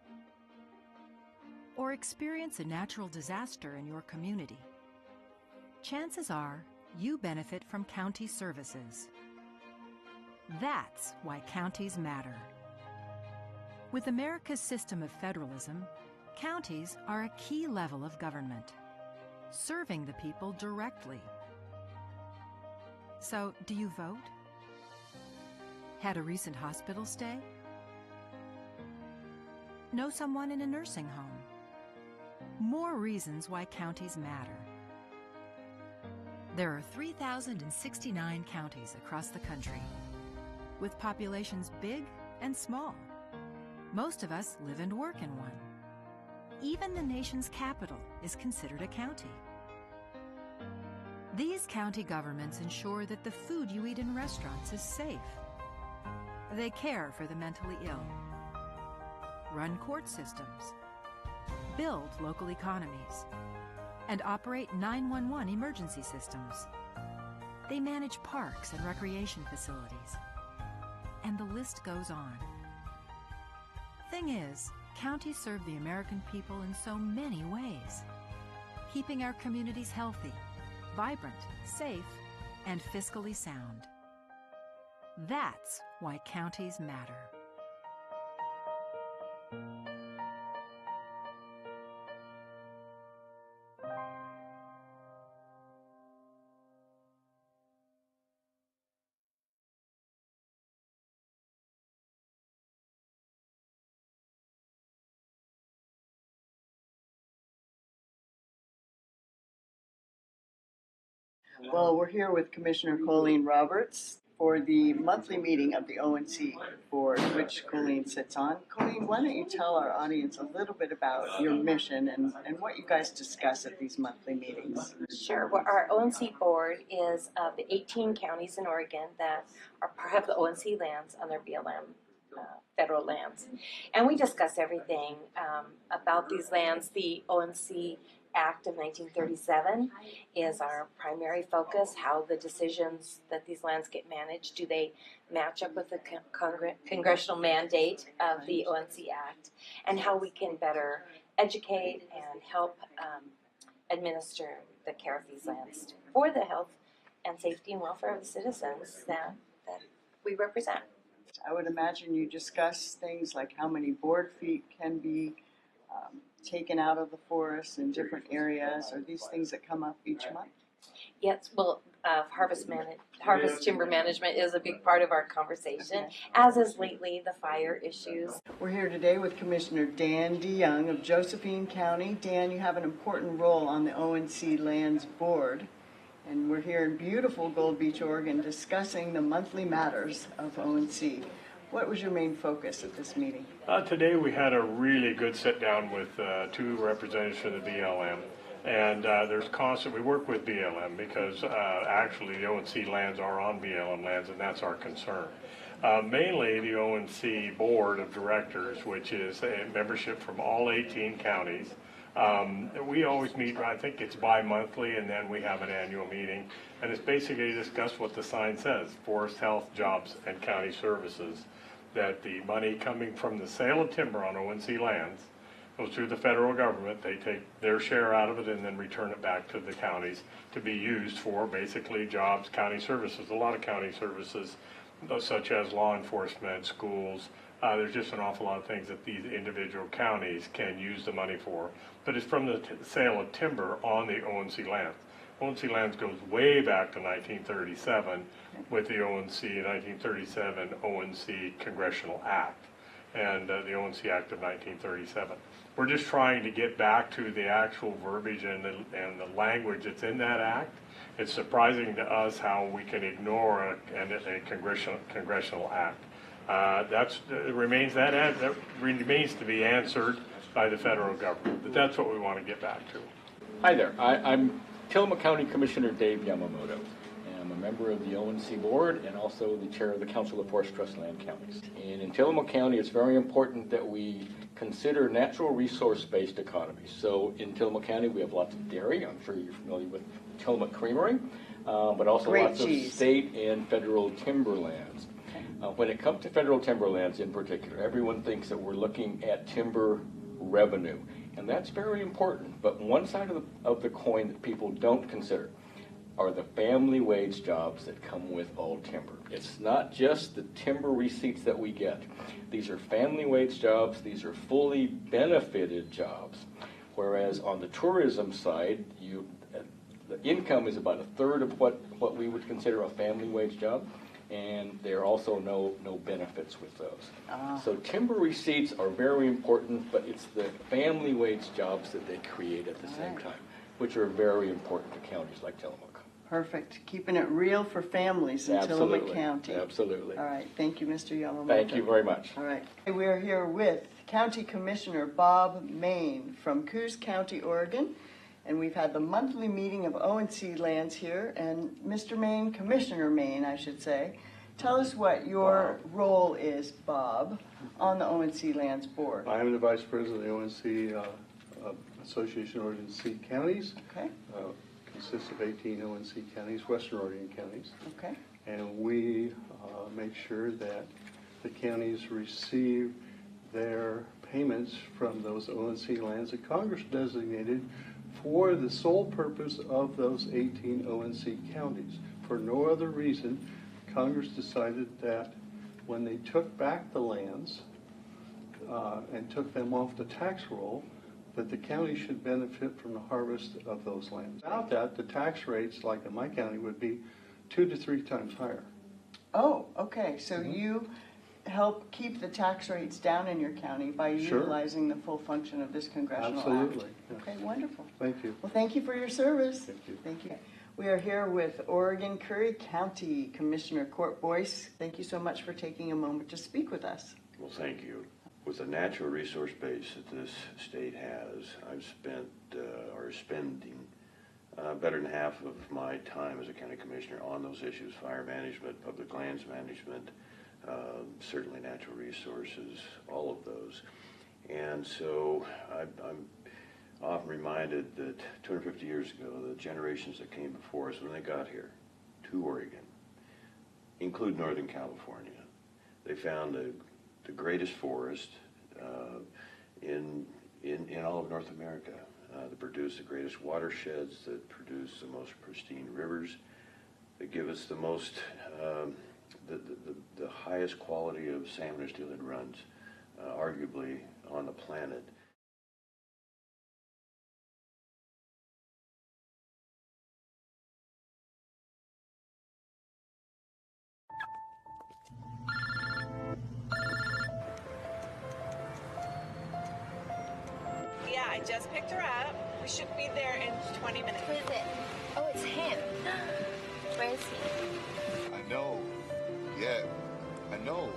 or experience a natural disaster in your community, chances are you benefit from county services. That's why counties matter. With America's system of federalism, counties are a key level of government, serving the people directly. So, do you vote? Had a recent hospital stay? Know someone in a nursing home? More reasons why counties matter. There are 3,069 counties across the country, with populations big and small. Most of us live and work in one. Even the nation's capital is considered a county. These county governments ensure that the food you eat in restaurants is safe. They care for the mentally ill, run court systems, build local economies, and operate 911 emergency systems. They manage parks and recreation facilities. And the list goes on. Thing is, counties serve the American people in so many ways, keeping our communities healthy, vibrant, safe, and fiscally sound. That's why counties matter. Well, we're here with Commissioner Colleen Roberts for the monthly meeting of the ONC board, which Colleen sits on. Colleen, why don't you tell our audience a little bit about your mission and what you guys discuss at these monthly meetings? Sure. Well, our ONC board is of the 18 counties in Oregon that have the ONC lands on their BLM federal lands. And we discuss everything about these lands. The ONC Act of 1937 is our primary focus, how the decisions that these lands get managed, do they match up with the congressional mandate of the ONC Act, and how we can better educate and help administer the care of these lands for the health and safety and welfare of the citizens that we represent. I would imagine you discuss things like how many board feet can be taken out of the forest in different areas. Are these things that come up each month? Yes, well, harvest timber management is a big part of our conversation, as is lately the fire issues. We're here today with Commissioner Dan DeYoung of Josephine County. Dan, you have an important role on the ONC Lands Board, and we're here in beautiful Gold Beach, Oregon, discussing the monthly matters of ONC. What was your main focus at this meeting? Today we had a really good sit down with two representatives from the BLM. And we work with BLM because actually the ONC lands are on BLM lands, and that's our concern. Mainly the ONC Board of Directors, which is a membership from all 18 counties. We always meet, I think it's bi-monthly, and then we have an annual meeting. And it's basically to discuss what the sign says, forest health, jobs, and county services. That the money coming from the sale of timber on ONC lands goes through the federal government. They take their share out of it and then return it back to the counties to be used for basically jobs, county services. A lot of county services, such as law enforcement, schools. There's just an awful lot of things that these individual counties can use the money for. But it's from the sale of timber on the ONC lands. ONC lands goes way back to 1937 with the ONC 1937 ONC Congressional Act and the ONC Act of 1937. We're just trying to get back to the actual verbiage and the language that's in that act. It's surprising to us how we can ignore a congressional act. That remains to be answered by the federal government. But that's what we want to get back to. Hi there. I'm Tillamook County Commissioner Dave Yamamoto. And I'm a member of the ONC board and also the chair of the Council of Forest Trust Land Counties. And in Tillamook County, it's very important that we consider natural resource-based economies. So in Tillamook County, we have lots of dairy. I'm sure you're familiar with Tillamook Creamery, but also lots of state and federal timberlands. When it comes to federal timberlands in particular, everyone thinks that we're looking at timber revenue, and that's very important. But one side of the coin that people don't consider are the family wage jobs that come with all timber. It's not just the timber receipts that we get. These are family wage jobs. These are fully benefited jobs. Whereas on the tourism side, the income is about a third of what we would consider a family wage job, and there are also no benefits with those. So timber receipts are very important, but it's the family wage jobs that they create at the same time, which are very important to counties like Tillamook. Perfect. Keeping it real for families in Tillamook County. Absolutely. All right. Thank you, Mr. Yamamoto. Thank you very much. All right. We are here with County Commissioner Bob Main from Coos County, Oregon. And we've had the monthly meeting of ONC Lands here. And Mr. Main, Commissioner Main, I should say, tell us what your role is, Bob, on the ONC Lands Board. I am the Vice President of the ONC Association of Oregon Sea Counties. Okay. Consists of 18 ONC counties, Western Oregon counties. Okay. And we make sure that the counties receive their payments from those ONC lands that Congress designated for the sole purpose of those 18 ONC counties. For no other reason, Congress decided that when they took back the lands and took them off the tax roll, that the county should benefit from the harvest of those lands. Without that, the tax rates, like in my county, would be 2 to 3 times higher. Oh, okay. So you help keep the tax rates down in your county by utilizing the full function of this congressional Absolutely. act. Yes. Okay, wonderful. Thank you. Well, thank you for your service. Thank you. Thank you. We are here with Oregon Curry County Commissioner Court Boyce. Thank you so much for taking a moment to speak with us. Well, thank you. With the natural resource base that this state has, I've spent or spending better than half of my time as a county commissioner on those issues: fire management, public lands management, certainly natural resources, all of those. And so I'm often reminded that 250 years ago, the generations that came before us when they got here to Oregon, include Northern California, they found the greatest forest in all of North America, that produce the greatest watersheds, that produce the most pristine rivers, that give us the most, the highest quality of salmon and steelhead runs, arguably on the planet. Yeah, I just picked her up. We should be there in 20 minutes. Who is it? Oh, it's him. Where is he? I know. Yeah, I know.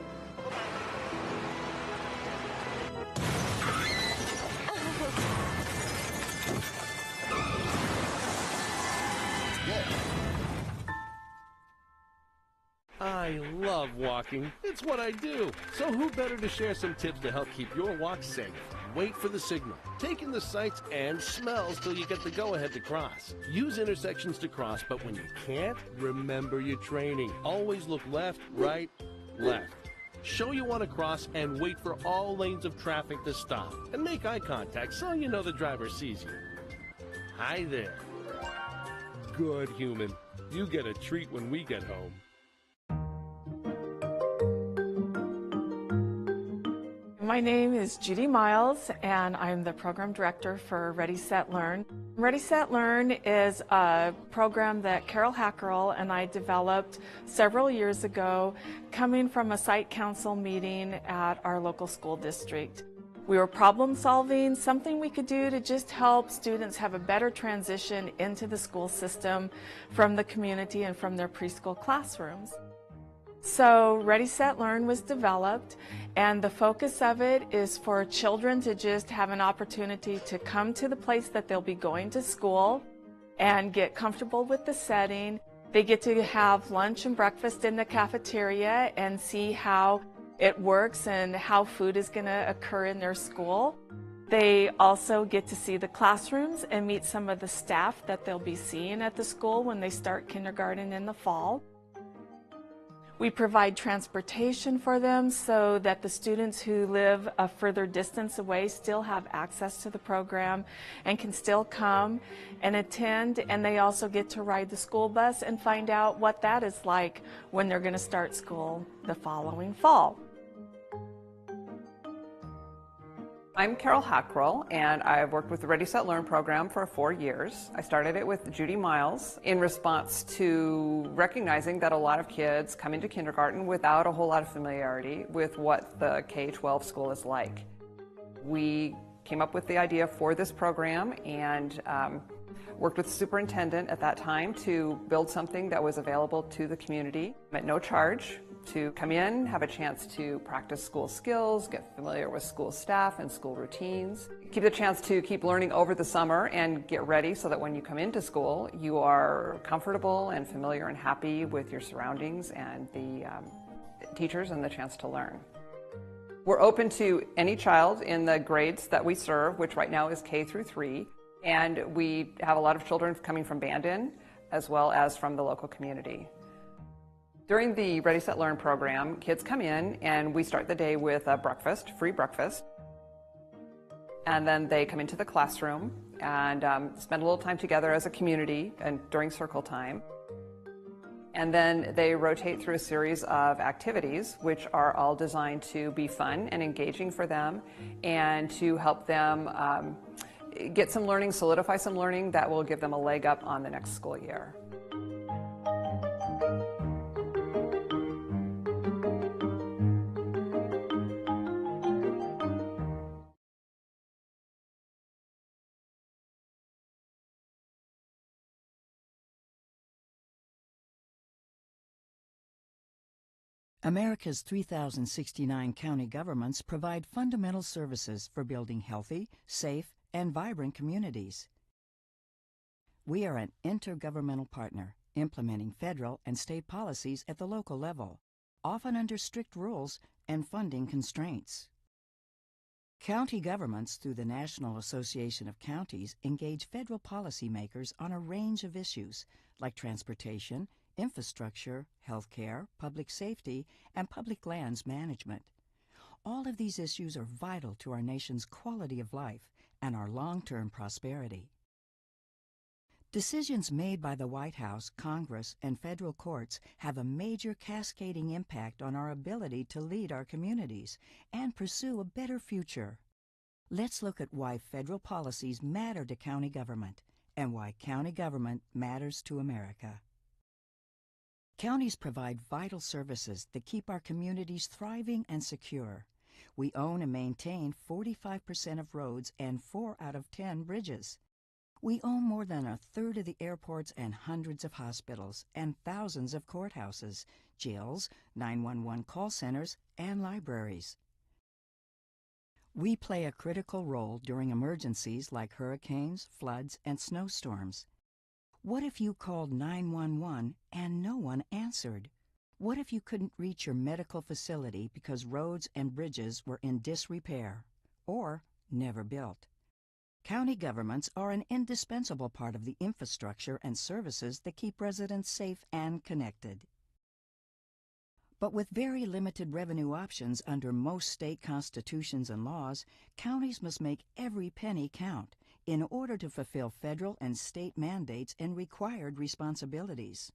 I love walking. It's what I do. So who better to share some tips to help keep your walk safe? Wait for the signal. Take in the sights and smells till you get the go-ahead to cross. Use intersections to cross, but when you can't, remember your training. Always look left, right, left. Show you want to cross and wait for all lanes of traffic to stop. And make eye contact so you know the driver sees you. Hi there. Good human. You get a treat when we get home. My name is Judy Miles, and I'm the program director for Ready, Set, Learn. Ready, Set, Learn is a program that Carol Hackerl and I developed several years ago, coming from a site council meeting at our local school district. We were problem solving, something we could do to just help students have a better transition into the school system from the community and from their preschool classrooms. So Ready, Set, Learn was developed, and the focus of it is for children to just have an opportunity to come to the place that they'll be going to school and get comfortable with the setting They get to have lunch and breakfast in the cafeteria and see how it works and how food is going to occur in their school. They also get to see the classrooms and meet some of the staff that they'll be seeing at the school when they start kindergarten in the fall. We provide transportation for them so that the students who live a further distance away still have access to the program and can still come and attend, and they also get to ride the school bus and find out what that is like when they're going to start school the following fall. I'm Carol Hackrell, and I've worked with the Ready, Set, Learn program for 4 years. I started it with Judy Miles in response to recognizing that a lot of kids come into kindergarten without a whole lot of familiarity with what the K-12 school is like. We came up with the idea for this program and worked with the superintendent at that time to build something that was available to the community at no charge, to come in, have a chance to practice school skills, get familiar with school staff and school routines, keep the chance to keep learning over the summer and get ready so that when you come into school, you are comfortable and familiar and happy with your surroundings and the teachers and the chance to learn. We're open to any child in the grades that we serve, which right now is K through 3, and we have a lot of children coming from Bandon as well as from the local community. During the Ready, Set, Learn program, kids come in and we start the day with a breakfast, free breakfast. And then they come into the classroom and spend a little time together as a community and during circle time. And then they rotate through a series of activities which are all designed to be fun and engaging for them and to help them get some learning, solidify some learning that will give them a leg up on the next school year. America's 3,069 county governments provide fundamental services for building healthy, safe, and vibrant communities. We are an intergovernmental partner, implementing federal and state policies at the local level, often under strict rules and funding constraints. County governments, through the National Association of Counties, engage federal policymakers on a range of issues like transportation, infrastructure, healthcare, public safety, and public lands management. All of these issues are vital to our nation's quality of life and our long-term prosperity. Decisions made by the White House, Congress, and federal courts have a major cascading impact on our ability to lead our communities and pursue a better future. Let's look at why federal policies matter to county government and why county government matters to America. Counties provide vital services that keep our communities thriving and secure. We own and maintain 45% of roads and 4 out of 10 bridges. We own more than a third of the airports and hundreds of hospitals and thousands of courthouses, jails, 911 call centers, and libraries. We play a critical role during emergencies like hurricanes, floods, and snowstorms. What if you called 911 and no one answered? What if you couldn't reach your medical facility because roads and bridges were in disrepair or never built? County governments are an indispensable part of the infrastructure and services that keep residents safe and connected. But with very limited revenue options under most state constitutions and laws, counties must make every penny count in order to fulfill federal and state mandates and required responsibilities.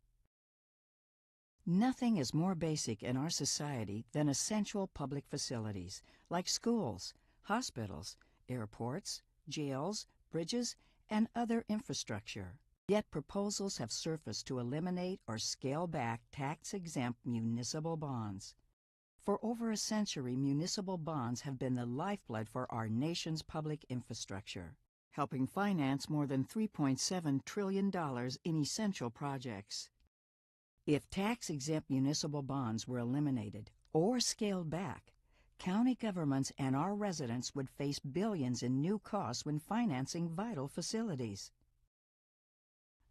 Nothing is more basic in our society than essential public facilities like schools, hospitals, airports, jails, bridges, and other infrastructure. Yet proposals have surfaced to eliminate or scale back tax-exempt municipal bonds. For over a century, municipal bonds have been the lifeblood for our nation's public infrastructure, helping finance more than $3.7 trillion in essential projects. If tax-exempt municipal bonds were eliminated or scaled back, county governments and our residents would face billions in new costs when financing vital facilities.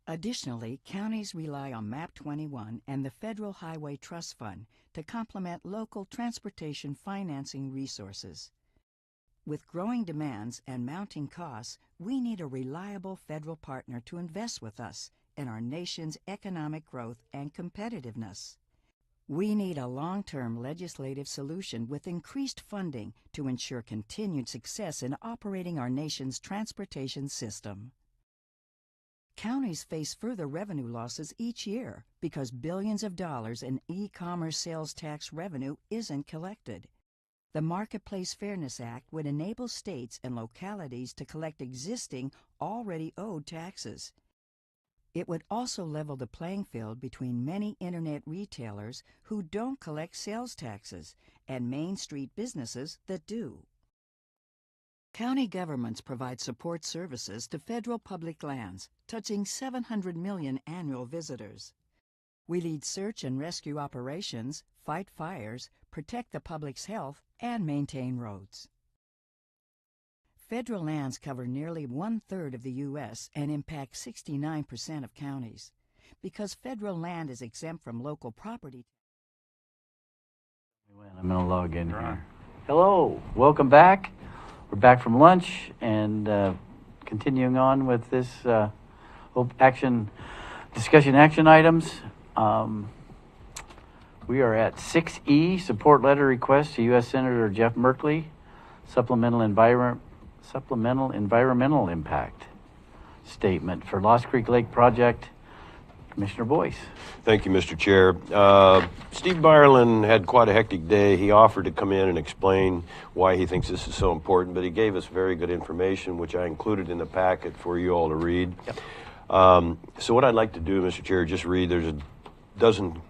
Additionally, counties rely on MAP 21 and the Federal Highway Trust Fund to complement local transportation financing resources. With growing demands and mounting costs, we need a reliable federal partner to invest with us in our nation's economic growth and competitiveness. We need a long-term legislative solution with increased funding to ensure continued success in operating our nation's transportation system. Counties face further revenue losses each year because billions of dollars in e-commerce sales tax revenue isn't collected. The Marketplace Fairness Act would enable states and localities to collect existing, already owed taxes. It would also level the playing field between many internet retailers who don't collect sales taxes and Main Street businesses that do. County governments provide support services to federal public lands, touching 700 million annual visitors. We lead search and rescue operations, fight fires, protect the public's health, and maintain roads. Federal lands cover nearly 1/3 of the U.S. and impact 69% of counties. Because federal land is exempt from local property. I'm going to log in here. Hello, welcome back. We're back from lunch and continuing on with this discussion action items. We are at 6E, support letter request to U.S. Senator Jeff Merkley, supplemental environmental impact statement for Lost Creek Lake project. Commissioner Boyce. Thank you, Mr. Chair. Steve Byerlin had quite a hectic day. He offered to come in and explain why he thinks this is so important, but he gave us very good information, which I included in the packet for you all to read. Yep. So what I'd like to do, Mr. Chair, just read. There's a dozen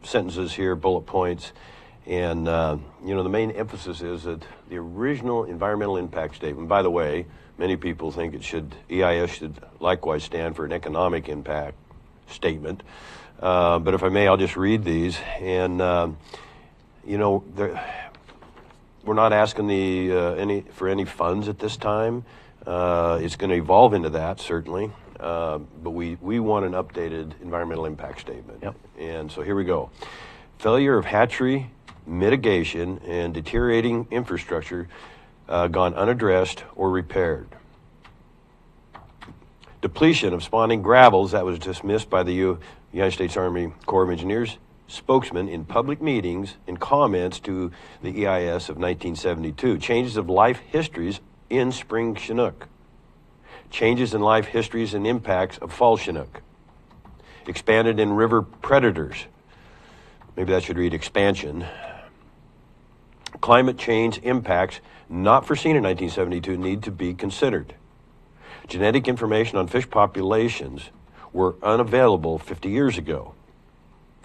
sentences here, bullet points, and the main emphasis is that the original environmental impact statement, by the way, many people think EIS should likewise stand for an economic impact statement, but if I may, I'll just read these. And we're not asking for any funds at this time. It's going to evolve into that, certainly, but we want an updated environmental impact statement. Yep. And so here we go. Failure of hatchery mitigation and deteriorating infrastructure gone unaddressed or repaired. Depletion of spawning gravels that was dismissed by the United States Army Corps of Engineers spokesman in public meetings in comments to the EIS of 1972. Changes of life histories in spring Chinook. Changes in life histories and impacts of fall Chinook. Expanded in river predators. Maybe that should read expansion. Climate change impacts not foreseen in 1972 need to be considered. Genetic information on fish populations were unavailable 50 years ago.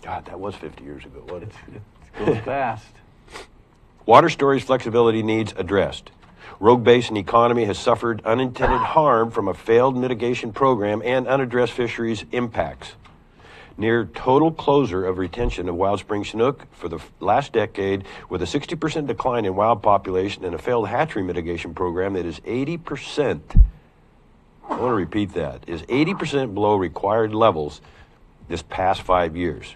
God, that was 50 years ago, wasn't it? It's going fast. Water storage flexibility needs addressed. Rogue Basin economy has suffered unintended harm from a failed mitigation program and unaddressed fisheries impacts. Near total closure of retention of wild spring Chinook for the last decade, with a 60% decline in wild population and a failed hatchery mitigation program that is 80%. I want to repeat that, is 80% below required levels this past 5 years.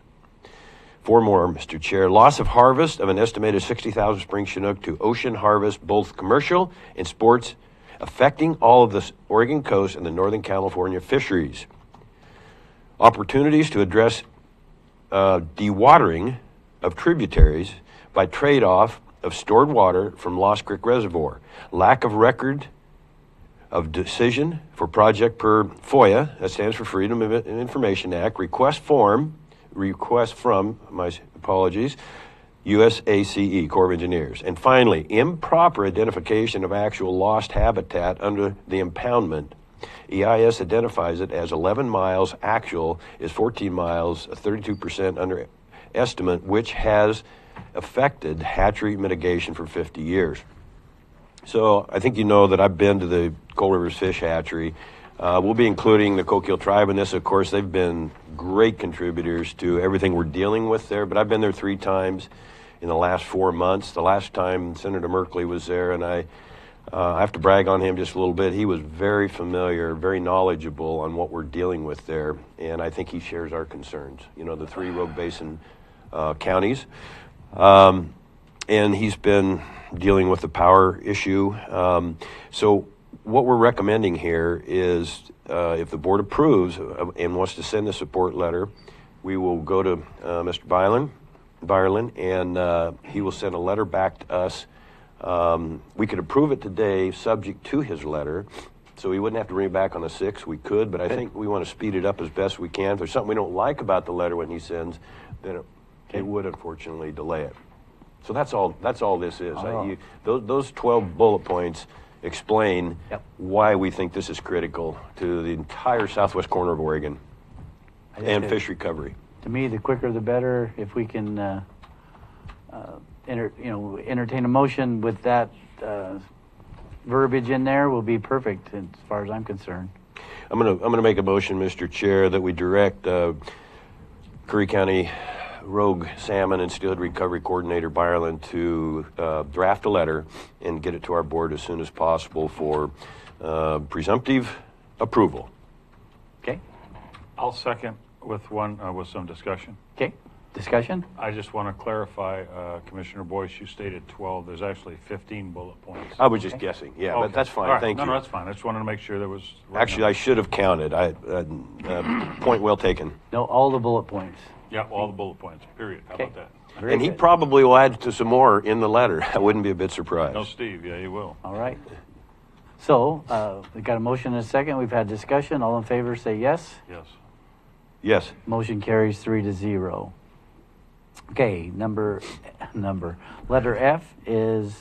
4 more, Mr. Chair. Loss of harvest of an estimated 60,000 spring Chinook to ocean harvest, both commercial and sports, affecting all of the Oregon coast and the Northern California fisheries. Opportunities to address dewatering of tributaries by trade-off of stored water from Lost Creek Reservoir. Lack of record of decision for project per FOIA, that stands for Freedom of Information Act, request from, my apologies, USACE, Corps of Engineers. And finally, improper identification of actual lost habitat under the impoundment. EIS identifies it as 11 miles, actual is 14 miles, a 32% underestimate, which has affected hatchery mitigation for 50 years. So I think you know that I've been to the Coal Rivers Fish Hatchery. We'll be including the Coquille Tribe in this. Of course, they've been great contributors to everything we're dealing with there, but I've been there 3 times in the last 4 months. The last time Senator Merkley was there, and I I have to brag on him just a little bit. He was very familiar, very knowledgeable on what we're dealing with there, and I think he shares our concerns. You know, the 3 Rogue Basin counties, and he's been dealing with the power issue. So what we're recommending here is if the board approves and wants to send the support letter, we will go to Mr. Byerlin, and he will send a letter back to us. We could approve it today subject to his letter, so we wouldn't have to bring it back on the 6th. We could, but I think we want to speed it up as best we can. If there's something we don't like about the letter when he sends, then it would unfortunately delay it. So that's all this is. Those 12 bullet points explain why we think this is critical to the entire southwest corner of Oregon and fish recovery. To me, the quicker the better. If we can entertain a motion with that verbiage in there, will be perfect as far as I'm concerned. I'm gonna make a motion, Mr. Chair, that we direct Curry County Rogue Salmon and Steelhead Recovery Coordinator Byerlin to draft a letter and get it to our board as soon as possible for presumptive approval. Okay. I'll second with with some discussion. Okay. Discussion? I just want to clarify, Commissioner Boyce, you stated 12. There's actually 15 bullet points. I was just guessing. Yeah, but that's fine. All right. Thank you. No, that's fine. I just wanted to make sure there was... Actually, I should have counted. Point well taken. No, all the bullet points. Yeah, all the bullet points, period. How about that? And he probably will add to some more in the letter. I wouldn't be a bit surprised. No, Steve. Yeah, he will. All right. So, we've got a motion and a second. We've had discussion. All in favor say yes. Yes. Yes. Motion carries 3-0. Okay, letter F is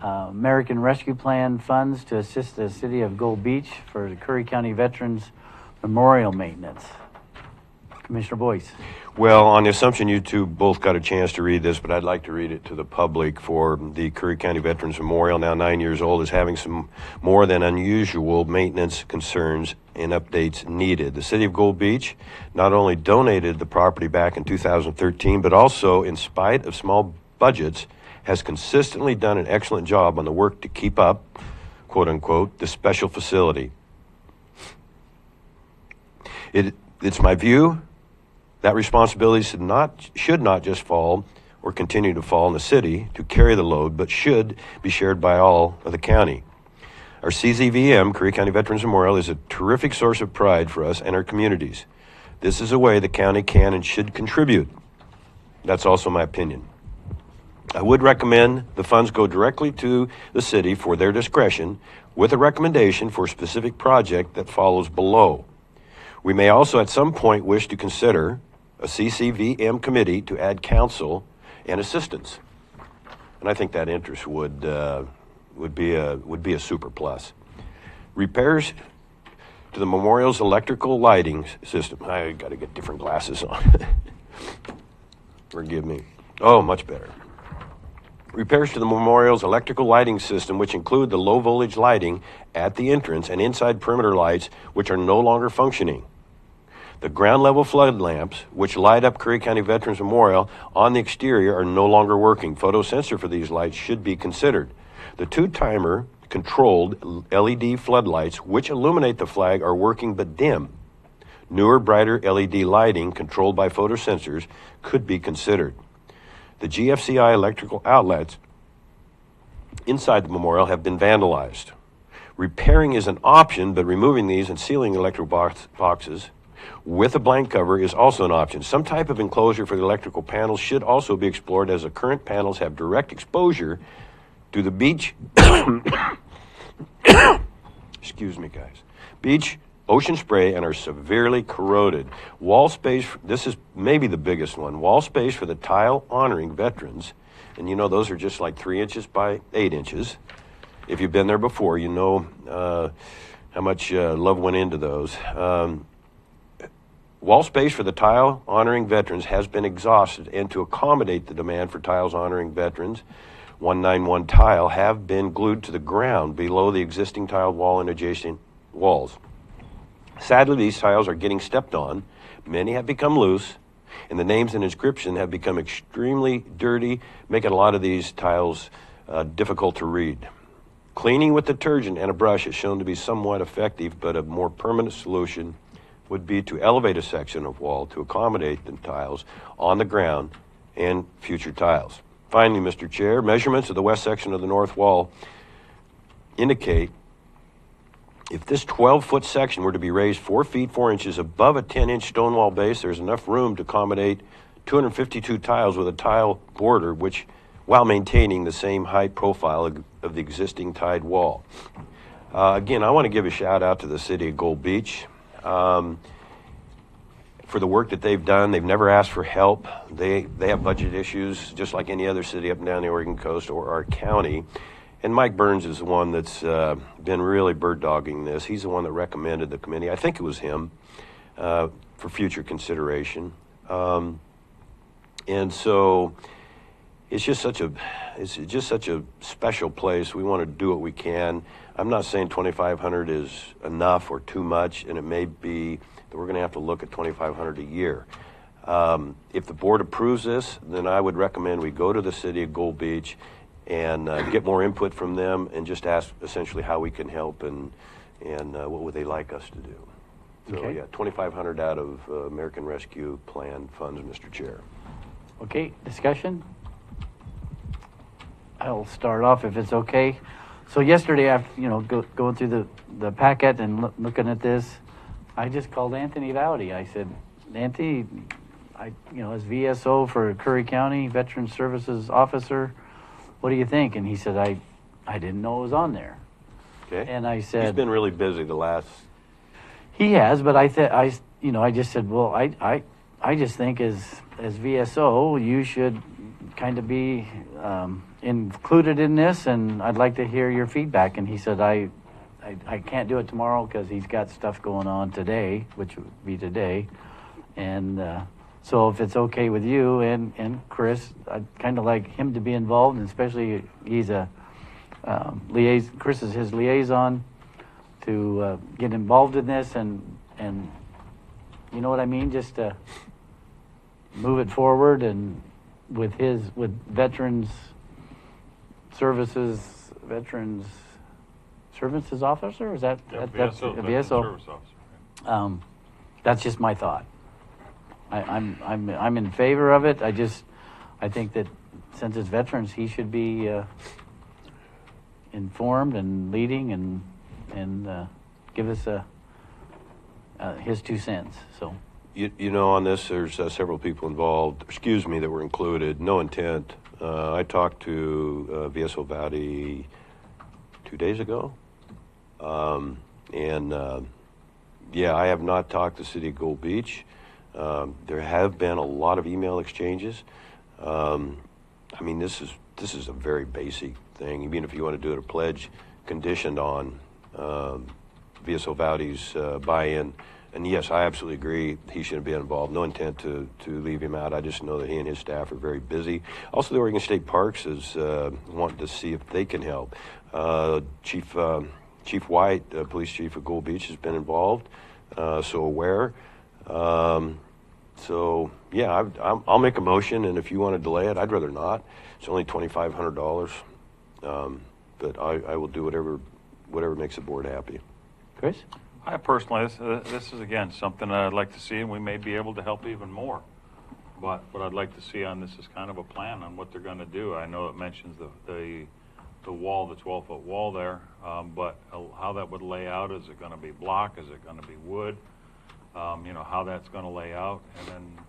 American Rescue Plan funds to assist the city of Gold Beach for the Curry County Veterans Memorial Maintenance. Commissioner Boyce. Well, on the assumption you two both got a chance to read this, but I'd like to read it to the public. For the Curry County Veterans Memorial, now 9 years old, is having some more than unusual maintenance concerns and updates needed. The city of Gold Beach not only donated the property back in 2013, but also, in spite of small budgets, has consistently done an excellent job on the work to keep up, quote unquote, the special facility. It's my view that responsibility should not just fall or continue to fall on the city to carry the load, but should be shared by all of the county. Our CZVM, Curry County Veterans Memorial, is a terrific source of pride for us and our communities. This is a way the county can and should contribute. That's also my opinion. I would recommend the funds go directly to the city for their discretion, with a recommendation for a specific project that follows below. We may also at some point wish to consider a CCVM committee to add counsel and assistance. And I think that interest would be a super plus. Repairs to the memorial's electrical lighting system. I got to get different glasses on. Forgive me. Oh, much better. Repairs to the memorial's electrical lighting system, which include the low voltage lighting at the entrance and inside perimeter lights, which are no longer functioning. The ground level flood lamps, which light up Curry County Veterans Memorial on the exterior, are no longer working. Photo sensor for these lights should be considered. The 2-timer controlled LED floodlights, which illuminate the flag, are working but dim. Newer, brighter LED lighting controlled by photo sensors could be considered. The GFCI electrical outlets inside the memorial have been vandalized. Repairing is an option, but removing these and sealing electrical boxes with a blank cover is also an option. Some type of enclosure for the electrical panels should also be explored, as the current panels have direct exposure to the beach excuse me, guys, beach ocean spray, and are severely corroded. Wall space, this is maybe the biggest one, wall space for the tile honoring veterans, and you know those are just like 3 inches by 8 inches. If you've been there before, you know how much love went into those. Wall space for the tile honoring veterans has been exhausted, and to accommodate the demand for tiles honoring veterans, 191 tile have been glued to the ground below the existing tiled wall and adjacent walls. Sadly, these tiles are getting stepped on. Many have become loose, and the names and inscription have become extremely dirty, making a lot of these tiles difficult to read. Cleaning with detergent and a brush is shown to be somewhat effective, but a more permanent solution would be to elevate a section of wall to accommodate the tiles on the ground and future tiles. Finally, Mr. Chair, measurements of the west section of the north wall indicate if this 12-foot section were to be raised 4 feet 4 inches above a 10-inch stone wall base, there's enough room to accommodate 252 tiles with a tile border, which, while maintaining the same height profile of the existing tide wall. Again, I want to give a shout out to the city of Gold Beach for the work that they've done. They've never asked for help. They have budget issues just like any other city up and down the Oregon coast or our county. And Mike Burns is the one that's been really bird-dogging this. He's the one that recommended the committee. I think it was him for future consideration. And so it's just such a special place. We want to do what we can. I'm not saying 2,500 is enough or too much, and it may be that we're going to have to look at 2,500 a year. If the board approves this, then I would recommend we go to the city of Gold Beach and get more input from them and just ask essentially how we can help and what would they like us to do. So Okay. yeah, 2,500 out of American Rescue Plan funds, Mr. Chair. Okay, discussion? I'll start off if it's okay. So yesterday, after going through the packet and looking at this, I just called Anthony Vowdy. I said, Anthony, as VSO for Curry County Veteran Services Officer, what do you think? And he said, I didn't know it was on there. Okay. And I said, He's been really busy the last. he has, but I just said, well, I just think as VSO, you should kind of be included in this, and I'd like to hear your feedback. And he said, I can't do it tomorrow because he's got stuff going on today, which would be today. And so if it's okay with you and Chris, I'd kind of like him to be involved, and especially he's a Chris is his liaison to get involved in this, and you know what I mean, just to move it forward, and with Veterans Services Officer, is that that's VSO Service Officer. That's just my thought. I'm in favor of it. I think that since it's veterans, he should be informed and leading and give us his 2 cents. So. You know, on this, there's several people involved, that were included. No intent. I talked to VSO Vowdy 2 days ago. Yeah, I have not talked to City of Gold Beach. There have been a lot of email exchanges. I mean, this is a very basic thing. Even if you want to do it a pledge conditioned on VSO Vowdy's buy-in. And yes, I absolutely agree he shouldn't be involved. No intent to leave him out. I just know that he and his staff are very busy. Also, the Oregon State Parks is wanting to see if they can help. Chief White, police chief of Gold Beach, has been involved, so aware. So yeah, I'll make a motion, and if you want to delay it, I'd rather not. It's only $2,500, but I will do whatever makes the board happy. Chris? I personally, this is again something that I'd like to see, and we may be able to help even more. But what I'd like to see on this is kind of a plan on what they're going to do. I know it mentions the wall, the 12-foot wall there, but how that would lay out, is it going to be block, is it going to be wood, how that's going to lay out, and then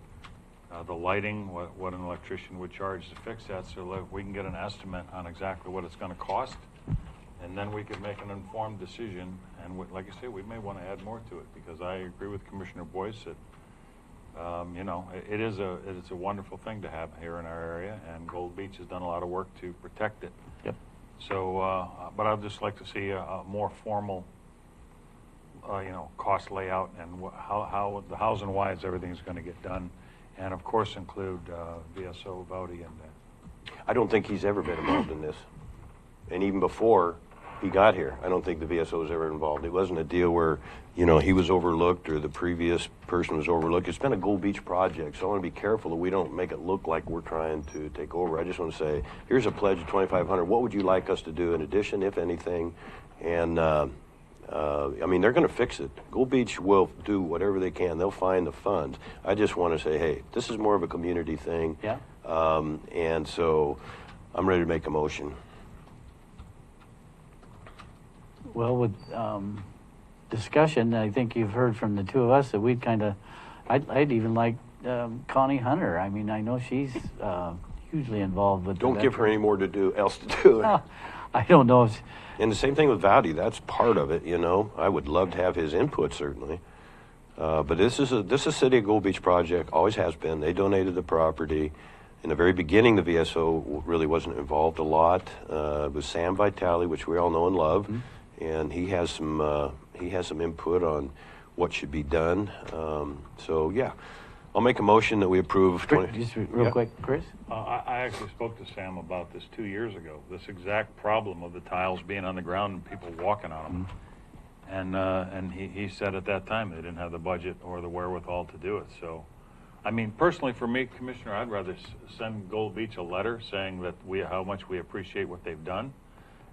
the lighting, what an electrician would charge to fix that, so that we can get an estimate on exactly what it's going to cost, and then we could make an informed decision. And like I say, we may want to add more to it, because I agree with Commissioner Boyce that it's a wonderful thing to have here in our area, and Gold Beach has done a lot of work to protect it. Yep. So, but I'd just like to see a more formal, cost layout, and how the hows and whys everything's going to get done, and of course include VSO Vowdy in that. I don't think he's ever been involved in this, and even before he got here. I don't think the VSO was ever involved. It wasn't a deal where, you know, he was overlooked or the previous person was overlooked. It's been a Gold Beach project, so I want to be careful that we don't make it look like we're trying to take over. I just want to say, here's a pledge of $2,500. What would you like us to do in addition, if anything? And I mean, they're going to fix it. Gold Beach will do whatever they can. They'll find the funds. I just want to say, hey, this is more of a community thing. Yeah. And so I'm ready to make a motion. Well, with discussion, I think you've heard from the two of us that we'd kind of, I'd even like Connie Hunter. I mean, I know she's hugely involved with. Don't give her any more else to do. Well, I don't know. And the same thing with Vowdy. That's part of it, you know. I would love to have his input, certainly. But this is a City of Gold Beach project. Always has been. They donated the property. In the very beginning, the VSO really wasn't involved a lot. It was Sam Vitale, which we all know and love, and he has some input on what should be done. So yeah, I'll make a motion that we approve. Just real quick, Chris. I actually spoke to Sam about this 2 years ago. This exact problem of the tiles being on the ground and people walking on them, and he said at that time they didn't have the budget or the wherewithal to do it. So, I mean, personally for me, Commissioner, I'd rather send Gold Beach a letter saying that how much we appreciate what they've done,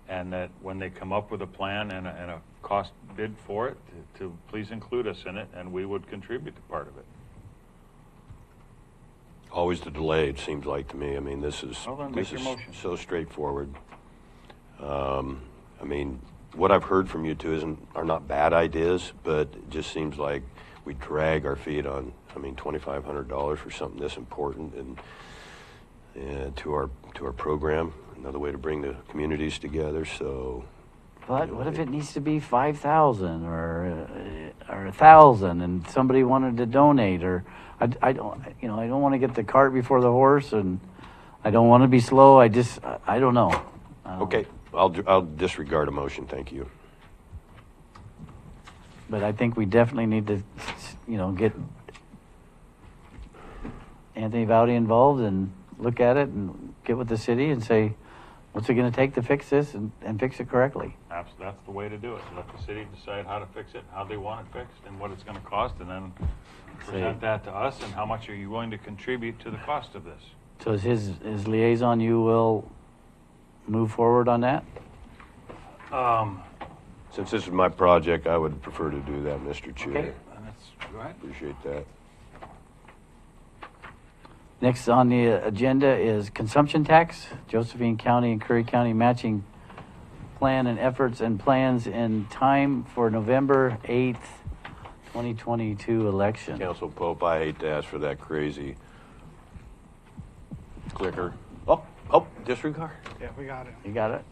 and that when they come up with a plan and a cost bid for it, to please include us in it, and we would contribute to part of it. Always the delay, it seems like to me. I mean, this is so straightforward. I mean, what I've heard from you two are not bad ideas, but it just seems like we drag our feet on, I mean, $2,500 for something this important and to our program, another way to bring the communities together. So, but what if it needs to be 5,000 or 1,000, and somebody wanted to donate, or I don't want to get the cart before the horse, and I don't want to be slow. I don't know. Okay, I'll disregard a motion. Thank you. But I think we definitely need to, get Anthony Vowdy involved and look at it and get with the city and say, what's it going to take to fix this and fix it correctly? That's the way to do it. Let the city decide how to fix it, how they want it fixed, and what it's going to cost, and then present that to us, and how much are you going to contribute to the cost of this. So as his liaison, you will move forward on that? Since this is my project, I would prefer to do that, Mr. Chair. Okay. Go ahead. Appreciate that. Next on the agenda is consumption tax, Josephine County and Curry County matching plan and efforts and plans in time for November 8th, 2022 election. Council Pope, I hate to ask for that crazy clicker. Oh, disregard. Yeah, we got it. You got it?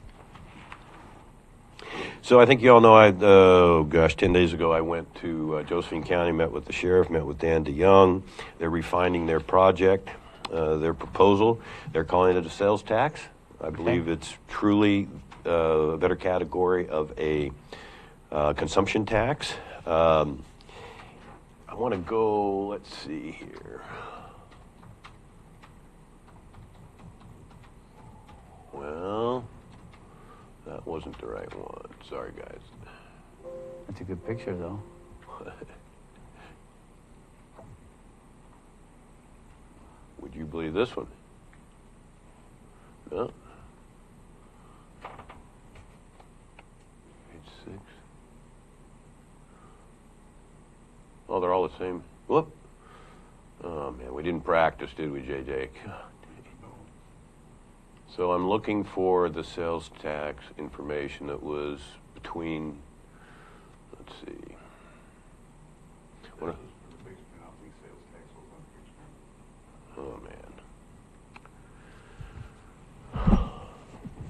So I think you all know 10 days ago I went to Josephine County, met with the sheriff, met with Dan DeYoung. They're refining their project, their proposal. They're calling it a sales tax. I believe it's truly a better category of a consumption tax. I want to go, let's see here. Well, that wasn't the right one. Sorry, guys. That's a good picture, though. Would you believe this one? No. Page 6. Oh, they're all the same. Whoop. Oh, man, we didn't practice, did we, JJ? So I'm looking for the sales tax information that was between, let's see. Oh, man.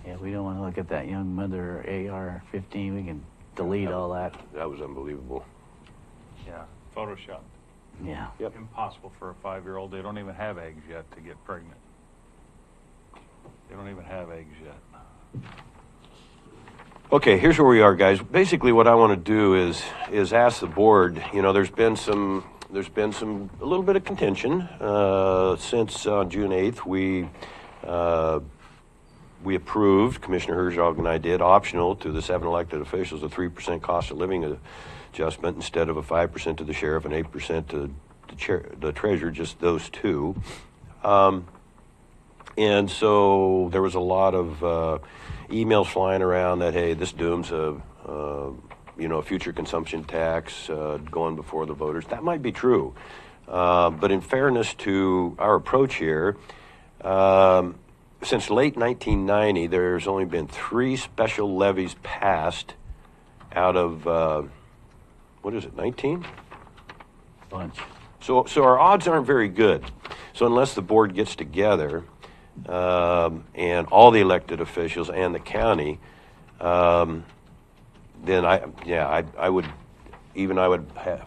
Yeah, we don't want to look at that young mother AR-15. We can delete all that. That was unbelievable. Yeah, Photoshop. Yeah. Yep. Impossible for a 5-year-old. They don't even have eggs yet to get pregnant. They don't even have eggs yet. Okay, here's where we are, guys. Basically, what I want to do is ask the board. You know, there's been a little bit of contention since June 8th. We we approved, Commissioner Herzog and I did, optional to the 7 elected officials, a 3% cost of living adjustment instead of a 5% to the sheriff and 8% to the treasurer, just those two. And so there was a lot of emails flying around that, hey, this dooms a future consumption tax going before the voters. That might be true. But in fairness to our approach here, since late 1990, there's only been 3 special levies passed out of, 19? Bunch. So our odds aren't very good. So unless the board gets together and all the elected officials and the county, then I would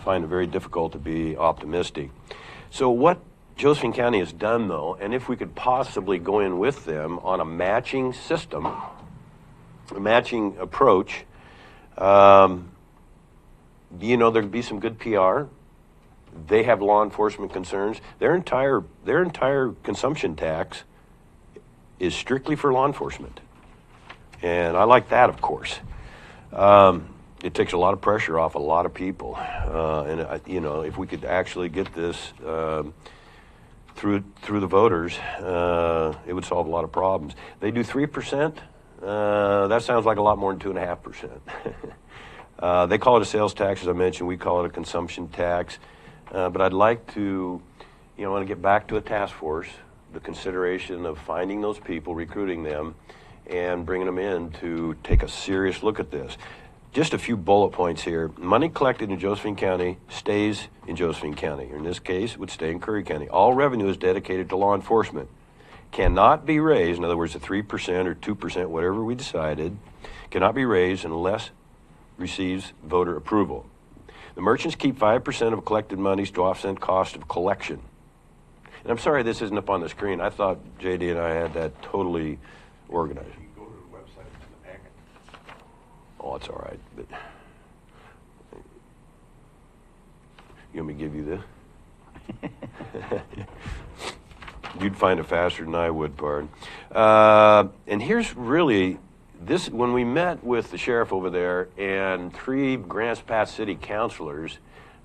find it very difficult to be optimistic. So what Josephine County has done, though, and if we could possibly go in with them on a matching system, a matching approach, there'd be some good PR. They have law enforcement concerns. Their entire consumption tax is strictly for law enforcement, and I like that, of course. It takes a lot of pressure off a lot of people, and if we could actually get this through the voters, it would solve a lot of problems. They do 3%. That sounds like a lot more than 2.5%. They call it a sales tax, as I mentioned. We call it a consumption tax. But I'd like to, want to get back to a task force, the consideration of finding those people, recruiting them, and bringing them in to take a serious look at this. Just a few bullet points here. Money collected in Josephine County stays in Josephine County. In this case, it would stay in Curry County. All revenue is dedicated to law enforcement. Cannot be raised, in other words, the 3% or 2%, whatever we decided, cannot be raised unless receives voter approval. The merchants keep 5% of collected monies to offset cost of collection. And I'm sorry this isn't up on the screen. I thought JD and I had that totally organized. You can go to the website, it's in the packet. Oh, it's all right. But you want me to give you this? You'd find it faster than I would, pardon. And here's really this: when we met with the sheriff over there and 3 Grants Pass city councilors,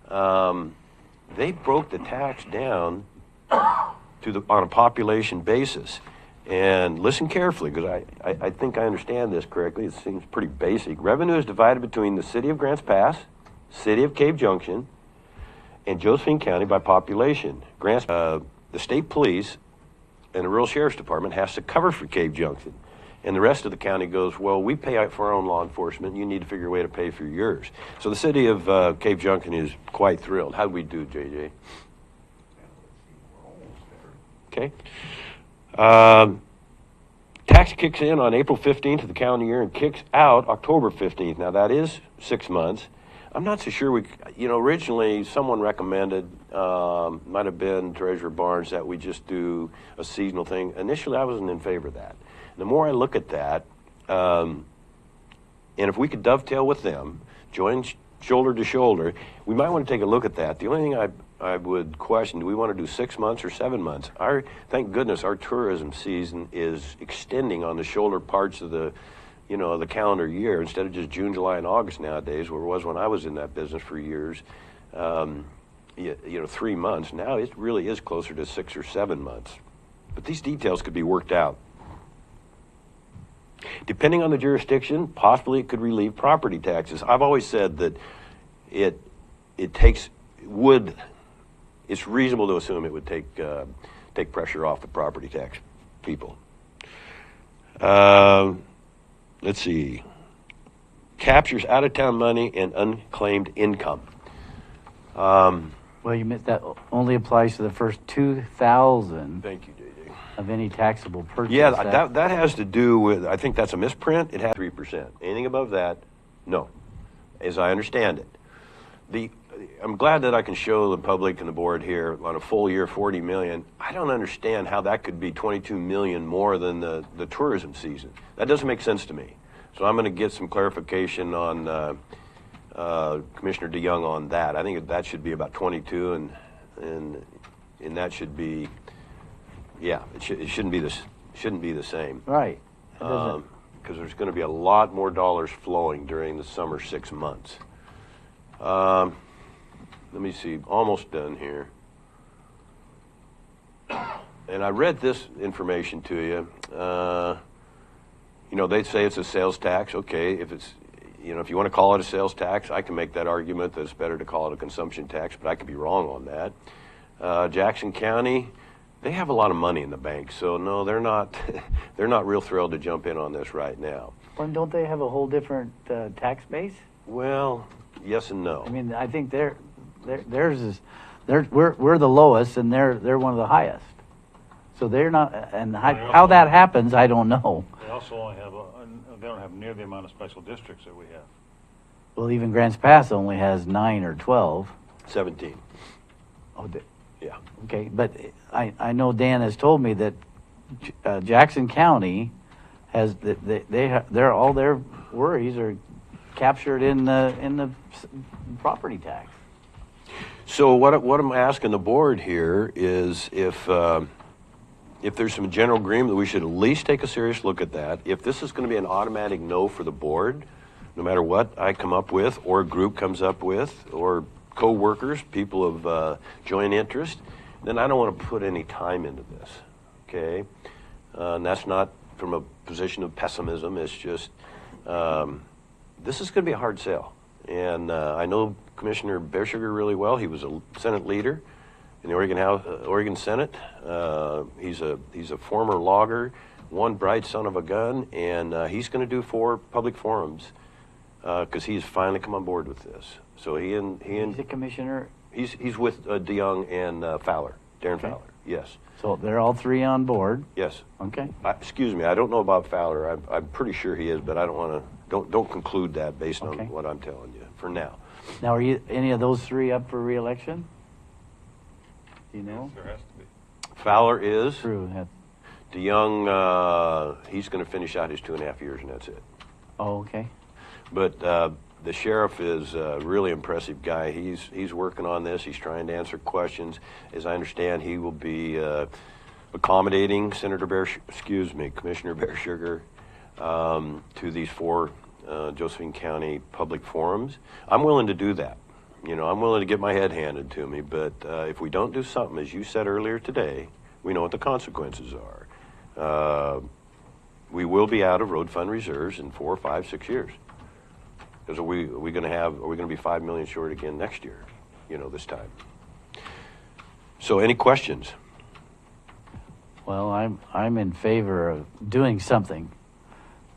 they broke the tax down on a population basis. And listen carefully, because I think I understand this correctly. It seems pretty basic. Revenue is divided between the city of Grants Pass, city of Cave Junction, and Josephine County by population. The state police and the rural sheriff's department has to cover for Cave Junction. And the rest of the county goes, well, we pay out for our own law enforcement. You need to figure a way to pay for yours. So the city of Cave Junction is quite thrilled. How'd we do, JJ? Okay. Tax kicks in on April 15th of the calendar year and kicks out October 15th. Now, that is 6 months. I'm not so sure originally someone recommended, might have been Treasurer Barnes, that we just do a seasonal thing. Initially, I wasn't in favor of that. The more I look at that, and if we could dovetail with them, join shoulder to shoulder, we might want to take a look at that. The only thing I would question, do we want to do 6 months or 7 months? Thank goodness our tourism season is extending on the shoulder parts of the calendar year instead of just June, July, and August nowadays, where it was when I was in that business for years. 3 months. Now it really is closer to 6 or 7 months. But these details could be worked out. Depending on the jurisdiction, possibly it could relieve property taxes. I've always said that it's reasonable to assume it would take pressure off the property tax people. Let's see. Captures out-of-town money and unclaimed income. Well, you meant that only applies to the first 2,000. Thank you, JJ. Of any taxable purchase. Yeah, that has to do with, I think that's a misprint. It has 3%. Anything above that, no, as I understand it. I'm glad that I can show the public and the board here on a full year, $40 million. I don't understand how that could be $22 million more than the tourism season. That doesn't make sense to me. So I'm going to get some clarification on Commissioner DeYoung on that. I think that should be about 22, and that should be, yeah, it shouldn't be the same. Right. because there's going to be a lot more dollars flowing during the summer 6 months. Let me see, almost done here. And I read this information to you. You know, they say it's a sales tax. Okay, if it's, you know, if you want to call it a sales tax, I can make that argument that it's better to call it a consumption tax, but I could be wrong on that. Jackson County, they have a lot of money in the bank, so no, they're not they're not real thrilled to jump in on this right now. Well, don't they have a whole different tax base? Well, yes and no. I mean, I think theirs is, we're the lowest and they're one of the highest. So they're not, and how that happens, I don't know. They also only have, they don't have near the amount of special districts that we have. Well, even Grants Pass only has 9 or 12. 17. Oh, yeah. Okay, but I know Dan has told me that Jackson County has they're all their worries are captured in the property tax. So what I'm asking the board here is if there's some general agreement that we should at least take a serious look at that. If this is going to be an automatic no for the board, no matter what I come up with or a group comes up with or co-workers, people of joint interest, then I don't want to put any time into this, okay? And that's not from a position of pessimism. It's just this is going to be a hard sell. And I know Commissioner Bearsugar really well. He was a Senate leader in the Oregon Senate. He's a former logger, one bright son of a gun, and he's going to do 4 public forums because he's finally come on board with this. So he and he's a commissioner. He's with DeYoung and Fowler, Darren Fowler. Yes. So they're all 3 on board. Yes. Okay. Excuse me, I don't know about Fowler. I'm pretty sure he is, but I don't want to. Don't conclude that based on what I'm telling you for now. Now, are any of those 3 up for re-election? Do you know? There has to be. Fowler is. True. DeYoung, he's going to finish out his 2.5 years, and that's it. Oh, okay. But the sheriff is a really impressive guy. He's working on this. He's trying to answer questions. As I understand, he will be accommodating Commissioner Bearsugar to these 4 Josephine County public forums. I'm willing to do that. You know, I'm willing to get my head handed to me, but if we don't do something, as you said earlier today, we know what the consequences are. We will be out of road fund reserves in 4, 5, 6 years. Because are we going to be $5 million short again next year? You know, this time. So, any questions? Well, I'm in favor of doing something,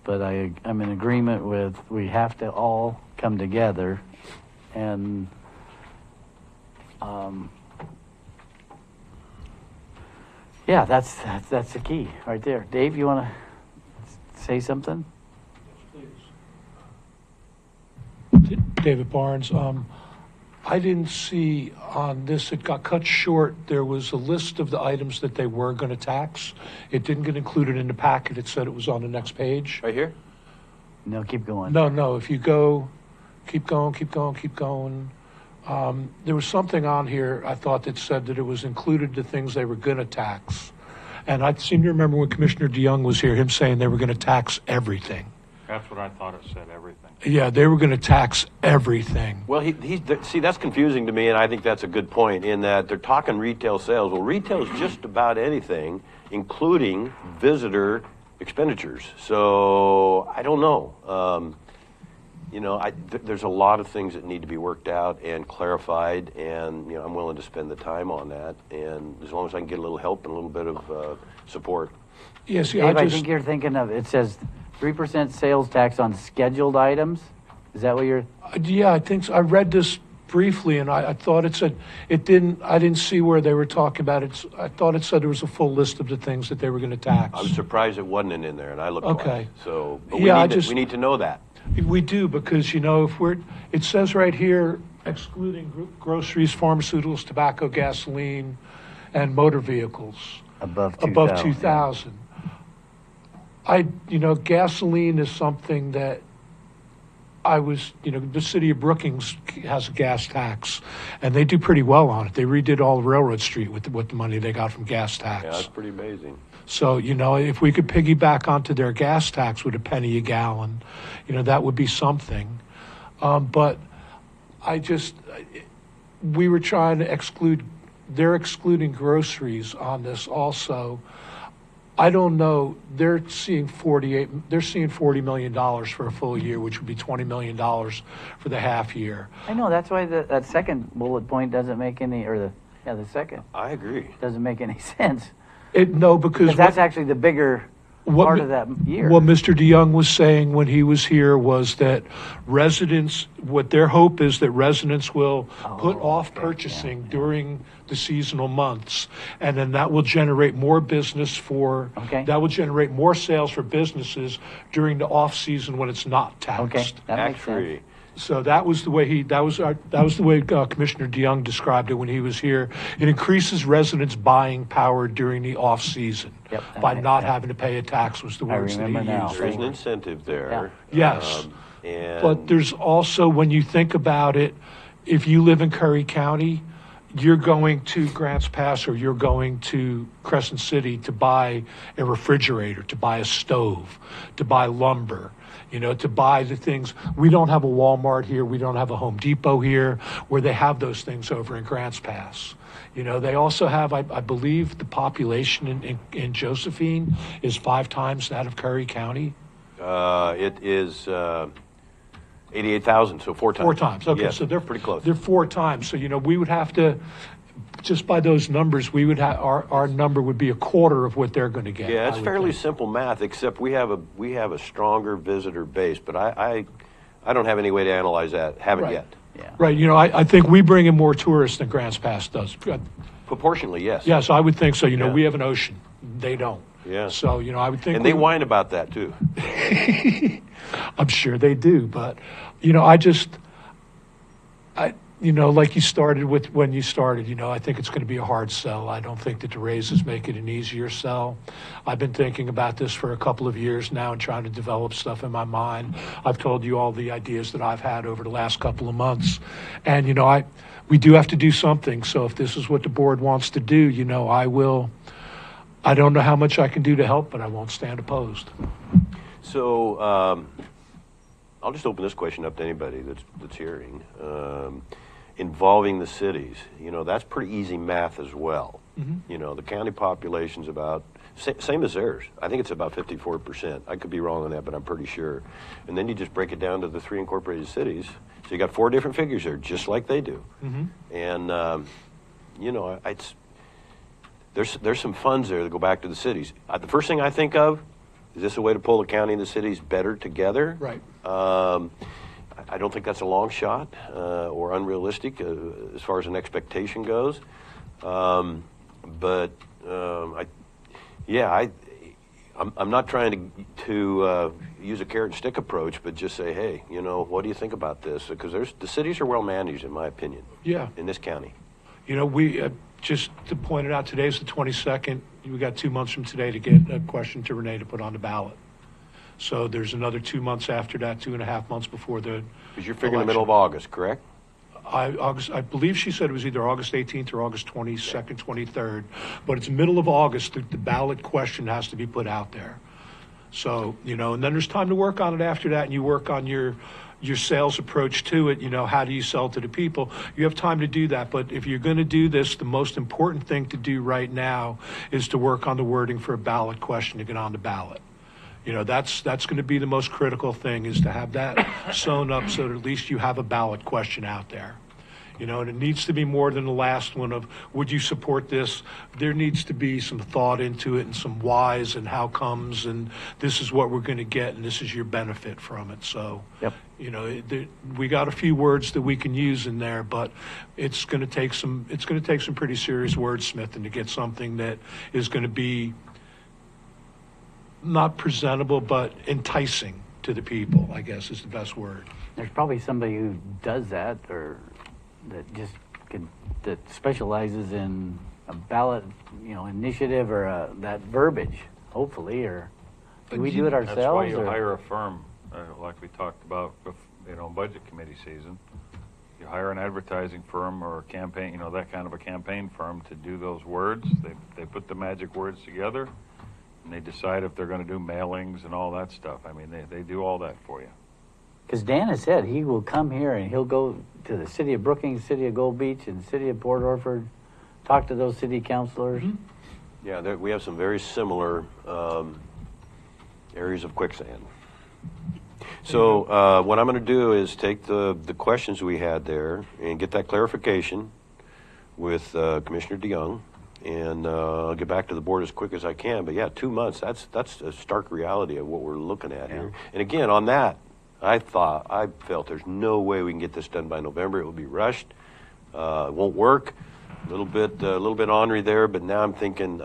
but I'm in agreement with we have to all come together, and yeah, that's the key right there. Dave, you want to say something? David Barnes. I didn't see on this, it got cut short. There was a list of the items that they were going to tax. It didn't get included in the packet. It said it was on the next page. Right here? No, keep going. No, if you go, keep going. There was something on here, I thought, that said that it was included the things they were going to tax. And I seem to remember when Commissioner DeYoung was here, him saying they were going to tax everything. That's what I thought it said, everything. Yeah, they were going to tax everything. Well, see, that's confusing to me, and I think that's a good point in that they're talking retail sales. Well, retail is just about anything, including visitor expenditures. So I don't know. You know, there's a lot of things that need to be worked out and clarified, and you know, I'm willing to spend the time on that. And as long as I can get a little help and a little bit of support. Yes, Dave, I think you're thinking of. It says 3% sales tax on scheduled items. Is that what you're? Yeah, I think so. I read this briefly, and I thought it said it didn't. I didn't see where they were talking about it. I thought it said there was a full list of the things that they were going to tax. I'm surprised it wasn't in there, and I looked. Okay. Twice. So, but yeah, we need to know that. We do, because you know, it says right here, excluding groceries, pharmaceuticals, tobacco, gasoline, and motor vehicles above 2,000. Gasoline is something that the city of Brookings has a gas tax, and they do pretty well on it. They redid all Railroad Street with the money they got from gas tax. Yeah, that's pretty amazing. So, you know, if we could piggyback onto their gas tax with a penny a gallon, you know, that would be something. But we were trying to exclude, they're excluding groceries on this also. I don't know, they're seeing $40 million for a full year, which would be $20 million for the half year. I know, that's why that second bullet point doesn't make any, or the second. I agree. Doesn't make any sense. Because that's actually the bigger part of that year. What Mr. DeYoung was saying when he was here was that what their hope is that residents will put off purchasing during the seasonal months, and then that will generate more business that will generate more sales for businesses during the off season when it's not taxed. Okay, that makes sense. So that was the way Commissioner DeYoung described it when he was here. It increases residents' buying power during the off season by not having to pay a tax. Was the words that he used. There's an incentive there. Yes, but there's also, when you think about it, if you live in Curry County, you're going to Grants Pass or you're going to Crescent City to buy a refrigerator, to buy a stove, to buy lumber, you know, to buy the things. We don't have a Walmart here. We don't have a Home Depot here where they have those things over in Grants Pass. You know, they also have, I believe, the population in Josephine is 5 times that of Curry County. It is 88,000, so 4 times. 4 times, okay, yes, so they're pretty close. They're 4 times, so, you know, we would have to, just by those numbers, we would have, our number would be a quarter of what they're going to get. Yeah, it's fairly simple math, except we have a stronger visitor base, but I don't have any way to analyze that. Haven't yet. Yeah. Right. You know, I think we bring in more tourists than Grants Pass does. Proportionally, yes. Yes, I would think so. You know, we have an ocean. They don't. Yeah. So, you know, I would think. And they whine about that too. I'm sure they do, but, you know, you know, like you started with when you started, you know, I think it's going to be a hard sell. I don't think that the raises make it an easier sell. I've been thinking about this for a couple of years now and trying to develop stuff in my mind. I've told you all the ideas that I've had over the last couple of months. And, you know, we do have to do something. So if this is what the board wants to do, you know, I will. I don't know how much I can do to help, but I won't stand opposed. So I'll just open this question up to anybody that's hearing. Involving the cities, you know, that's pretty easy math as well. Mm-hmm. You know, the county population's about same as theirs. I think it's about 54%. I could be wrong on that, but I'm pretty sure. And then you just break it down to the 3 incorporated cities. So you got 4 different figures there, just like they do. Mm-hmm. And you know, there's some funds there that go back to the cities. The first thing I think of is this a way to pull the county and the cities better together? Right. I don't think that's a long shot or unrealistic as far as an expectation goes. I'm not trying to use a carrot and stick approach, but just say, hey, you know, what do you think about this? Because the cities are well managed, in my opinion. Yeah. In this county. You know, we just to point it out, today's the 22nd. We got 2 months from today to get a question to Renee to put on the ballot. So there's another 2 months after that, 2.5 months before the. Because you're figuring the middle of August, correct? I believe she said it was either August 18th or August 22nd, 23rd. But it's middle of August. The ballot question has to be put out there. So, you know, and then there's time to work on it after that, and you work on your sales approach to it. You know, how do you sell to the people? You have time to do that. But if you're going to do this, the most important thing to do right now is to work on the wording for a ballot question to get on the ballot. You know, that's going to be the most critical thing, is to have that sewn up so that at least you have a ballot question out there. You know, and it needs to be more than the last one of, would you support this? There needs to be some thought into it and some whys and how comes, and this is what we're going to get, and this is your benefit from it. So, you know, we got a few words that we can use in there, but it's going to take some pretty serious wordsmithing to get something that is going to be not presentable, but enticing to the people, I guess is the best word. There's probably somebody who does that, or that specializes in a ballot, you know, initiative or that verbiage, hopefully, or do we do it ourselves? That's why you hire a firm, like we talked about, you know, budget committee season. You hire an advertising firm or a campaign, you know, that kind of a campaign firm to do those words. They put the magic words together. And they decide if they're going to do mailings and all that stuff. I mean, they do all that for you. Because Dan has said he will come here and he'll go to the city of Brookings, city of Gold Beach, and city of Port Orford, talk to those city councilors. Mm-hmm. Yeah, we have some very similar areas of quicksand. So what I'm going to do is take the questions we had there and get that clarification with Commissioner DeYoung, and I'll get back to the board as quick as I can. But yeah, 2 months, that's a stark reality of what we're looking at here. And again, on that, I felt there's no way we can get this done by November. It will be rushed. It won't work. A little bit ornery there, but now I'm thinking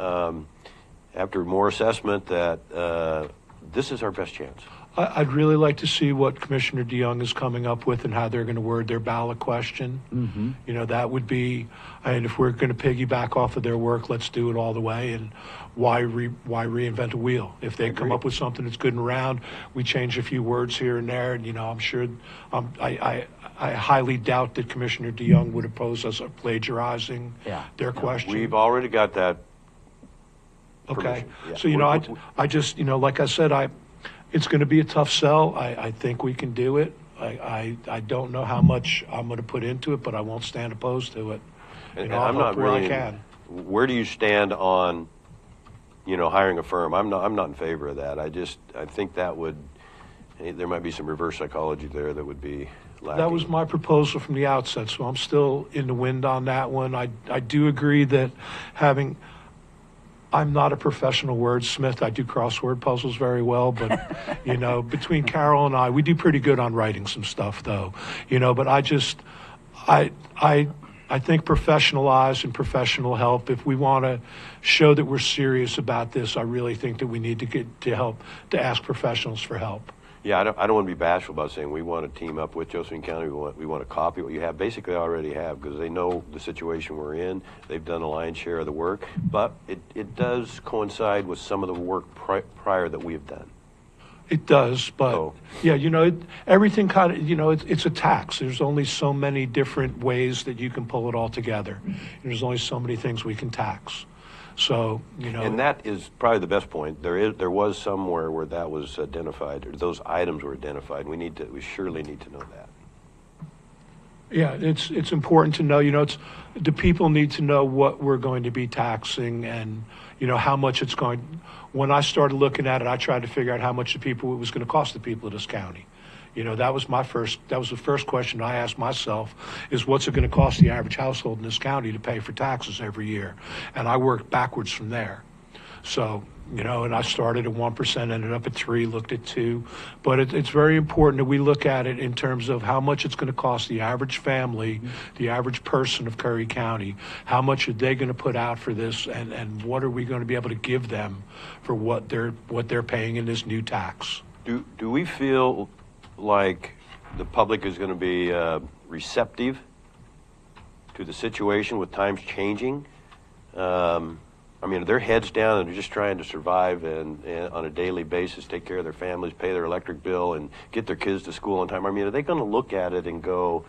after more assessment that this is our best chance. I'd really like to see what Commissioner DeYoung is coming up with and how they're going to word their ballot question. Mm-hmm. You know, that would be, and if we're going to piggyback off of their work, let's do it all the way. And why reinvent a wheel? If they come up with something that's good and round, we change a few words here and there. And, you know, I'm sure, I highly doubt that Commissioner DeYoung would oppose us plagiarizing their question. We've already got that. Okay. Yeah. So, you know, I just, you know, like I said, it's going to be a tough sell. I think we can do it. I don't know how much I'm going to put into it, but I won't stand opposed to it. And I'll I'm help not where really. I can. Where do you stand on, you know, hiring a firm? I'm not in favor of that. I think that would. There might be some reverse psychology there that would be lacking. That was my proposal from the outset, so I'm still in the wind on that one. I do agree that I'm not a professional wordsmith. I do crossword puzzles very well, but, you know, between Carol and I, we do pretty good on writing some stuff, though. You know, but I think professionalized and professional help, if we want to show that we're serious about this, I really think that we need to get to help, to ask professionals for help. Yeah, I don't want to be bashful about saying we want to team up with Josephine County. We want to copy what you have. Basically, already have, because they know the situation we're in. They've done a lion's share of the work, but it does coincide with some of the work prior that we have done. It does, but yeah, you know, everything kind of, you know, it's a tax. There's only so many different ways that you can pull it all together. And there's only so many things we can tax. So, you know, and that is probably the best point. There was somewhere where that was identified, or those items were identified. We surely need to know that. Yeah, it's important to know. You know, the people need to know what we're going to be taxing, and you know how much it's going. When I started looking at it, I tried to figure out how much it was going to cost the people of this county. You know, that was the first question I asked myself, is what's it going to cost the average household in this county to pay for taxes every year? And I worked backwards from there. So, you know, and I started at 1%, ended up at 3%, looked at 2%. But it's very important that we look at it in terms of how much it's going to cost the average family, the average person of Curry County. How much are they going to put out for this, and what are we going to be able to give them for what they're paying in this new tax? Do we feel like the public is going to be receptive to the situation with times changing? I mean, their heads down and they're just trying to survive and on a daily basis take care of their families, pay their electric bill, and get their kids to school on time. I mean, are they going to look at it and go,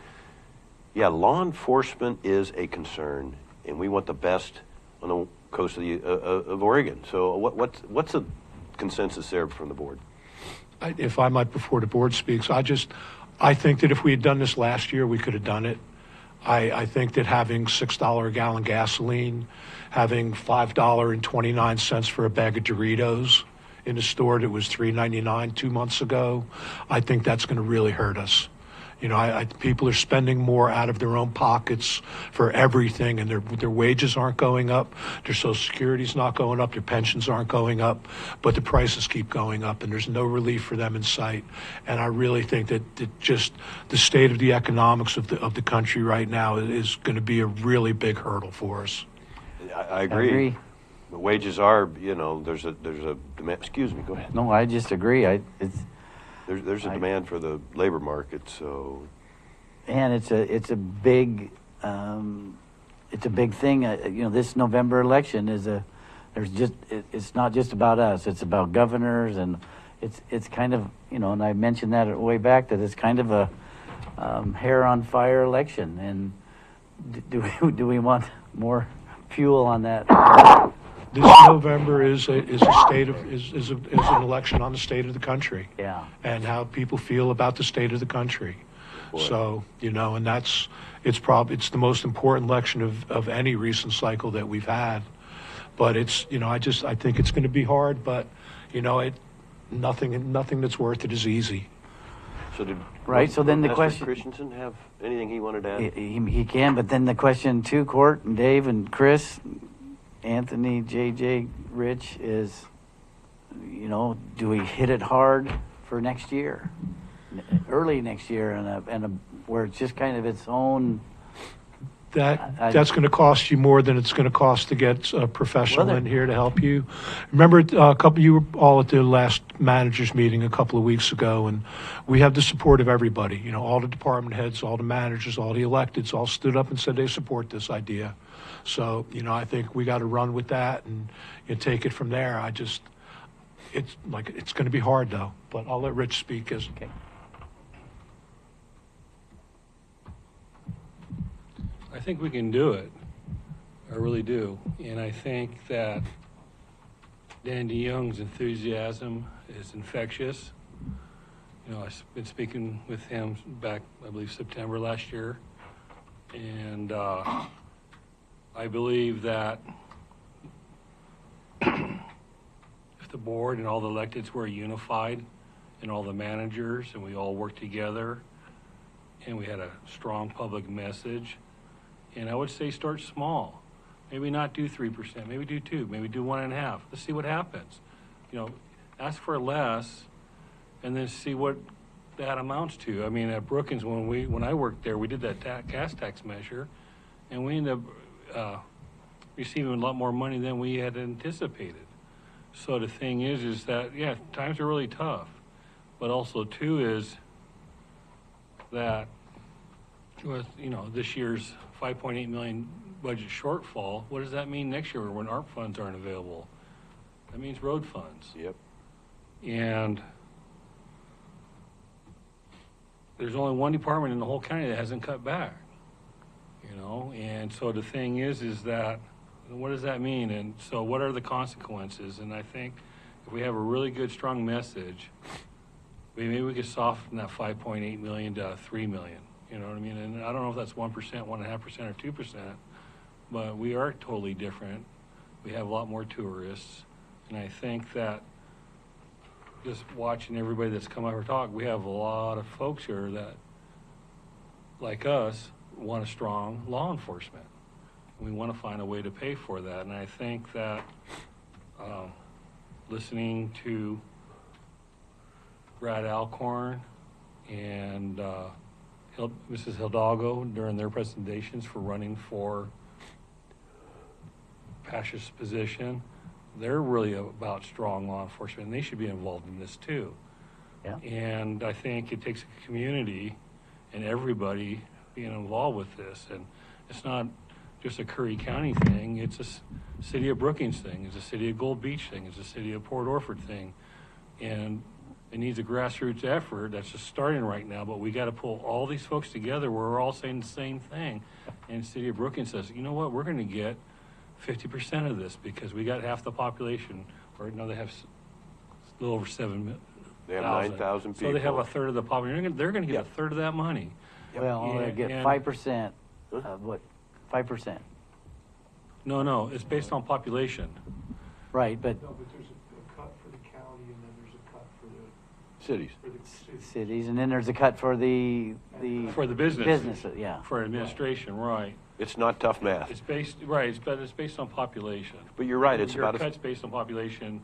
yeah, law enforcement is a concern, and we want the best on the coast of Oregon. So what's the consensus there from the board? If I might, before the board speaks, I think that if we had done this last year, we could have done it. I think that having $6 a gallon gasoline, having $5.29 for a bag of Doritos in a store that was $3.99 2 months ago, I think that's going to really hurt us. You know, people are spending more out of their own pockets for everything, and their wages aren't going up, their Social Security's not going up, their pensions aren't going up, but the prices keep going up, and there's no relief for them in sight. And I really think that just the state of the economics of the country right now is going to be a really big hurdle for us. I agree. The wages are, you know, there's a demand. Excuse me, go ahead. No, I just agree. There's a demand for the labor market, so. And it's a big thing. You know, this November election it's not just about us. It's about governors, and it's kind of, you know, and I mentioned that way back, that it's kind of a hair on fire election. And do we want more fuel on that this November is an election on the state of the country. Yeah. And how people feel about the state of the country. So, and it's the most important election of any recent cycle that we've had. But it's, I think it's going to be hard, but, nothing that's worth it is easy. So so then the question, Christensen have anything he wanted to add? He can, but then the question too, Court and Dave and Chris, Anthony, JJ, Rich, is, do we hit it hard for next year, early next year, and where it's just kind of its own? That's going to cost you more than it's going to cost to get a professional in here to help you. Remember, you were all at the last managers meeting a couple of weeks ago, and we have the support of everybody. All the department heads, all the managers, all the electeds, all stood up and said they support this idea. So, I think we got to run with that and take it from there. It's going to be hard though. But I'll let Rich speak as. Okay. I think we can do it. I really do. And I think that Dan DeYoung's enthusiasm is infectious. I've been speaking with him back, I believe, September last year. And I believe that if the board and all the electeds were unified and all the managers and we all worked together and we had a strong public message, and I would say start small. Maybe not do 3%, maybe do 2%, maybe do 1.5%. Let's see what happens. Ask for less and then see what that amounts to. I mean, at Brookings, when I worked there, we did that gas tax measure, and we ended up receiving a lot more money than we had anticipated. So the thing is that, yeah, times are really tough. But also, too, is that with, this year's $5.8 million budget shortfall, what does that mean next year when ARP funds aren't available? That means road funds. Yep. And there's only one department in the whole county that hasn't cut back, and so the thing is that, what does that mean? And so what are the consequences? And I think if we have a really good, strong message, maybe we could soften that $5.8 million to $3 million. You know what I mean? And I don't know if that's 1%, 1.5%, or 2%, but we are totally different. We have a lot more tourists, and I think that just watching everybody that's come over to talk, we have a lot of folks here that, like us, want a strong law enforcement. We want to find a way to pay for that, and I think that listening to Brad Alcorn and Mrs. Hidalgo during their presentations for running for Pasha's position, they're really about strong law enforcement, and they should be involved in this too. Yeah. And I think it takes a community and everybody being involved with this. And it's not just a Curry County thing, it's a city of Brookings thing, it's a city of Gold Beach thing, it's a city of Port Orford thing. And it needs a grassroots effort that's just starting right now, but we got to pull all these folks together where we're all saying the same thing. And the city of Brookings says, you know what, we're going to get 50% of this because we got half the population, or no, they have a little over 7,000. They have 9,000 people. So they have a third of the population. They're going to get a third of that money. Well, they get 5% of what? 5%. No, it's based on population. Right, but No, but there's a cut for the county, and then there's a cut for the cities. cities, and then there's a cut for the business. businesses, yeah. For administration, right. It's not tough math. It's based but it's based on population. But you're right. It's Your about cuts based on population,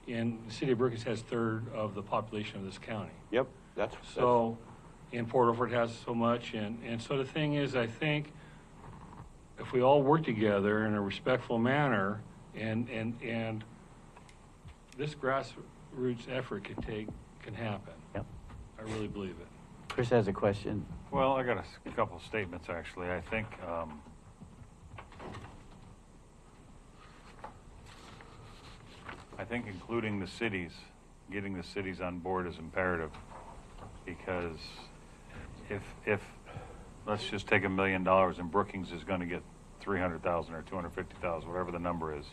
and the city of Brookings has third of the population of this county. Yep, that's so. And Port Orford has so much, and so the thing is, I think if we all work together in a respectful manner, and this grassroots effort can happen. Yep. I really believe it. Chris has a question. Well, I got a couple of statements, actually. I think including the cities, getting the cities on board is imperative, because if let's just take $1 million and Brookings is going to get 300,000 or 250,000, whatever the number is,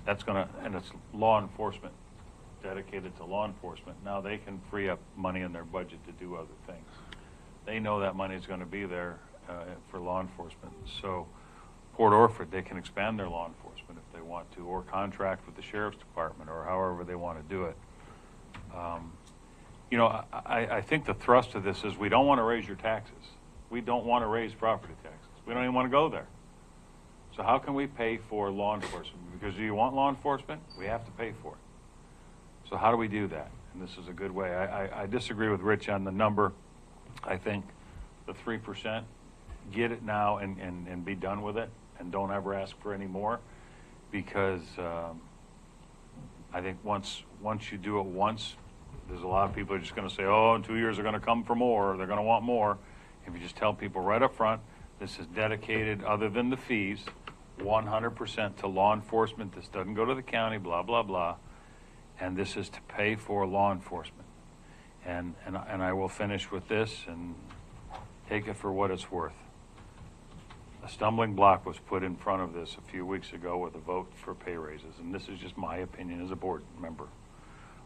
that's going to, and it's law enforcement, dedicated to law enforcement. Now they can free up money in their budget to do other things. They know that money is going to be there for law enforcement. So Port Orford, they can expand their law enforcement if they want to, or contract with the sheriff's department, or however they want to do it. You know, I think the thrust of this is we don't want to raise your taxes. We don't want to raise property taxes. We don't even want to go there. So how can we pay for law enforcement? Because do you want law enforcement? We have to pay for it. So how do we do that? And this is a good way. I disagree with Rich on the number. I think the 3%, get it now and be done with it, and don't ever ask for any more, because I think once you do it once, there's a lot of people are just going to say, oh, in 2 years they're going to come for more, or they're going to want more. If you just tell people right up front, this is dedicated, other than the fees, 100% to law enforcement. This doesn't go to the county, blah, blah, blah. And this is to pay for law enforcement. And I will finish with this and take it for what it's worth. A stumbling block was put in front of this a few weeks ago with a vote for pay raises. And this is just my opinion as a board member.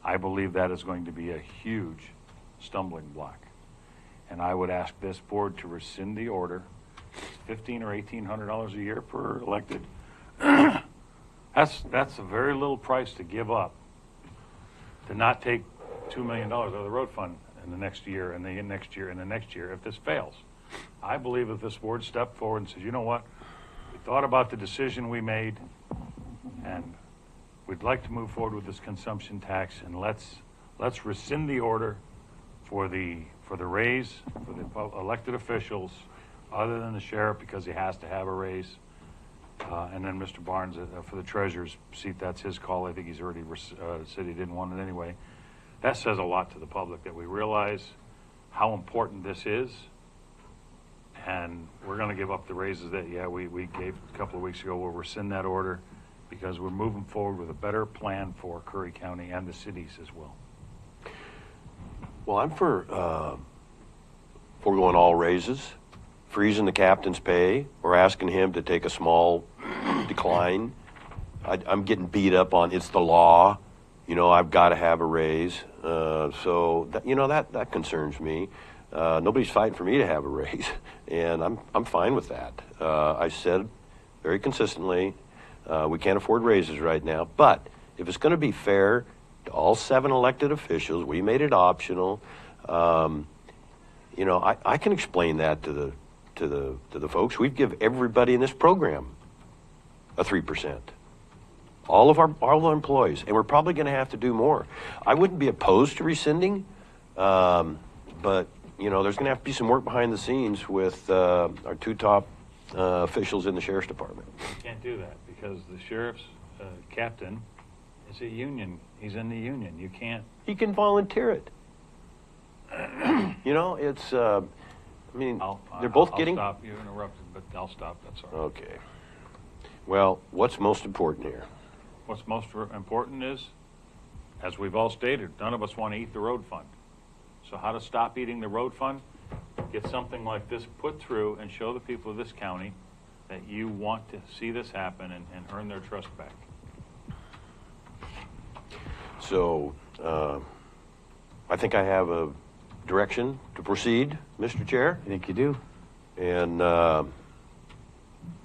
I believe that is going to be a huge stumbling block. And I would ask this board to rescind the order. It's $1,500 or $1,800 a year per elected. That's a very little price to give up, to not take $2 million out of the road fund in the next year and the next year and the next year if this fails. I believe if this board stepped forward and says, you know what, we thought about the decision we made, and we'd like to move forward with this consumption tax, and let's rescind the order for the raise for the elected officials, other than the sheriff, because he has to have a raise, and then Mr. Barnes for the treasurer's seat. That's his call. I think he's already said he didn't want it anyway. That says a lot to the public, that we realize how important this is, and we're going to give up the raises that we gave a couple of weeks ago. We'll rescind that order because we're moving forward with a better plan for Curry County and the cities as well. Well, I'm for foregoing all raises, freezing the captain's pay, or asking him to take a small decline. I'm getting beat up on it's the law. You know, I've got to have a raise. So that, you know, that concerns me. Nobody's fighting for me to have a raise, and I'm fine with that. I said very consistently, we can't afford raises right now, but if it's going to be fair to all 7 elected officials, we made it optional. You know, I can explain that to the folks. We give everybody in this program a 3%. All of our employees, and we're probably going to have to do more. I wouldn't be opposed to rescinding, but you know, there's going to have to be some work behind the scenes with our 2 top officials in the sheriff's department. You can't do that because the sheriff's captain is a union. He's in the union. You can't. He can volunteer it. You know, it's. I mean, they're both getting. I'll stop. You interrupted, but I'll stop. That's all right. Okay. Well, what's most important here? What's most important is, as we've all stated, none of us want to eat the road fund. So how to stop eating the road fund? Get something like this put through and show the people of this county that you want to see this happen and earn their trust back. So I think I have a direction to proceed, Mr. Chair. I think you do. And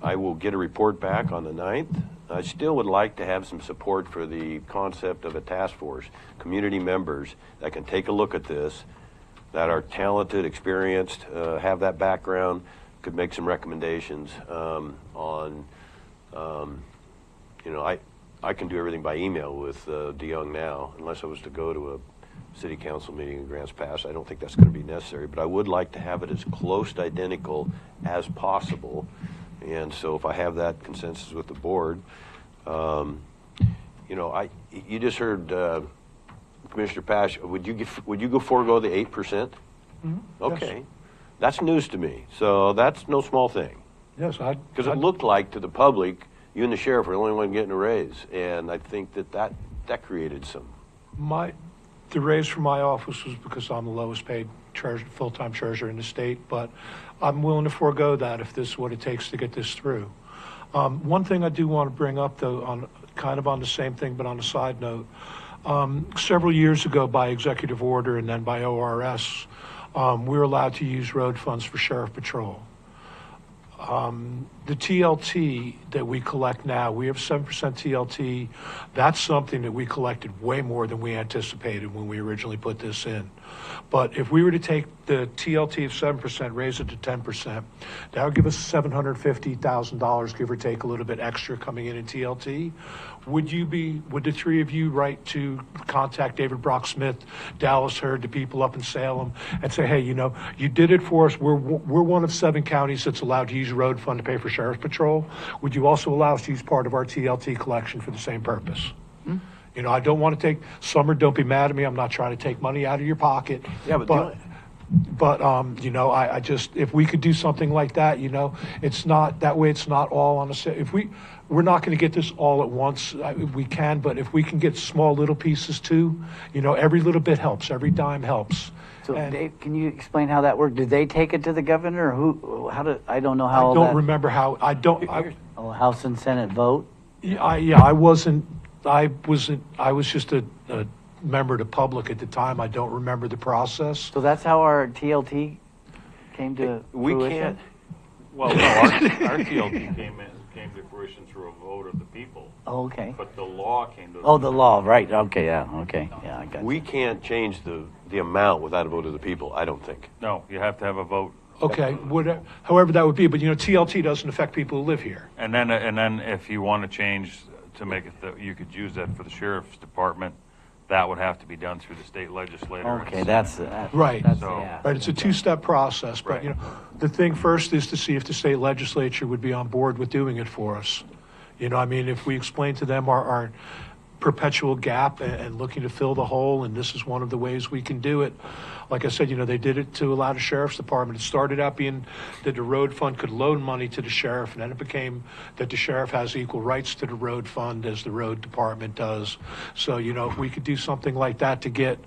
I will get a report back on the 9th. I still would like to have some support for the concept of a task force, community members that can take a look at this, that are talented, experienced, have that background, could make some recommendations on, you know, I can do everything by email with DeYoung now, unless I was to go to a city council meeting in Grants Pass. I don't think that's going to be necessary, but I would like to have it as close to identical as possible. And so if I have that consensus with the board, you know, you just heard Commissioner Pash. Would you go forego the 8%? Mm-hmm. Okay, yes. That's news to me. So that's no small thing. Yes, because it looked like to the public, you and the sheriff were the only one getting a raise, and I think that created some. The raise for my office was because I'm the lowest paid full-time treasurer in the state, but I'm willing to forego that if this is what it takes to get this through. One thing I do want to bring up, though, on kind of on the same thing, but on a side note. Several years ago, by executive order and then by ORS, we were allowed to use road funds for sheriff patrol. The TLT that we collect now, we have 7% TLT. That's something that we collected way more than we anticipated when we originally put this in. But if we were to take the TLT of 7%, raise it to 10%, that would give us $750,000, give or take a little bit extra coming in TLT. Would the three of you write to contact David Brock Smith, Dallas Hurd, the people up in Salem, and say, hey, you did it for us. We're one of 7 counties that's allowed to use road fund to pay for sheriff's patrol. Would you also allow us to use part of our TLT collection for the same purpose? I don't want to take, Summer, don't be mad at me. I'm not trying to take money out of your pocket. Yeah, but I just, if we could do something like that, it's not, that way it's not all on we're not going to get this all at once. We can, but if we can get small little pieces too, every little bit helps, every dime helps. So, Dave, can you explain how that worked? Did they take it to the governor, or I don't know how. I don't remember how. House and Senate vote. I was just a member of the public at the time. I don't remember the process. So that's how our TLT came to fruition? Well, no, our TLT came to fruition through a vote of the people. Oh, okay. But the law came to. Oh, the law, right? Okay, yeah, okay, yeah, I got. We can't change the amount without a vote of the people, I don't think. No, you have to have a vote. Okay, however that would be, but TLT doesn't affect people who live here. And then if you want to change to make it that you could use that for the sheriff's department, that would have to be done through the state legislature. Okay, that's right. Right, it's a 2-step process. But the thing first is to see if the state legislature would be on board with doing it for us. If we explain to them our perpetual gap and looking to fill the hole, and this is one of the ways we can do it. Like I said, they did it to allow the sheriff's department. It started out being that the road fund could loan money to the sheriff, and then it became that the sheriff has equal rights to the road fund as the road department does. So, if we could do something like that to get,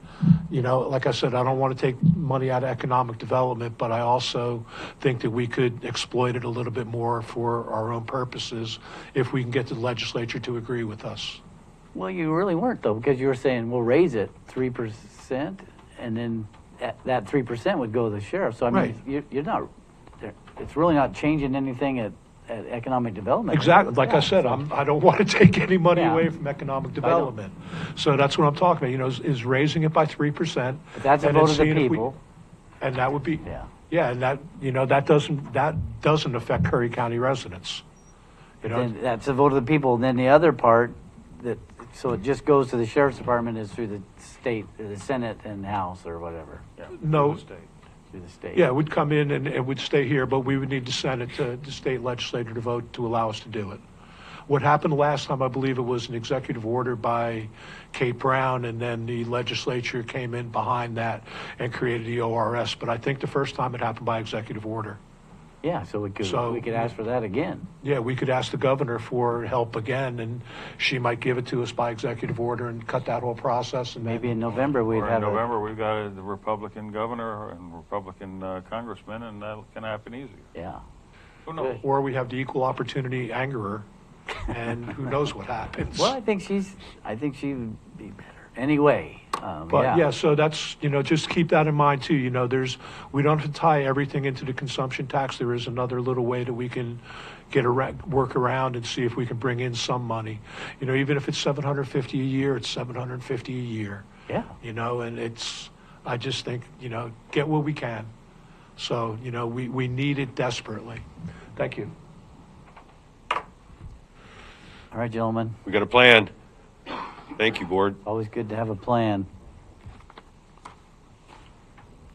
like I said, I don't want to take money out of economic development, but I also think that we could exploit it a little bit more for our own purposes if we can get the legislature to agree with us. Well, you really weren't, though, because you were saying we'll raise it 3%, and then that 3% would go to the sheriff. So, I mean, you're not, it's really not changing anything at economic development. Exactly. Like I said, I don't want to take any money away from economic development. So that's what I'm talking about, is raising it by 3%. But that's a vote of the people. And that would be, and that, that doesn't affect Curry County residents. Then that's a vote of the people. And then the other part, so it just goes to the sheriff's department is through the state, or the Senate and House or whatever. Yeah, no, through the state. Yeah, it would come in and it would stay here, but we would need to send it to the state legislature to vote to allow us to do it. What happened last time, I believe it was an executive order by Kate Brown, and then the legislature came in behind that and created the ORS. But I think the first time it happened by executive order. Yeah, so we could ask for that again. Yeah, we could ask the governor for help again, and she might give it to us by executive order and cut that whole process. And maybe in November we've got the Republican governor and Republican congressman, and that can happen easier. Yeah. Who knows? Or we have the equal opportunity angerer, and who knows what happens. Well, I think she would be better. Anyway. So that's, just keep that in mind too. We don't have to tie everything into the consumption tax. There is another little way that we can work around and see if we can bring in some money. Even if it's $750 a year, it's $750 a year. Yeah. And I just think, get what we can. So, we need it desperately. Thank you. All right, gentlemen. We got a plan. Thank you, board. Always good to have a plan.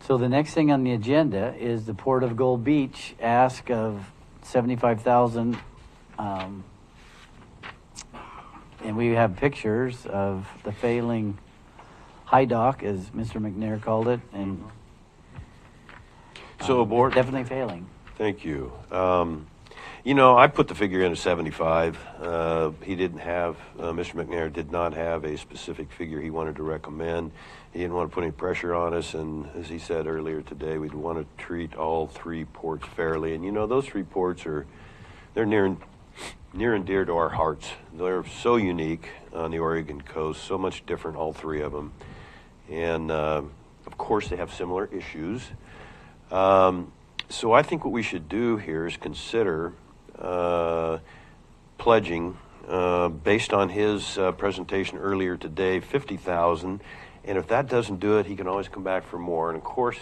So the next thing on the agenda is the Port of Gold Beach ask of $75,000, and we have pictures of the failing high dock, as Mr. McNair called it, and so board definitely failing. Thank you. I put the figure in at 75. He didn't have, Mr. McNair did not have a specific figure he wanted to recommend. He didn't want to put any pressure on us, and as he said earlier today, we'd want to treat all 3 ports fairly. And those 3 ports they're near near and dear to our hearts. They're so unique on the Oregon coast, so much different, all three of them. And of course, they have similar issues. So I think what we should do here is consider pledging, based on his presentation earlier today, $50,000. And if that doesn't do it, he can always come back for more. And of course,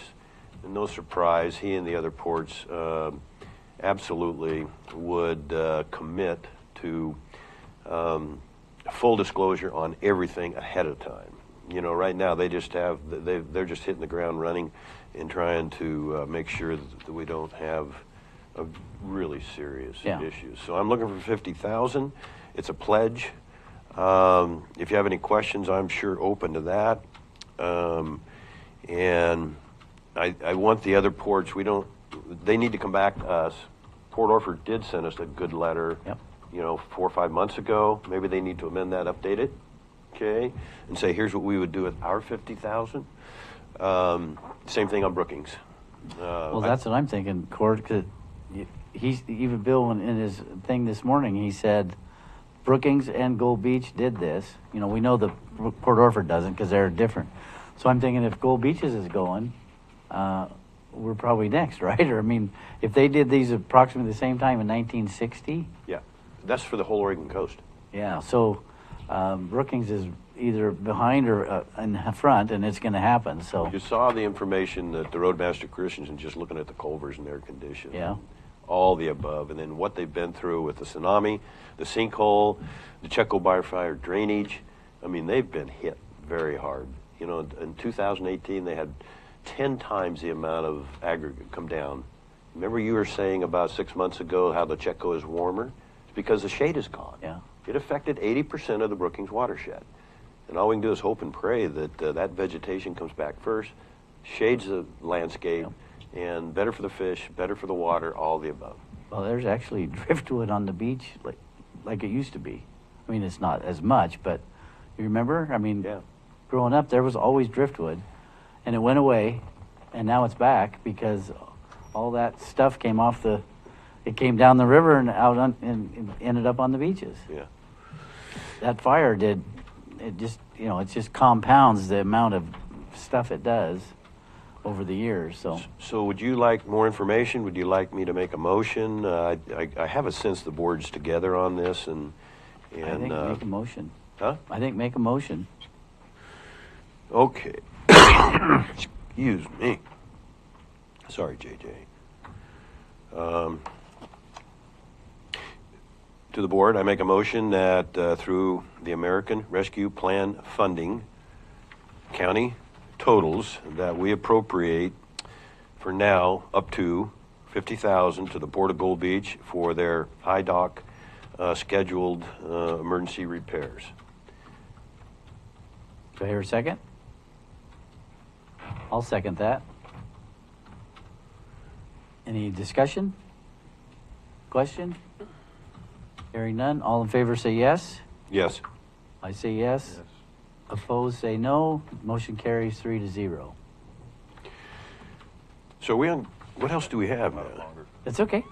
no surprise, he and the other ports absolutely would commit to full disclosure on everything ahead of time. You know, right now they're just hitting the ground running and trying to make sure that we don't have a really serious issues. So I'm looking for 50,000. It's a pledge. If you have any questions, I'm sure open to that. And I want the other ports. They need to come back to us. Port Orford did send us a good letter. You know, 4 or 5 months ago. Maybe they need to amend that, update it, okay, and say here's what we would do with our 50,000. Same thing on Brookings. Well, that's what I'm thinking, Cord. Cause even Bill in his thing this morning, he said Brookings and Gold Beach did this. You know, we know the Port Orford doesn't because they're different. So I'm thinking if Gold Beaches is going, we're probably next, right? Or I mean, if they did these approximately the same time in 1960. Yeah, that's for the whole Oregon coast. Yeah, so Brookings is either behind or in front, and it's going to happen. So you saw the information that the Roadmaster Christensen just looking at the culverts and their condition. Yeah. All the above, and then what they've been through with the tsunami, the sinkhole, the Checo Fire drainage. I mean, they've been hit very hard. You know, in 2018, they had 10 times the amount of aggregate come down. Remember you were saying about 6 months ago how the Checo is warmer? It's because the shade is gone. Yeah. It affected 80% of the Brookings watershed. And all we can do is hope and pray that that vegetation comes back first, shades the landscape, and better for the fish, better for the water, all the above. Well, there's actually driftwood on the beach like it used to be. I mean, it's not as much, but you remember? I mean, growing up, there was always driftwood, and it went away, and now it's back because all that stuff came off it came down the river and out and ended up on the beaches. Yeah. That fire it just compounds the amount of stuff it does over the years. So would you like more information? Would you like me to make a motion? I have a sense the board's together on this, and I think make a motion. Huh? I think make a motion. Okay. Excuse me. Sorry, JJ. To the board, I make a motion that through the American Rescue Plan funding, county totals, that we appropriate for now up to $50,000 to the Port of Gold Beach for their high dock scheduled emergency repairs. Do I hear a second? I'll second that. Any discussion? Question? Hearing none. All in favor say yes. Yes. I say yes. Opposed say no. Motion carries 3-0. So what else do we have now? It's okay.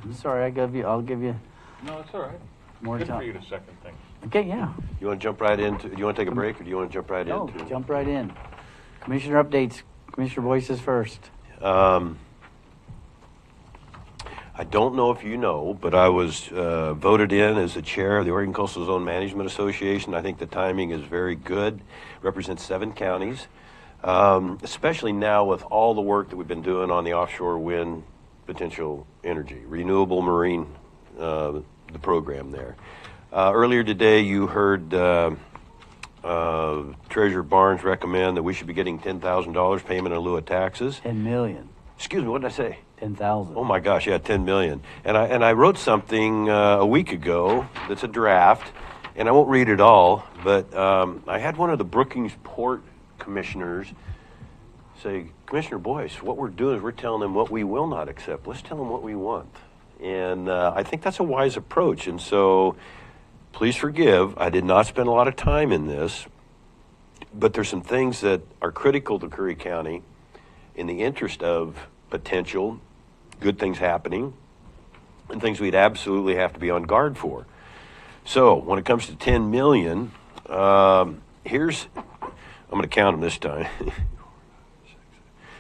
I'm sorry. I'll give you. No, it's all right. More Good time. for you to second things. Okay, yeah. You want to jump right into? Do you want to take a break, or do you want to jump right into? Jump right in. Commissioner updates. Commissioner Boyces first. I don't know if you know, but I was voted in as the chair of the Oregon Coastal Zone Management Association. I think the timing is very good. Represents 7 counties, especially now with all the work that we've been doing on the offshore wind potential energy, renewable marine, the program there. Earlier today, you heard Treasurer Barnes recommend that we should be getting $10,000 payment in lieu of taxes. $10 million. Excuse me, what did I say? 10,000. Oh my gosh, yeah, 10 million. And I wrote something a week ago that's a draft, and I won't read it all, but I had one of the Brookings Port commissioners say, Commissioner Boyce, what we're doing is we're telling them what we will not accept. Let's tell them what we want. And I think that's a wise approach. And so please forgive, I did not spend a lot of time in this, but there's some things that are critical to Curry County in the interest of potential good things happening and things we'd absolutely have to be on guard for. So when it comes to 10 million, I'm going to count them this time.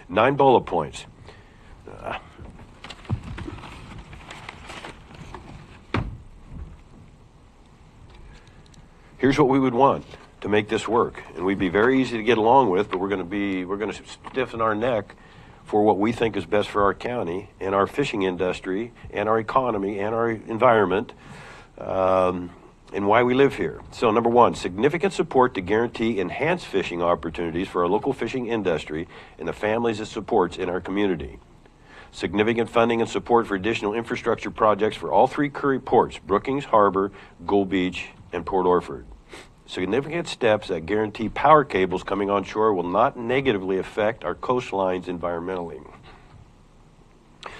9 bullet points. Here's what we would want to make this work, and we'd be very easy to get along with, but we're going to stiffen our neck for what we think is best for our county and our fishing industry and our economy and our environment, and why we live here. So number one, significant support to guarantee enhanced fishing opportunities for our local fishing industry and the families it supports in our community. Significant funding and support for additional infrastructure projects for all 3 Curry ports, Brookings Harbor, Gold Beach, and Port Orford. Significant steps that guarantee power cables coming on shore will not negatively affect our coastlines environmentally.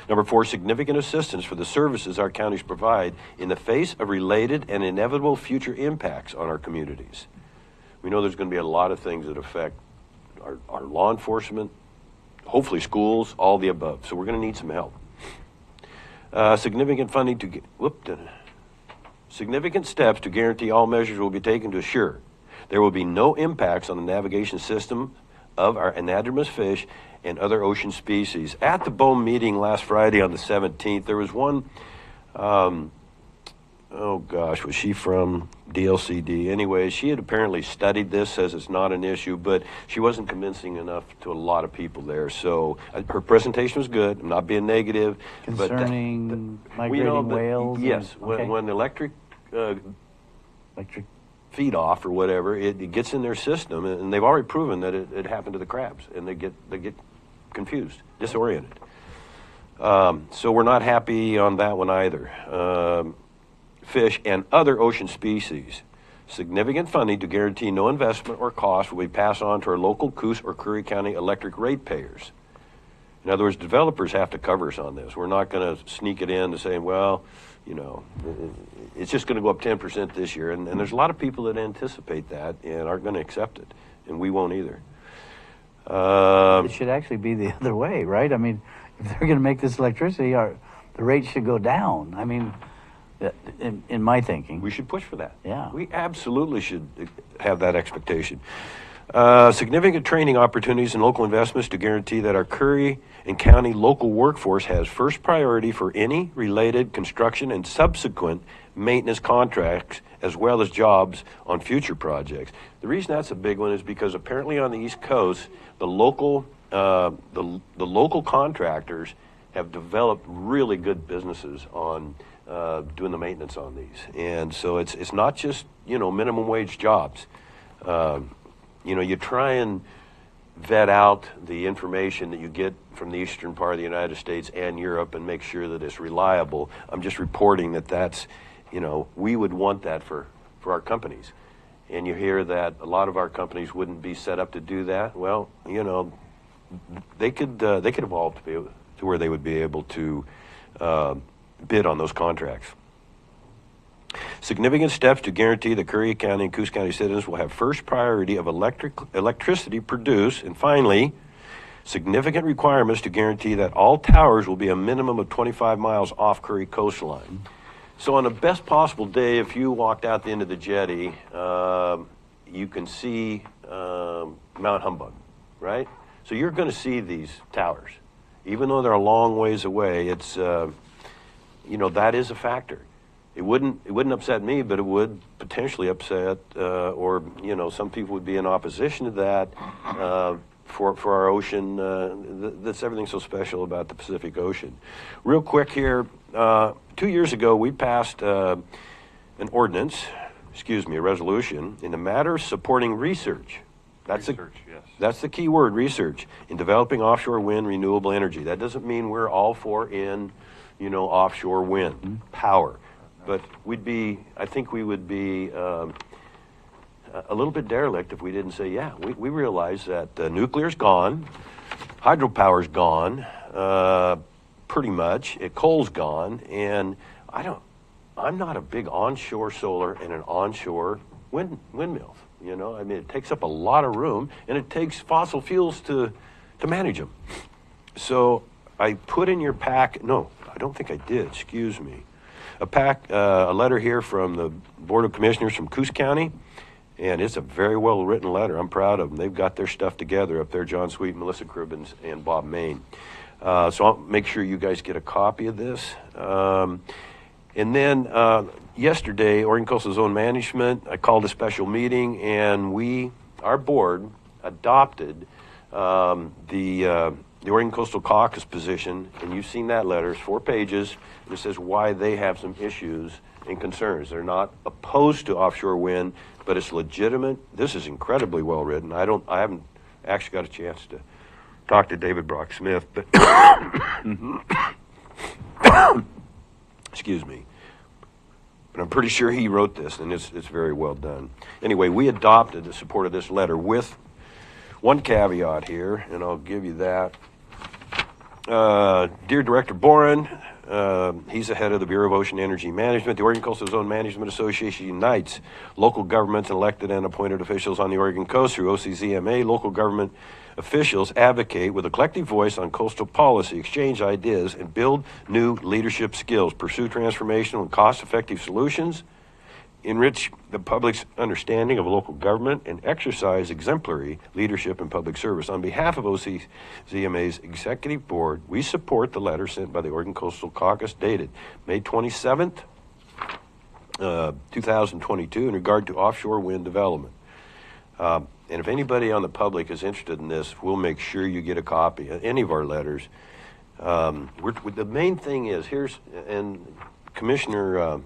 Number 4, significant assistance for the services our counties provide in the face of related and inevitable future impacts on our communities. We know there's going to be a lot of things that affect our law enforcement, hopefully schools, all the above. So we're going to need some help. Significant funding to significant steps to guarantee all measures will be taken to assure there will be no impacts on the navigation system of our anadromous fish and other ocean species. At the BOEM meeting last Friday on the 17th, there was one, was she from DLCD? Anyway, she had apparently studied this, says it's not an issue, but she wasn't convincing enough to a lot of people there. So her presentation was good. I'm not being negative. Concerning migrating whales? Yes, when electric feed off or whatever, it gets in their system, and they've already proven that it happened to the crabs, and they get confused, disoriented. So we're not happy on that one either. Fish and other ocean species. Significant funding to guarantee no investment or cost will be passed on to our local Coos or Curry County electric ratepayers. In other words, developers have to cover us on this. We're not going to sneak it in to say, well, you know, it's just going to go up 10% this year. And there's a lot of people that anticipate that and aren't going to accept it. And we won't either. It should actually be the other way, right? I mean, if they're going to make this electricity, the rate should go down. I mean, in my thinking. We should push for that. Yeah. We absolutely should have that expectation. Significant training opportunities and local investments to guarantee that our Curry and County local workforce has first priority for any related construction and subsequent maintenance contracts, as well as jobs on future projects. The reason that's a big one is because apparently on the East Coast, the local contractors have developed really good businesses on doing the maintenance on these. And so it's not just, minimum wage jobs. You try and vet out the information that you get from the eastern part of the United States and Europe and make sure that it's reliable. I'm just reporting that's, we would want that for our companies. And you hear that a lot of our companies wouldn't be set up to do that. Well, they could evolve to where they would be able to bid on those contracts. Significant steps to guarantee that Curry County and Coos County citizens will have first priority of electricity produced. And finally, significant requirements to guarantee that all towers will be a minimum of 25 miles off Curry coastline. So on the best possible day, if you walked out the end of the jetty, you can see Mount Humbug, right? So you're going to see these towers. Even though they're a long ways away, it's, that is a factor. It wouldn't upset me, but it would potentially upset, or some people would be in opposition to that for our ocean. That's everything so special about the Pacific Ocean. Real quick here, 2 years ago we passed a resolution in the matter of supporting research. That's That's the key word, research, in developing offshore wind renewable energy. That doesn't mean we're all for offshore wind power. But I think we would be a little bit derelict if we didn't say, we realize that nuclear's gone, hydropower's gone, pretty much, coal's gone, and I'm not a big onshore solar and an onshore windmill. It takes up a lot of room, and it takes fossil fuels to manage them. So I put in your pack, I don't think I did, excuse me. A letter here from the Board of Commissioners from Coos County, and it's a very well-written letter. I'm proud of them. They've got their stuff together up there, John Sweet, Melissa Cribbins, and Bob Main. So I'll make sure you guys get a copy of this. And then yesterday, Oregon Coastal Zone Management, I called a special meeting, and our board adopted the Oregon Coastal Caucus position, and you've seen that letter. It's 4 pages, and it says why they have some issues and concerns. They're not opposed to offshore wind, but it's legitimate. This is incredibly well written. I haven't actually got a chance to talk to David Brock Smith, but excuse me. But I'm pretty sure he wrote this, and it's very well done. Anyway, we adopted the support of this letter with one caveat here, and I'll give you that. Dear Director Boren, he's the head of the Bureau of Ocean Energy Management. The Oregon Coastal Zone Management Association unites local governments, elected and appointed officials on the Oregon coast through OCZMA. Local government officials advocate with a collective voice on coastal policy, exchange ideas, and build new leadership skills, pursue transformational and cost-effective solutions, enrich the public's understanding of local government, and exercise exemplary leadership in public service. On behalf of OCZMA's Executive Board, we support the letter sent by the Oregon Coastal Caucus dated May 27th, 2022 in regard to offshore wind development. And if anybody on the public is interested in this, we'll make sure you get a copy of any of our letters. The main thing is, and Commissioner,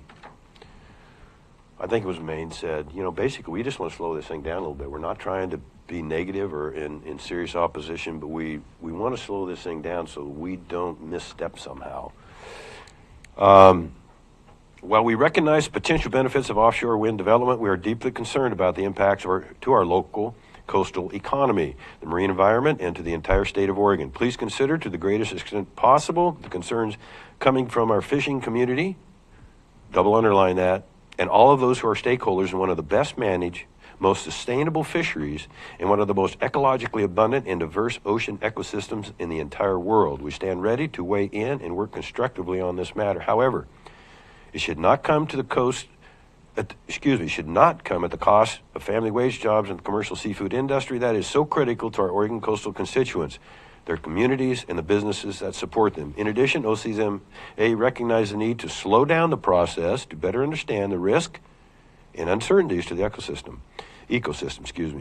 I think it was Maine, said, basically we just want to slow this thing down a little bit. We're not trying to be negative or in serious opposition, but we want to slow this thing down so we don't misstep somehow. While we recognize potential benefits of offshore wind development, we are deeply concerned about the impacts to our local coastal economy, the marine environment, and to the entire state of Oregon. Please consider, to the greatest extent possible, the concerns coming from our fishing community, double underline that, and all of those who are stakeholders in one of the best managed, most sustainable fisheries and one of the most ecologically abundant and diverse ocean ecosystems in the entire world. We stand ready to weigh in and work constructively on this matter. However, it should not come to the coast. Should not come at the cost of family wage jobs in the commercial seafood industry that is so critical to our Oregon coastal constituents, their communities, and the businesses that support them. In addition, OCZMA recognizes the need to slow down the process to better understand the risk and uncertainties to the ecosystem.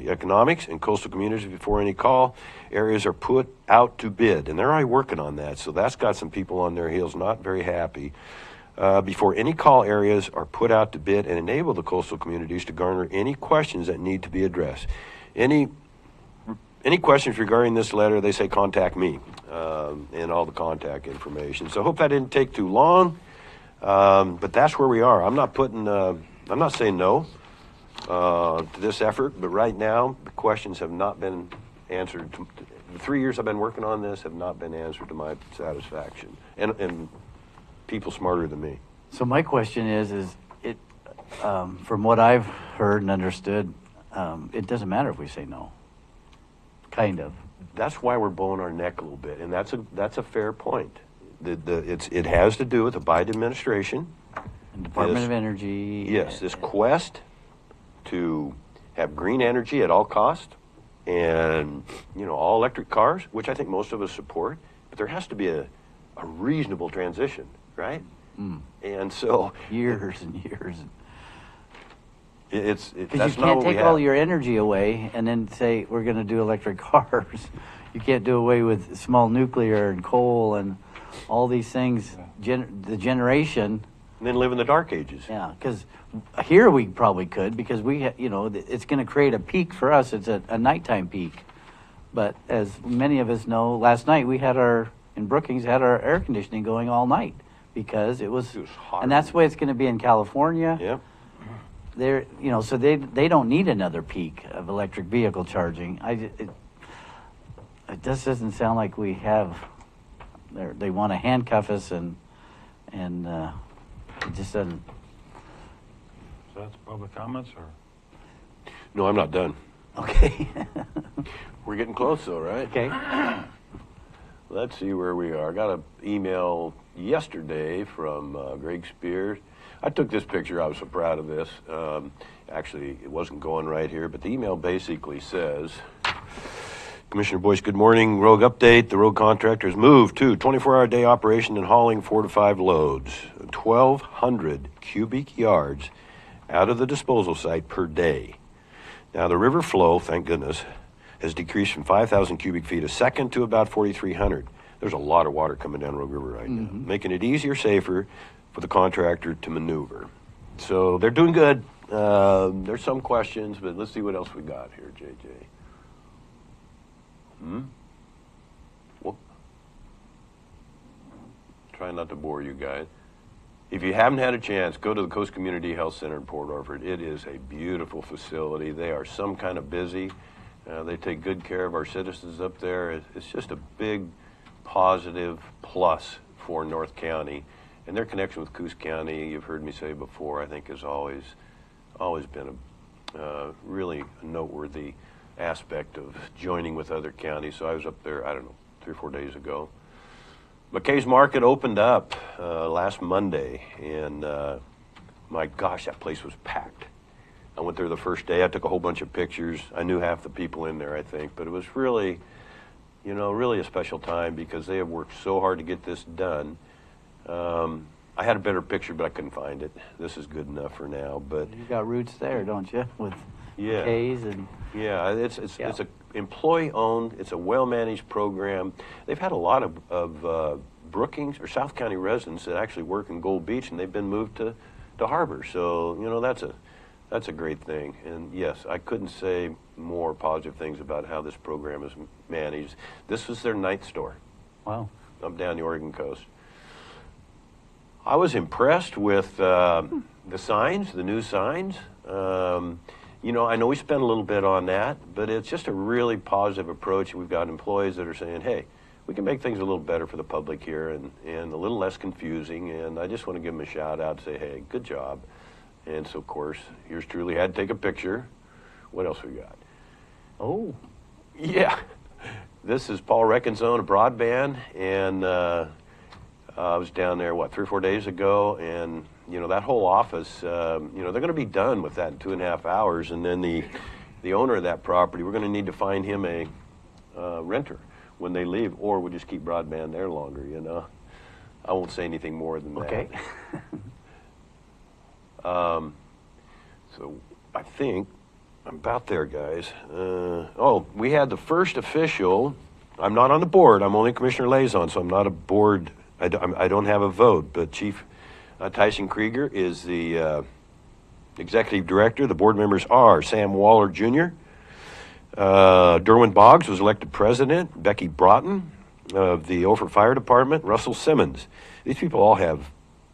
Economics and coastal communities before any call areas are put out to bid, and they're already working on that, so that's got some people on their heels not very happy. Before any call areas are put out to bid, and enable the coastal communities to garner any questions that need to be addressed. Any questions regarding this letter, they say contact me, and all the contact information. So I hope that didn't take too long, but that's where we are. I'm not saying no to this effort, but right now the questions have not been answered. The 3 years I've been working on this have not been answered to my satisfaction, and people smarter than me. So my question is it from what I've heard and understood, it doesn't matter if we say no. Kind of. That's why we're blowing our neck a little bit, and that's a fair point. It has to do with the Biden administration, and Department of Energy. Yes, this quest to have green energy at all cost, and all electric cars, which I think most of us support. But there has to be a reasonable transition, right? And so years and years. That's you can't take all your energy away and then say we're going to do electric cars. You can't do away with small nuclear and coal and all these things. The generation. And then live in the dark ages. Yeah, because here we probably could, because it's going to create a peak for us. It's a nighttime peak. But as many of us know, last night we had in Brookings had our air conditioning going all night because it was hot. And that's the way it's going to be in California. Yep. So they don't need another peak of electric vehicle charging. It just doesn't sound like we have. They want to handcuff us and it just doesn't. So that's public comments, or? No, I'm not done. Okay. We're getting close, though, right? Okay. Let's see where we are. I got an email yesterday from Greg Spears. I took this picture. I was so proud of this. Actually, it wasn't going right here, but the email basically says, Commissioner Boyce, good morning. Rogue update. The rogue contractor has moved to 24-hour day operation and hauling 4 to 5 loads, 1,200 cubic yards out of the disposal site per day. Now, the river flow, thank goodness, has decreased from 5,000 cubic feet a second to about 4,300. There's a lot of water coming down Rogue River right now, making it easier, safer for the contractor to maneuver. So they're doing good. There's some questions, but let's see what else we got here, JJ. Well, try not to bore you guys. If you haven't had a chance, go to the Coast Community Health Center in Port Orford. It is a beautiful facility. They are some kind of busy. They take good care of our citizens up there. It's just a big positive plus for North County. And their connection with Coos County, you've heard me say before, I think has always been a really noteworthy aspect of joining with other counties. So I was up there, I don't know, 3 or 4 days ago. McKay's Market opened up last Monday, and my gosh, that place was packed. I went there the first day. I took a whole bunch of pictures. I knew half the people in there, I think, but it was really, really a special time because they have worked so hard to get this done. I had a better picture, but I couldn't find it. This is good enough for now. But you got roots there, don't you? With McKay's and it's a employee-owned. It's a well-managed program. They've had a lot of Brookings or South County residents that actually work in Gold Beach, and they've been moved to Harbor. So that's a great thing. And yes, I couldn't say more positive things about how this program is managed. This was their 9th store. Wow. Up down the Oregon coast. I was impressed with the signs, the new signs. I know we spent a little bit on that, but it's just a really positive approach. We've got employees that are saying, hey, we can make things a little better for the public here and a little less confusing. And I just want to give them a shout out and say, hey, good job. And so, of course, yours truly had to take a picture. What else we got? Oh. Yeah. This is Paul Reckenzone of Broadband. And I was down there, 3 or 4 days ago. And, that whole office, they're going to be done with that in 2.5 hours. And then the owner of that property, we're going to need to find him a renter when they leave, or we'll just keep broadband there longer, I won't say anything more than that. Okay. So I think I'm about there, guys. We had the first official. I'm not on the board. I'm only Commissioner Liaison, so I'm not a board. I don't have a vote, but Chief Tyson Krieger is the executive director. The board members are Sam Waller Jr., Derwin Boggs was elected president, Becky Broughton of the Ophir Fire Department, Russell Simmons. These people all have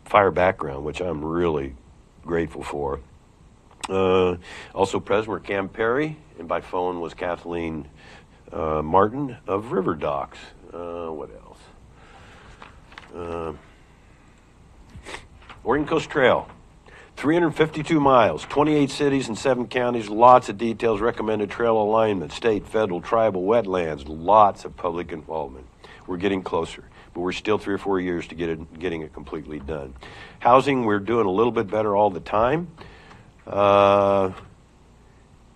fire background, which I'm really grateful for. Also present were Cam Perry, and by phone was Kathleen Martin of River Docks. What else? Oregon Coast Trail. 352 miles, 28 cities and 7 counties, lots of details, recommended trail alignment, state, federal, tribal, wetlands, lots of public involvement. We're getting closer, but we're still 3 or 4 years to getting it completely done. Housing, we're doing a little bit better all the time.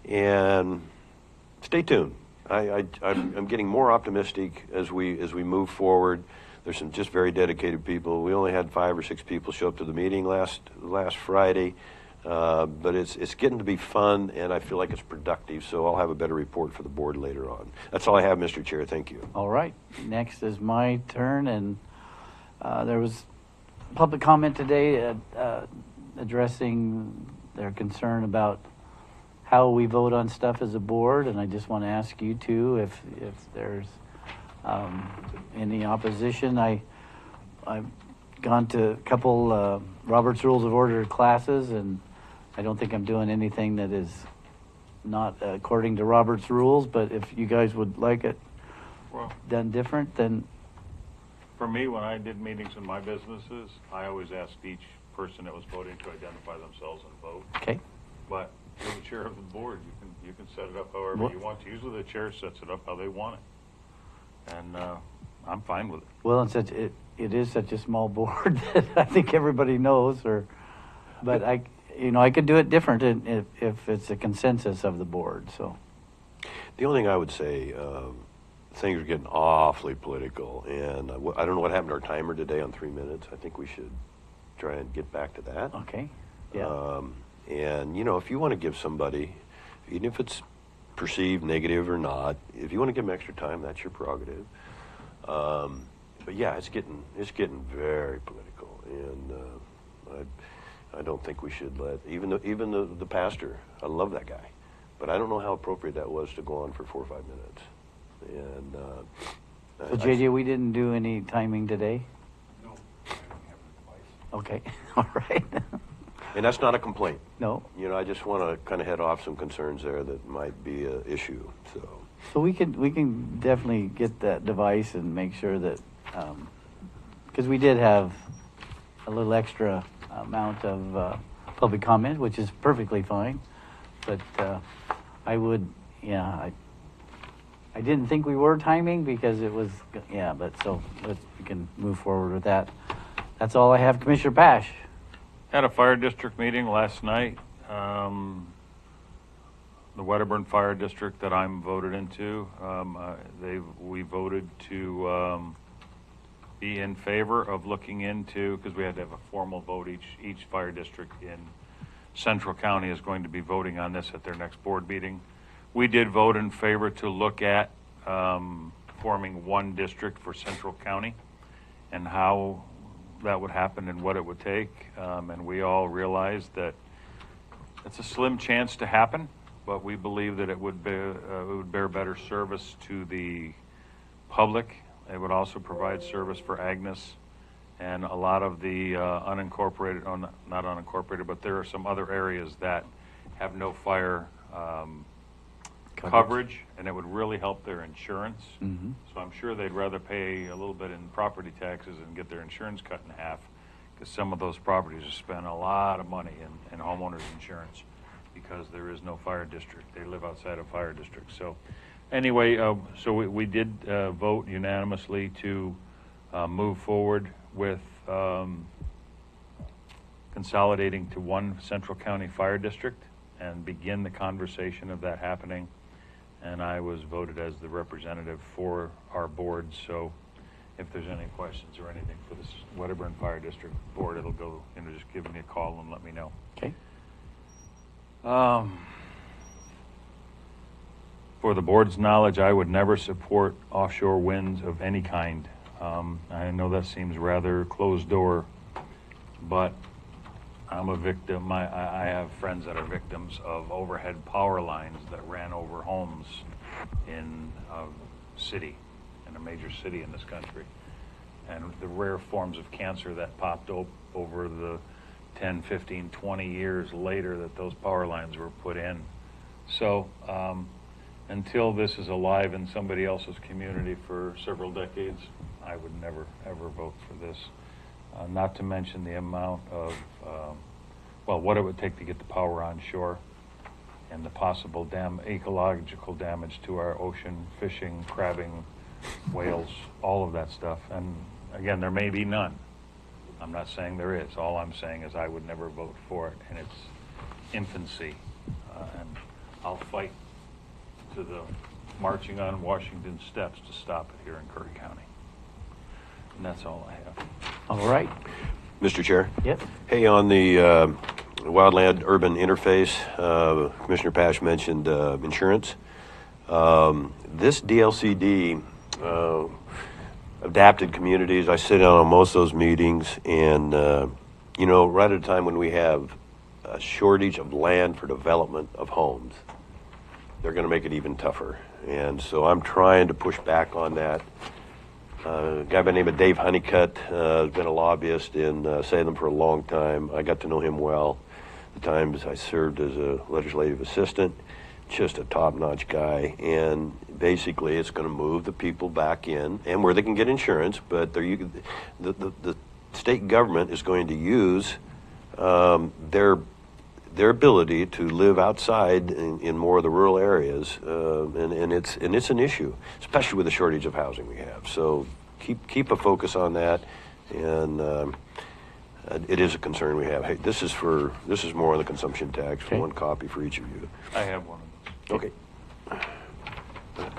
And stay tuned. I'm getting more optimistic as we move forward. There's some just very dedicated people. We only had 5 or 6 people show up to the meeting last Friday, but it's getting to be fun, and I feel like it's productive, so I'll have a better report for the board later on. That's all I have, Mr. Chair. Thank you. All right. Next is my turn, and there was public comment today addressing their concern about how we vote on stuff as a board, and I just want to ask you two if there's any opposition. I've gone to a couple Robert's Rules of Order classes, and I don't think I'm doing anything that is not according to Robert's Rules, but if you guys would like it done different, then... For me, when I did meetings in my businesses, I always asked each person that was voting to identify themselves and vote. Okay. But you're the chair of the board. You can set it up however you want to. Usually the chair sets it up how they want it. And I'm fine with it. Well, it is such a small board that I think everybody knows, but I could do it different if it's a consensus of the board, so. The only thing I would say, things are getting awfully political, and I don't know what happened to our timer today on 3 minutes. I think we should try and get back to that. Okay. Yeah. And, if you want to give somebody, even if it's perceived negative or not, if you want to give them extra time, that's your prerogative. But yeah, it's getting very political, and I don't think we should let even the pastor. I love that guy, but I don't know how appropriate that was to go on for 4 or 5 minutes. And so JJ, we didn't do any timing today. No, I don't have a device. Okay, all right. And that's not a complaint. No. I just want to kind of head off some concerns there that might be an issue. So we can definitely get that device and make sure that, because we did have a little extra amount of public comment, which is perfectly fine. But I didn't think we were timing because it was, but so we can move forward with that. That's all I have. Commissioner Pash. Had a fire district meeting last night. The Wedderburn Fire District that I'm voted into, we voted to be in favor of looking into, because we had to have a formal vote. Each fire district in Central County is going to be voting on this at their next board meeting. We did vote in favor to look at forming one district for Central County and how that would happen and what it would take. And we all realized that it's a slim chance to happen, but we believe that it would bear better service to the public. It would also provide service for Agnes and a lot of the unincorporated, not unincorporated, but there are some other areas that have no fire coverage, and it would really help their insurance. Mm-hmm. So I'm sure they'd rather pay a little bit in property taxes and get their insurance cut in half, because some of those properties have spent a lot of money in homeowners insurance because there is no fire district. They live outside of fire districts. So anyway, so we did vote unanimously to move forward with consolidating to one Central County Fire District and begin the conversation of that happening. And I was voted as the representative for our board. So if there's any questions or anything for this Wedderburn Fire District board, it'll go, just give me a call and let me know. Okay. For the board's knowledge, I would never support offshore winds of any kind. I know that seems rather closed door, but I'm a victim. I have friends that are victims of overhead power lines that ran over homes in a city, in a major city in this country. And the rare forms of cancer that popped up over the 10, 15, 20 years later that those power lines were put in. So until this is alive in somebody else's community for several decades, I would never, ever vote for this. Not to mention the amount of, what it would take to get the power on shore and the possible ecological damage to our ocean, fishing, crabbing, whales, all of that stuff. And again, there may be none. I'm not saying there is. All I'm saying is I would never vote for it in its infancy. And I'll fight to the marching on Washington steps to stop it here in Curry County. And that's all I have. All right. Mr. Chair? Yep. Hey, on the wildland urban interface, Commissioner Pash mentioned insurance. This DLCD, adapted communities, I sit down on most of those meetings, and right at a time when we have a shortage of land for development of homes, they're going to make it even tougher. And so I'm trying to push back on that. A guy by the name of Dave Honeycutt has been a lobbyist in Salem for a long time. I got to know him well. The times I served as a legislative assistant, just a top-notch guy. And basically, it's going to move the people back in, and where they can get insurance. But the state government is going to use their ability to live outside in more of the rural areas, and it's an issue, especially with the shortage of housing we have. So keep a focus on that, and it is a concern we have. Hey, this is more on the consumption tax. Okay. One copy for each of you. I have one. Okay.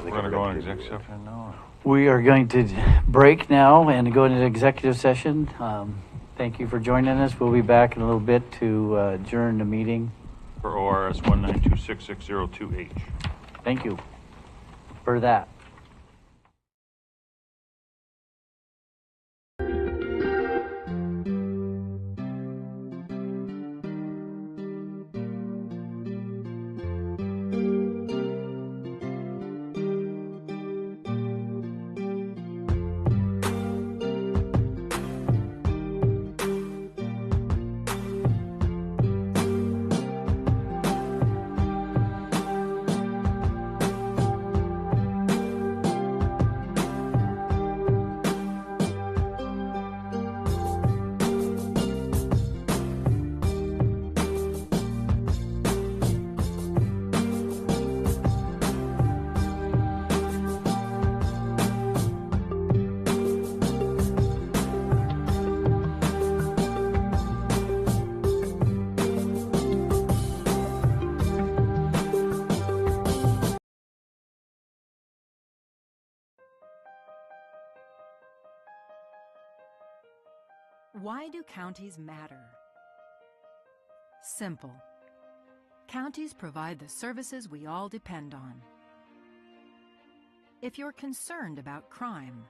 We're going to go on executive session now? We are going to break now and go into executive session. Thank you for joining us. We'll be back in a little bit to adjourn the meeting. For ORS 1926602H. Thank you for that. Why do counties matter? Simple. Counties provide the services we all depend on. If you're concerned about crime,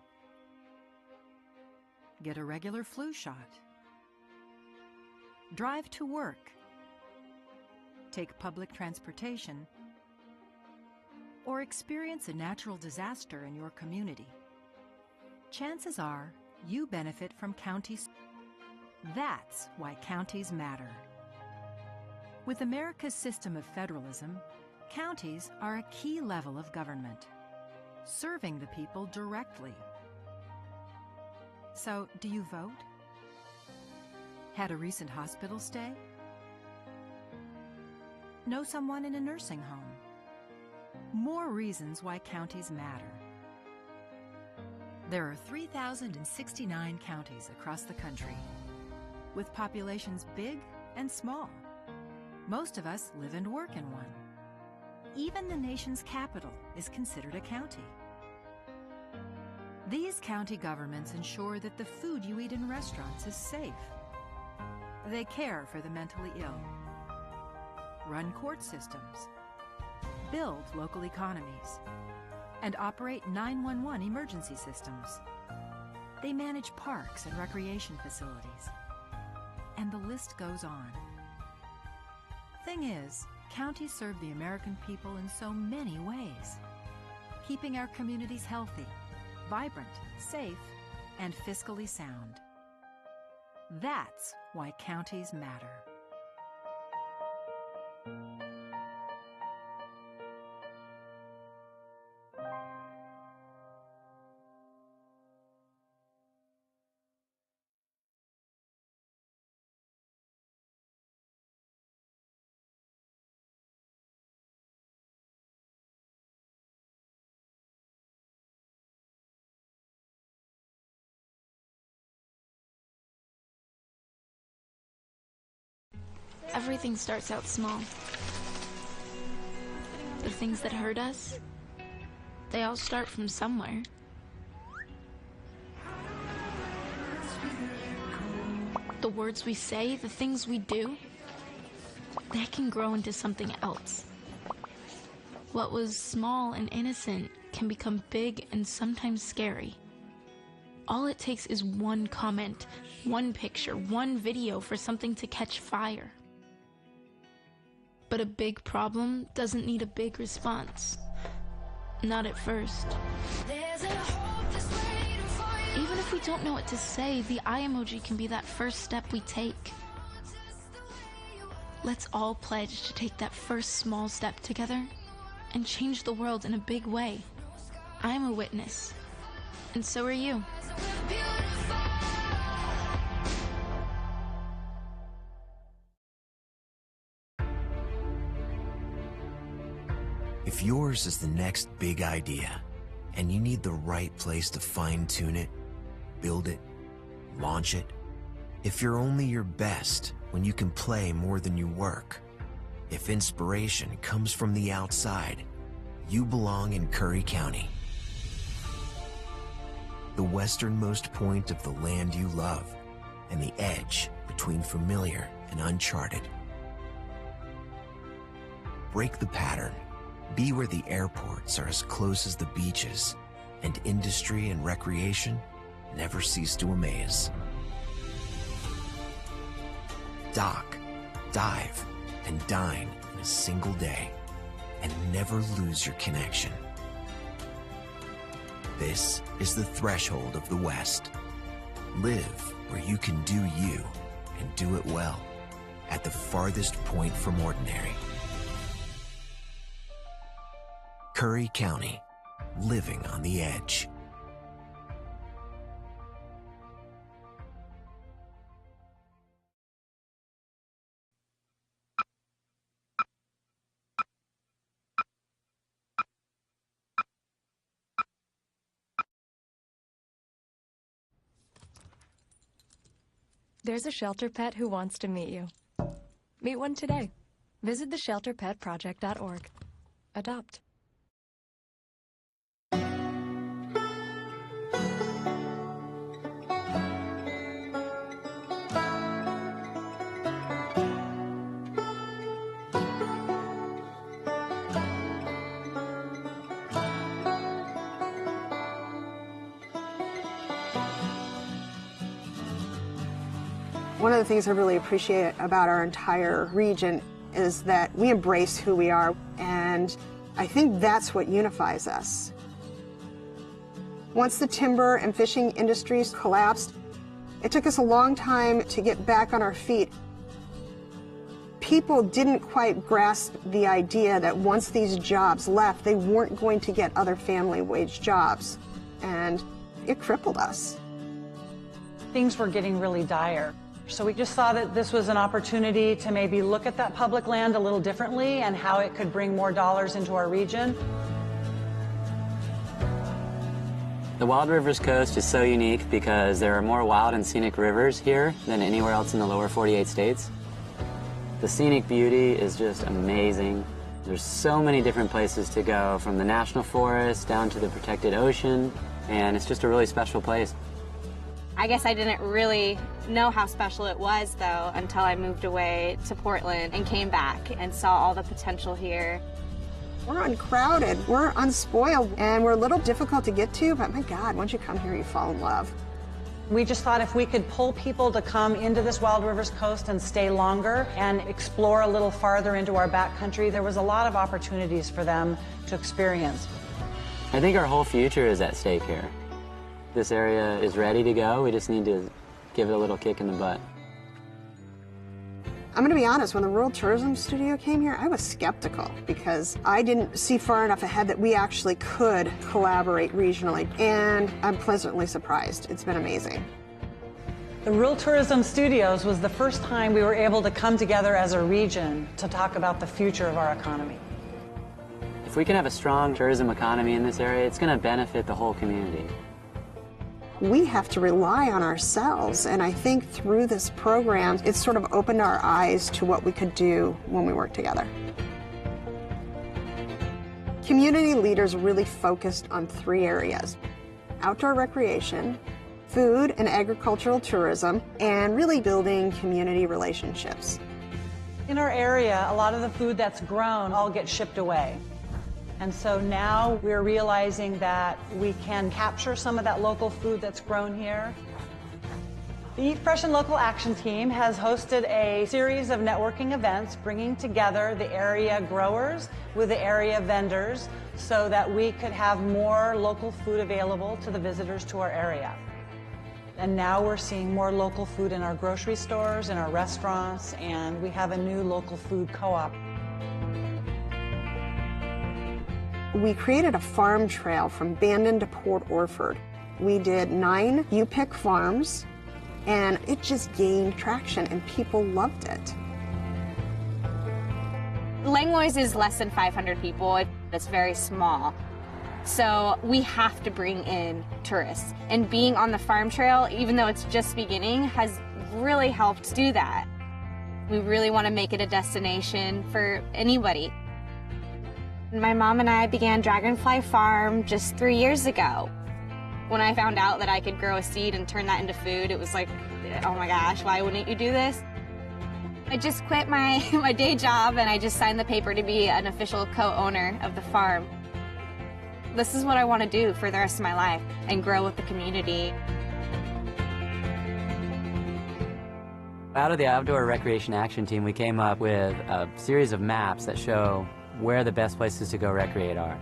get a regular flu shot. Drive to work. Take public transportation. Or experience a natural disaster in your community. Chances are you benefit from counties. That's why counties matter. With America's system of federalism, counties are a key level of government, serving the people directly. So, do you vote? Had a recent hospital stay? Know someone in a nursing home? More reasons why counties matter. There are 3,069 counties across the country, with populations big and small. Most of us live and work in one. Even the nation's capital is considered a county. These county governments ensure that the food you eat in restaurants is safe. They care for the mentally ill, run court systems, build local economies, and operate 911 emergency systems. They manage parks and recreation facilities. And the list goes on. Thing is, counties serve the American people in so many ways, keeping our communities healthy, vibrant, safe, and fiscally sound. That's why counties matter. Everything starts out small. The things that hurt us, they all start from somewhere. The words we say, the things we do, they can grow into something else. What was small and innocent can become big and sometimes scary. All it takes is one comment, one picture, one video for something to catch fire. But a big problem doesn't need a big response. Not at first. Even if we don't know what to say, the eye emoji can be that first step we take. Let's all pledge to take that first small step together and change the world in a big way. I'm a witness, and so are you. If yours is the next big idea, and you need the right place to fine-tune it, build it, launch it, if you're only your best when you can play more than you work, if inspiration comes from the outside, you belong in Curry County. The westernmost point of the land you love, and the edge between familiar and uncharted. Break the pattern. Be where the airports are as close as the beaches, and industry and recreation never cease to amaze. Dock, dive, and dine in a single day, and never lose your connection. This is the threshold of the West. Live where you can do you, and do it well, at the farthest point from ordinary. Curry County, living on the edge. There's a shelter pet who wants to meet you. Meet one today. Visit theshelterpetproject.org. Adopt. One of the things I really appreciate about our entire region is that we embrace who we are, and I think that's what unifies us. Once the timber and fishing industries collapsed, it took us a long time to get back on our feet. People didn't quite grasp the idea that once these jobs left, they weren't going to get other family wage jobs, and it crippled us. Things were getting really dire. So we just saw that this was an opportunity to maybe look at that public land a little differently and how it could bring more dollars into our region. The Wild Rivers Coast is so unique because there are more wild and scenic rivers here than anywhere else in the lower 48 states. The scenic beauty is just amazing. There's so many different places to go, from the national forest down to the protected ocean, and it's just a really special place. I guess I didn't really know how special it was, though, until I moved away to Portland and came back and saw all the potential here. We're uncrowded, we're unspoiled, and we're a little difficult to get to, but my God, once you come here, you fall in love. We just thought if we could pull people to come into this Wild Rivers Coast and stay longer and explore a little farther into our backcountry, there was a lot of opportunities for them to experience. I think our whole future is at stake here. This area is ready to go. We just need to give it a little kick in the butt. I'm gonna be honest, when the Rural Tourism Studio came here, I was skeptical because I didn't see far enough ahead that we actually could collaborate regionally, and I'm pleasantly surprised. It's been amazing. The Rural Tourism Studios was the first time we were able to come together as a region to talk about the future of our economy. If we can have a strong tourism economy in this area, it's going to benefit the whole community. We have to rely on ourselves, and I think through this program, it's sort of opened our eyes to what we could do when we work together. Community leaders really focused on 3 areas: outdoor recreation, food and agricultural tourism, and really building community relationships. In our area, a lot of the food that's grown all gets shipped away. And so now we're realizing that we can capture some of that local food that's grown here. The Eat Fresh and Local Action Team has hosted a series of networking events bringing together the area growers with the area vendors so that we could have more local food available to the visitors to our area. And now we're seeing more local food in our grocery stores, in our restaurants, and we have a new local food co-op. We created a farm trail from Bandon to Port Orford. We did 9 U-Pick farms, and it just gained traction, and people loved it. Langlois is less than 500 people. It's very small. So we have to bring in tourists. And being on the farm trail, even though it's just beginning, has really helped do that. We really want to make it a destination for anybody. My mom and I began Dragonfly Farm just 3 years ago. When I found out that I could grow a seed and turn that into food, it was like, oh my gosh, why wouldn't you do this? I just quit my day job and I just signed the paper to be an official co-owner of the farm. This is what I want to do for the rest of my life and grow with the community. Out of the Outdoor Recreation Action Team, we came up with a series of maps that show where the best places to go recreate are.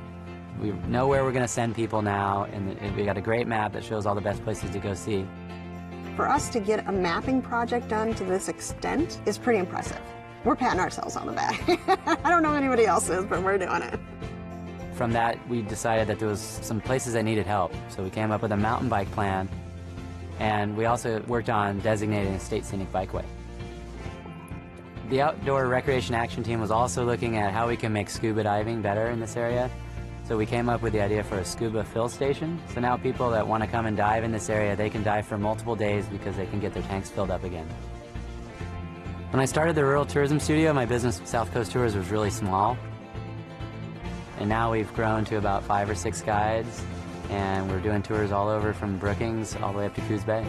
We know where we're going to send people now, and we got a great map that shows all the best places to go see. For us to get a mapping project done to this extent is pretty impressive. We're patting ourselves on the back. I don't know if anybody else is, but we're doing it. From that, we decided that there was some places that needed help, so we came up with a mountain bike plan, and we also worked on designating a state scenic bikeway. The Outdoor Recreation Action Team was also looking at how we can make scuba diving better in this area. So we came up with the idea for a scuba fill station. So now people that want to come and dive in this area, they can dive for multiple days because they can get their tanks filled up again. When I started the Rural Tourism Studio, my business, South Coast Tours, was really small. And now we've grown to about 5 or 6 guides, and we're doing tours all over from Brookings all the way up to Coos Bay.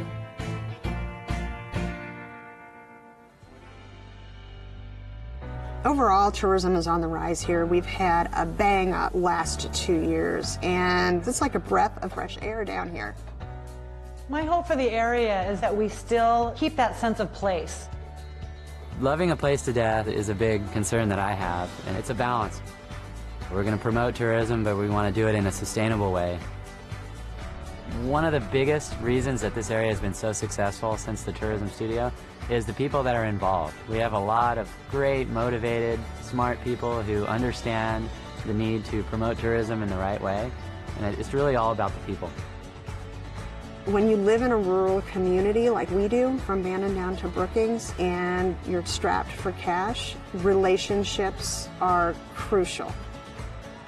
Overall, tourism is on the rise here. We've had a bang-up last 2 years, and it's like a breath of fresh air down here. My hope for the area is that we still keep that sense of place. Loving a place to death is a big concern that I have, and it's a balance. We're going to promote tourism, but we want to do it in a sustainable way. One of the biggest reasons that this area has been so successful since the tourism studio is the people that are involved. We have a lot of great, motivated, smart people who understand the need to promote tourism in the right way, and it's really all about the people. When you live in a rural community like we do, from Bandon down to Brookings, and you're strapped for cash, relationships are crucial.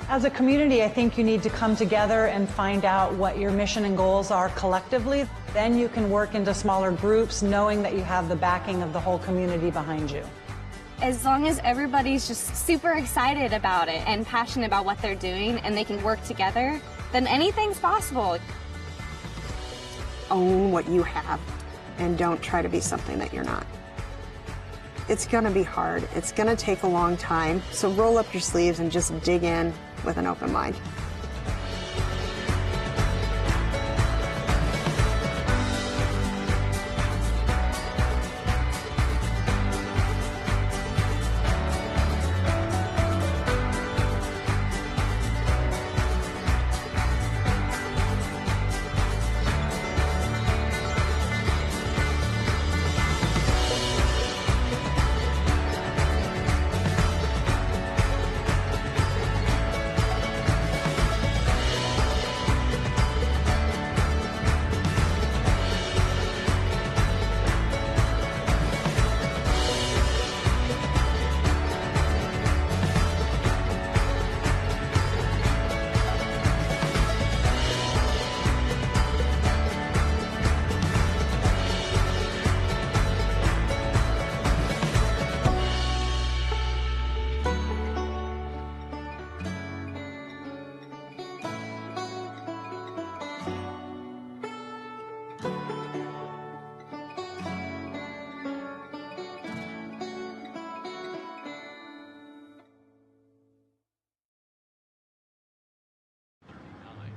As a community, I think you need to come together and find out what your mission and goals are collectively. Then you can work into smaller groups, knowing that you have the backing of the whole community behind you. As long as everybody's just super excited about it and passionate about what they're doing and they can work together, then anything's possible. Own what you have and don't try to be something that you're not. It's going to be hard. It's going to take a long time. So roll up your sleeves and just dig in with an open mind.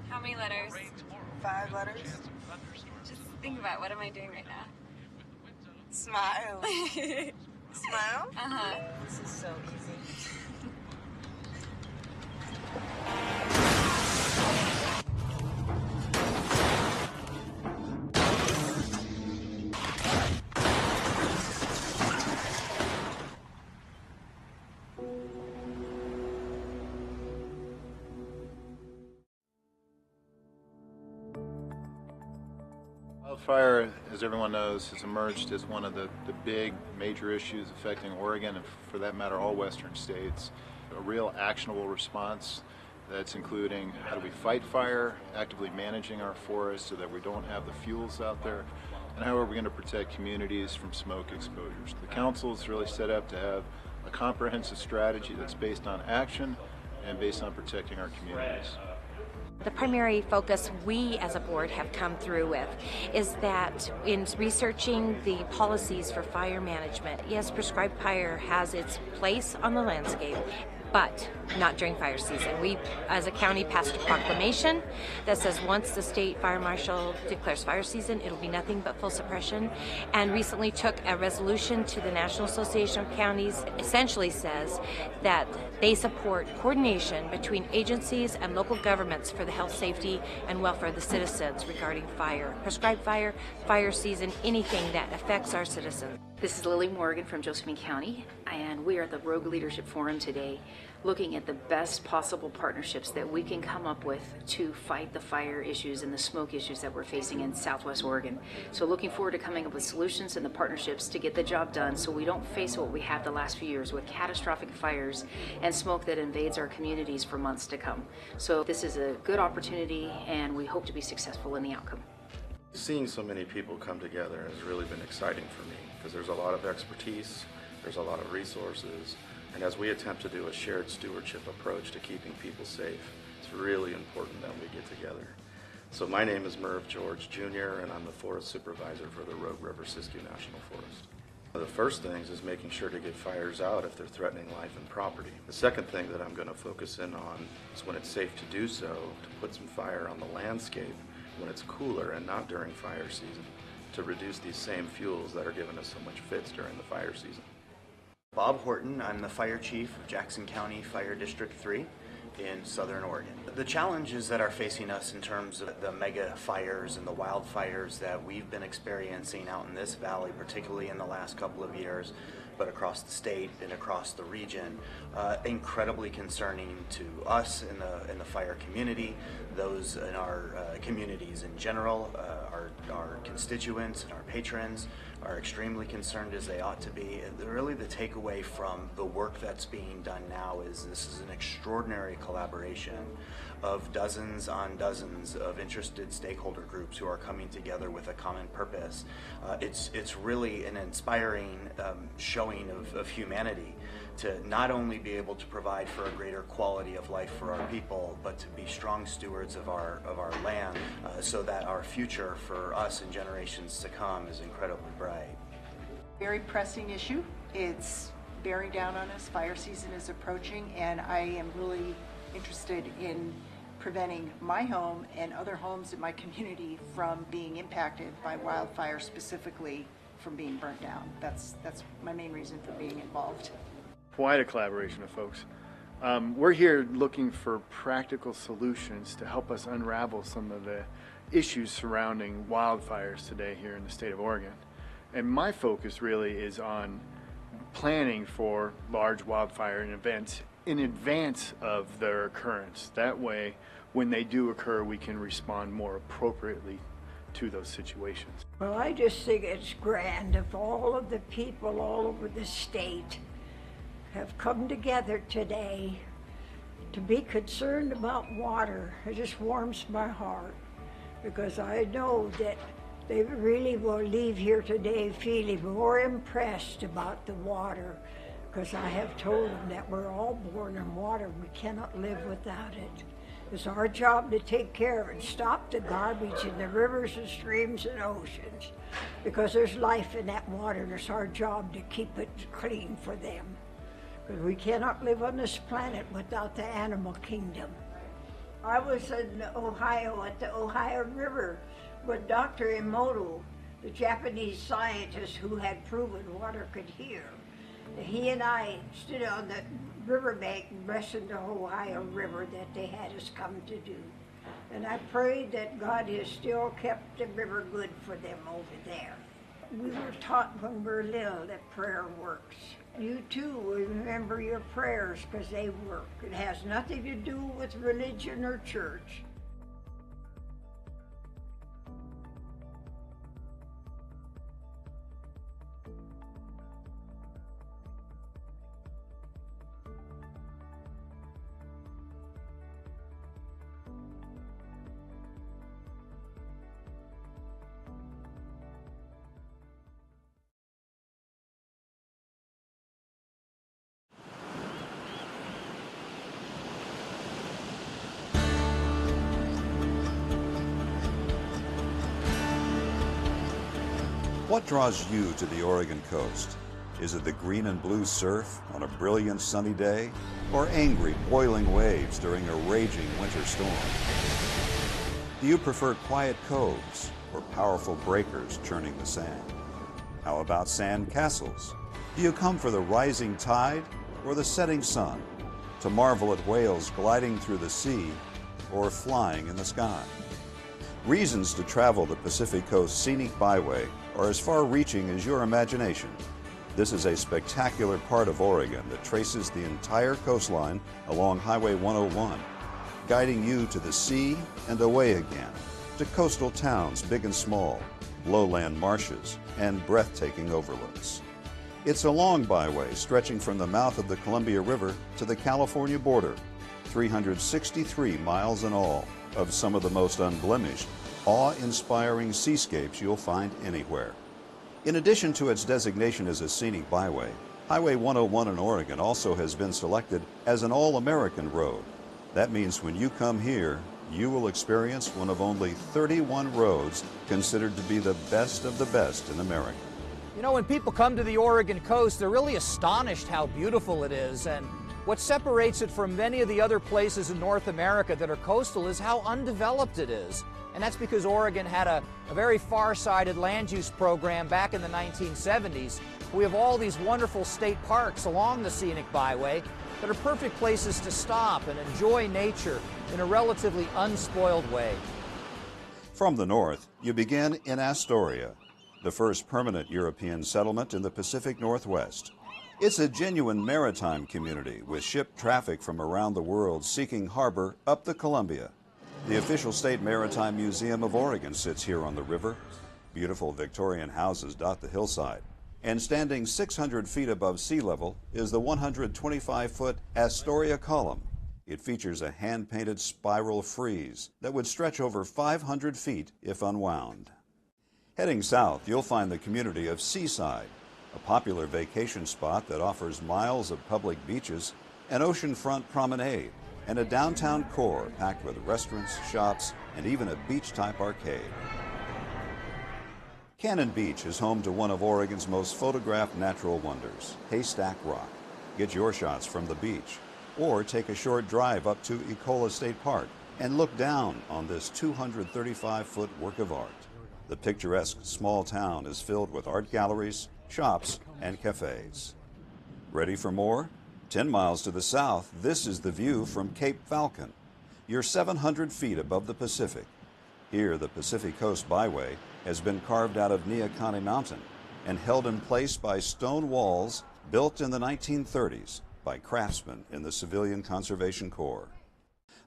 How many letters? 5 letters. Just think about, what am I doing right now? Smile. Smile? Uh-huh. This is so easy. Wildfire, as everyone knows, has emerged as one of the big major issues affecting Oregon and, for that matter, all western states. A real actionable response That's including how do we fight fire, actively managing our forests so that we don't have the fuels out there, and how are we going to protect communities from smoke exposures. The council is really set up to have a comprehensive strategy that's based on action and based on protecting our communities. The primary focus we as a board have come through with is that in researching the policies for fire management, yes, prescribed fire has its place on the landscape, but not during fire season. We, as a county, passed a proclamation that says once the state fire marshal declares fire season, it'll be nothing but full suppression, and recently took a resolution to the National Association of Counties, essentially says that they support coordination between agencies and local governments for the health, safety, and welfare of the citizens regarding fire, prescribed fire, fire season, anything that affects our citizens. This is Lily Morgan from Josephine County, and we are at the Rogue Leadership Forum today, looking at the best possible partnerships that we can come up with to fight the fire issues and the smoke issues that we're facing in Southwest Oregon. So looking forward to coming up with solutions and the partnerships to get the job done so we don't face what we have the last few years with catastrophic fires and smoke that invades our communities for months to come. So this is a good opportunity, and we hope to be successful in the outcome. Seeing so many people come together has really been exciting for me because there's a lot of expertise, there's a lot of resources, and as we attempt to do a shared stewardship approach to keeping people safe, it's really important that we get together. So my name is Merv George Jr., and I'm the Forest Supervisor for the Rogue River Siskiyou National Forest. One of the first things is making sure to get fires out if they're threatening life and property. The second thing that I'm going to focus in on is when it's safe to do so, to put some fire on the landscape when it's cooler and not during fire season, to reduce these same fuels that are giving us so much fits during the fire season. Bob Horton, I'm the Fire Chief of Jackson County Fire District 3 in Southern Oregon. The challenges that are facing us in terms of the mega fires and the wildfires that we've been experiencing out in this valley, particularly in the last couple of years, but across the state and across the region, incredibly concerning to us in the fire community, those in our communities in general, our constituents and our patrons are extremely concerned, as they ought to be. And really the takeaway from the work that's being done now is this is an extraordinary collaboration of dozens on dozens of interested stakeholder groups who are coming together with a common purpose. It's really an inspiring showing of humanity to not only be able to provide for a greater quality of life for our people, but to be strong stewards of our land so that our future for us and generations to come is incredibly bright. Very pressing issue. It's bearing down on us. Fire season is approaching, and I am really interested in preventing my home and other homes in my community from being impacted by wildfire, specifically from being burnt down. That's my main reason for being involved. Quite a collaboration of folks. We're here looking for practical solutions to help us unravel some of the issues surrounding wildfires today here in the state of Oregon. And my focus really is on planning for large wildfire events in advance of their occurrence. That way, when they do occur, we can respond more appropriately to those situations. Well, I just think it's grand if all of the people all over the state have come together today to be concerned about water. It just warms my heart because I know that they really will leave here today feeling more impressed about the water, because I have told them that we're all born in water. We cannot live without it. It's our job to take care of it, stop the garbage in the rivers and streams and oceans, because there's life in that water, and it's our job to keep it clean for them. Because we cannot live on this planet without the animal kingdom. I was in Ohio at the Ohio River with Dr. Emoto, the Japanese scientist who had proven water could heal. He and I stood on the riverbank and rested the Ohio River that they had us come to do. And I prayed that God has still kept the river good for them over there. We were taught when we were little that prayer works. You too will remember your prayers because they work. It has nothing to do with religion or church. What draws you to the Oregon coast? Is it the green and blue surf on a brilliant sunny day, or angry boiling waves during a raging winter storm? Do you prefer quiet coves or powerful breakers churning the sand? How about sand castles? Do you come for the rising tide or the setting sun, to marvel at whales gliding through the sea or flying in the sky? Reasons to travel the Pacific Coast Scenic Byway are as far-reaching as your imagination. This is a spectacular part of Oregon that traces the entire coastline along Highway 101, guiding you to the sea and away again, to coastal towns big and small, lowland marshes, and breathtaking overlooks. It's a long byway stretching from the mouth of the Columbia River to the California border, 363 miles in all, of some of the most unblemished, awe-inspiring seascapes you'll find anywhere. In addition to its designation as a scenic byway, Highway 101 in Oregon also has been selected as an all-American road. That means when you come here, you will experience one of only 31 roads considered to be the best of the best in America. You know, when people come to the Oregon coast, they're really astonished how beautiful it is. And what separates it from many of the other places in North America that are coastal is how undeveloped it is. And that's because Oregon had a very far-sighted land use program back in the 1970s. We have all these wonderful state parks along the scenic byway that are perfect places to stop and enjoy nature in a relatively unspoiled way. From the north, you begin in Astoria, the first permanent European settlement in the Pacific Northwest. It's a genuine maritime community with ship traffic from around the world seeking harbor up the Columbia. The official State Maritime Museum of Oregon sits here on the river. Beautiful Victorian houses dot the hillside. And standing 600 feet above sea level is the 125-foot Astoria Column. It features a hand-painted spiral frieze that would stretch over 500 feet if unwound. Heading south, you'll find the community of Seaside, a popular vacation spot that offers miles of public beaches, an oceanfront promenade, and a downtown core packed with restaurants, shops, and even a beach-type arcade. Cannon Beach is home to one of Oregon's most photographed natural wonders, Haystack Rock. Get your shots from the beach, or take a short drive up to Ecola State Park and look down on this 235-foot work of art. The picturesque small town is filled with art galleries, shops, and cafes. Ready for more? 10 miles to the south, this is the view from Cape Falcon. You're 700 feet above the Pacific. Here, the Pacific Coast Byway has been carved out of Neahkahnie Mountain and held in place by stone walls built in the 1930s by craftsmen in the Civilian Conservation Corps.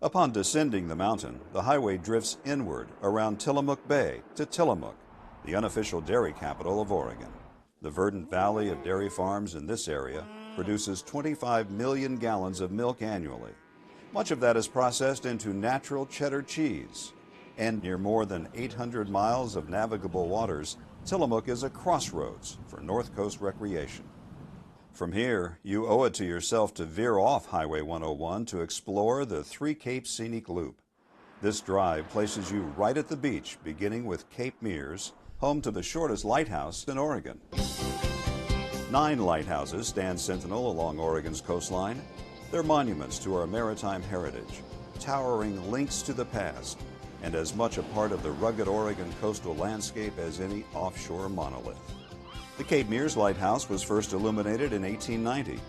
Upon descending the mountain, the highway drifts inward around Tillamook Bay to Tillamook, the unofficial dairy capital of Oregon. The verdant valley of dairy farms in this area produces 25 million gallons of milk annually. Much of that is processed into natural cheddar cheese. And near more than 800 miles of navigable waters, Tillamook is a crossroads for North Coast recreation. From here, you owe it to yourself to veer off Highway 101 to explore the Three Capes Scenic Loop. This drive places you right at the beach, beginning with Cape Mears, home to the shortest lighthouse in Oregon. 9 lighthouses stand sentinel along Oregon's coastline. They're monuments to our maritime heritage, towering links to the past, and as much a part of the rugged Oregon coastal landscape as any offshore monolith. The Cape Mears Lighthouse was first illuminated in 1890.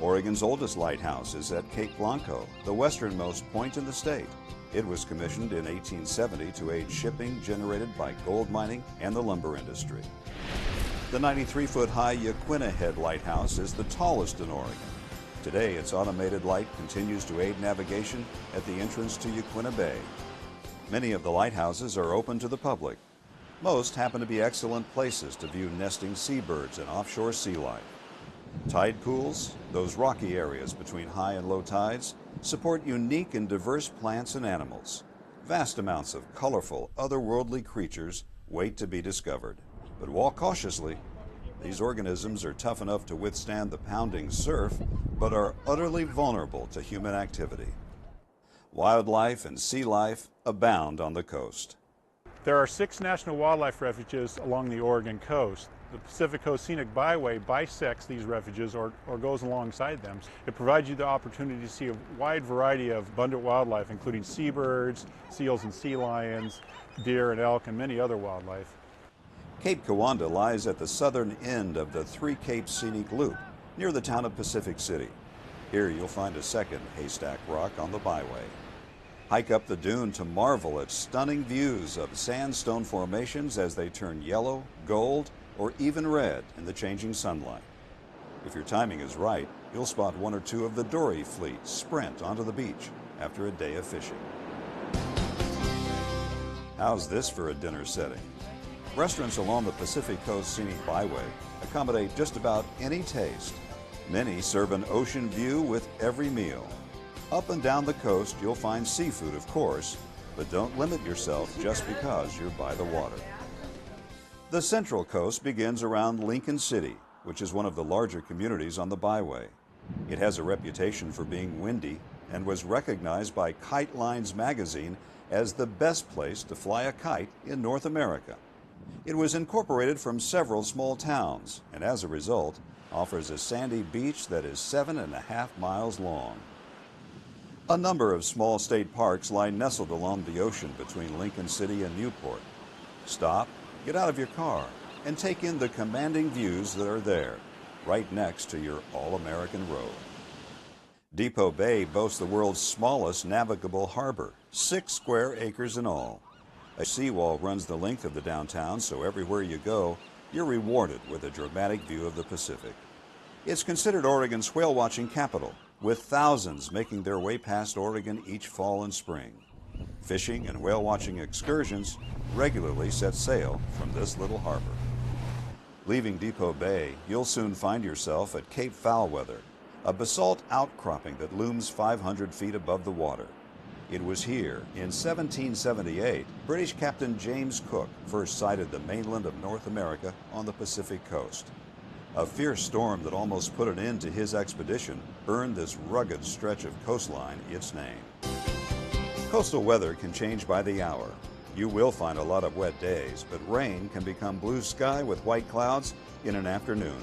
Oregon's oldest lighthouse is at Cape Blanco, the westernmost point in the state. It was commissioned in 1870 to aid shipping generated by gold mining and the lumber industry. The 93-foot high Yaquina Head Lighthouse is the tallest in Oregon. Today, its automated light continues to aid navigation at the entrance to Yaquina Bay. Many of the lighthouses are open to the public. Most happen to be excellent places to view nesting seabirds and offshore sea life. Tide pools, those rocky areas between high and low tides, support unique and diverse plants and animals. Vast amounts of colorful, otherworldly creatures wait to be discovered. But walk cautiously. These organisms are tough enough to withstand the pounding surf, but are utterly vulnerable to human activity. Wildlife and sea life abound on the coast. There are 6 national wildlife refuges along the Oregon coast. The Pacific Coast Scenic Byway bisects these refuges or goes alongside them. It provides you the opportunity to see a wide variety of abundant wildlife, including seabirds, seals and sea lions, deer and elk, and many other wildlife. Cape Kiwanda lies at the southern end of the Three Capes Scenic Loop, near the town of Pacific City. Here you'll find a second Haystack Rock on the byway. Hike up the dune to marvel at stunning views of sandstone formations as they turn yellow, gold, or even red in the changing sunlight. If your timing is right, you'll spot 1 or 2 of the dory fleet sprint onto the beach after a day of fishing. How's this for a dinner setting? Restaurants along the Pacific Coast Scenic Byway accommodate just about any taste. Many serve an ocean view with every meal. Up and down the coast, you'll find seafood, of course, but don't limit yourself just because you're by the water. The Central Coast begins around Lincoln City, which is one of the larger communities on the byway. It has a reputation for being windy and was recognized by Kite Lines magazine as the best place to fly a kite in North America. It was incorporated from several small towns and as a result offers a sandy beach that is 7.5 miles long. A number of small state parks lie nestled along the ocean between Lincoln City and Newport. Stop, get out of your car, and take in the commanding views that are there, right next to your all-American road. Depot Bay boasts the world's smallest navigable harbor, 6 square acres in all. A seawall runs the length of the downtown, so everywhere you go, you're rewarded with a dramatic view of the Pacific. It's considered Oregon's whale-watching capital, with thousands making their way past Oregon each fall and spring. Fishing and whale-watching excursions regularly set sail from this little harbor. Leaving Depot Bay, you'll soon find yourself at Cape Foulweather, a basalt outcropping that looms 500 feet above the water. It was here, in 1778, British Captain James Cook first sighted the mainland of North America on the Pacific coast. A fierce storm that almost put an end to his expedition earned this rugged stretch of coastline its name. Coastal weather can change by the hour. You will find a lot of wet days, but rain can become blue sky with white clouds in an afternoon.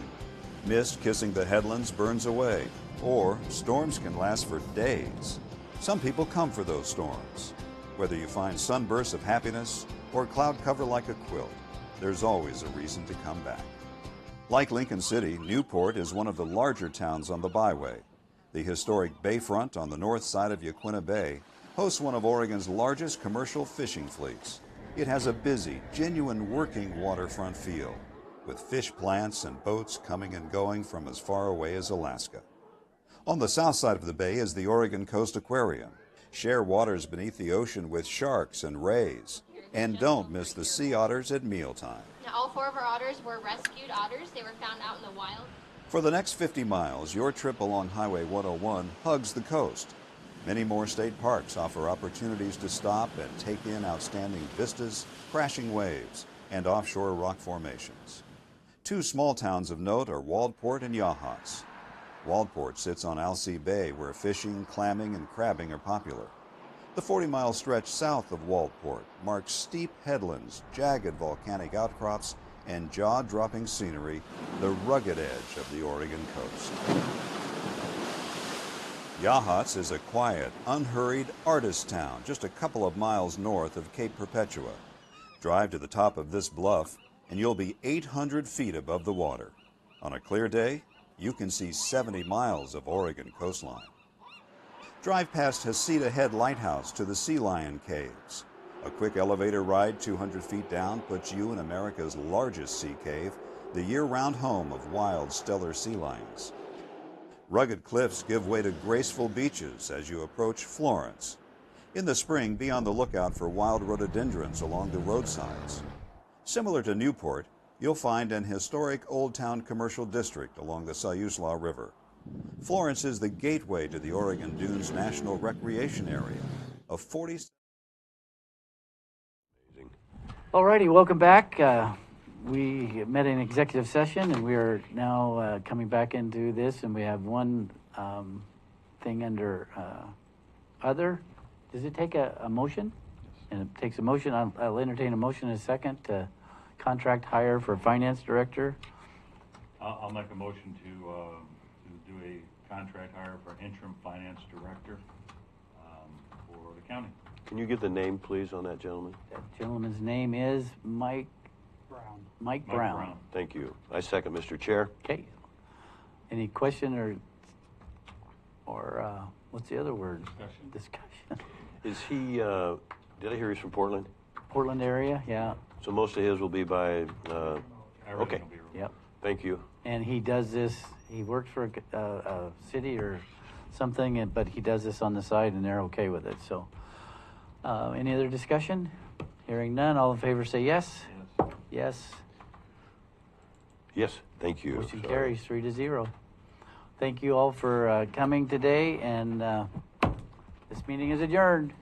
Mist kissing the headlands burns away, or storms can last for days. Some people come for those storms. Whether you find sunbursts of happiness or cloud cover like a quilt, there's always a reason to come back. Like Lincoln City, Newport is one of the larger towns on the byway. The historic Bayfront on the north side of Yaquina Bay hosts one of Oregon's largest commercial fishing fleets. It has a busy, genuine working waterfront feel, with fish plants and boats coming and going from as far away as Alaska. On the south side of the bay is the Oregon Coast Aquarium. Share waters beneath the ocean with sharks and rays. And don't miss the sea otters at mealtime. Now, all 4 of our otters were rescued otters. They were found out in the wild. For the next 50 miles, your trip along Highway 101 hugs the coast. Many more state parks offer opportunities to stop and take in outstanding vistas, crashing waves, and offshore rock formations. 2 small towns of note are Waldport and Yachats. Waldport sits on Alsea Bay, where fishing, clamming, and crabbing are popular. The 40-mile stretch south of Waldport marks steep headlands, jagged volcanic outcrops, and jaw-dropping scenery, the rugged edge of the Oregon coast. Yachats is a quiet, unhurried artist town just a couple of miles north of Cape Perpetua. Drive to the top of this bluff, and you'll be 800 feet above the water. On a clear day, you can see 70 miles of Oregon coastline. Drive past Heceta Head Lighthouse to the Sea Lion Caves. A quick elevator ride 200 feet down puts you in America's largest sea cave, the year-round home of wild stellar sea lions. Rugged cliffs give way to graceful beaches as you approach Florence. In the spring, be on the lookout for wild rhododendrons along the roadsides. Similar to Newport, you'll find an historic Old Town commercial district along the Siuslaw River. Florence is the gateway to the Oregon Dunes National Recreation Area, a 40... Alrighty, welcome back. We met in executive session, and we are now coming back into this, and we have one thing under other. Does it take a motion? And it takes a motion. I'll entertain a motion in a second to contract hire for finance director. I'll make a motion to do a contract hire for interim finance director for the county. Can you give the name, please, on that gentleman? That gentleman's name is Mike Brown. Mike Brown. Thank you. I second, Mr. Chair. Okay. Any question or what's the other word? Discussion. Is he, did I hear he's from Portland? Portland area, yeah. So most of his will be by, okay. Yep. Thank you. And he does this, he works for a city or something, but he does this on the side and they're okay with it. So, any other discussion? Hearing none, all in favor say yes. Yes. Yes, thank you. Motion carries 3-0. Thank you all for coming today, and this meeting is adjourned.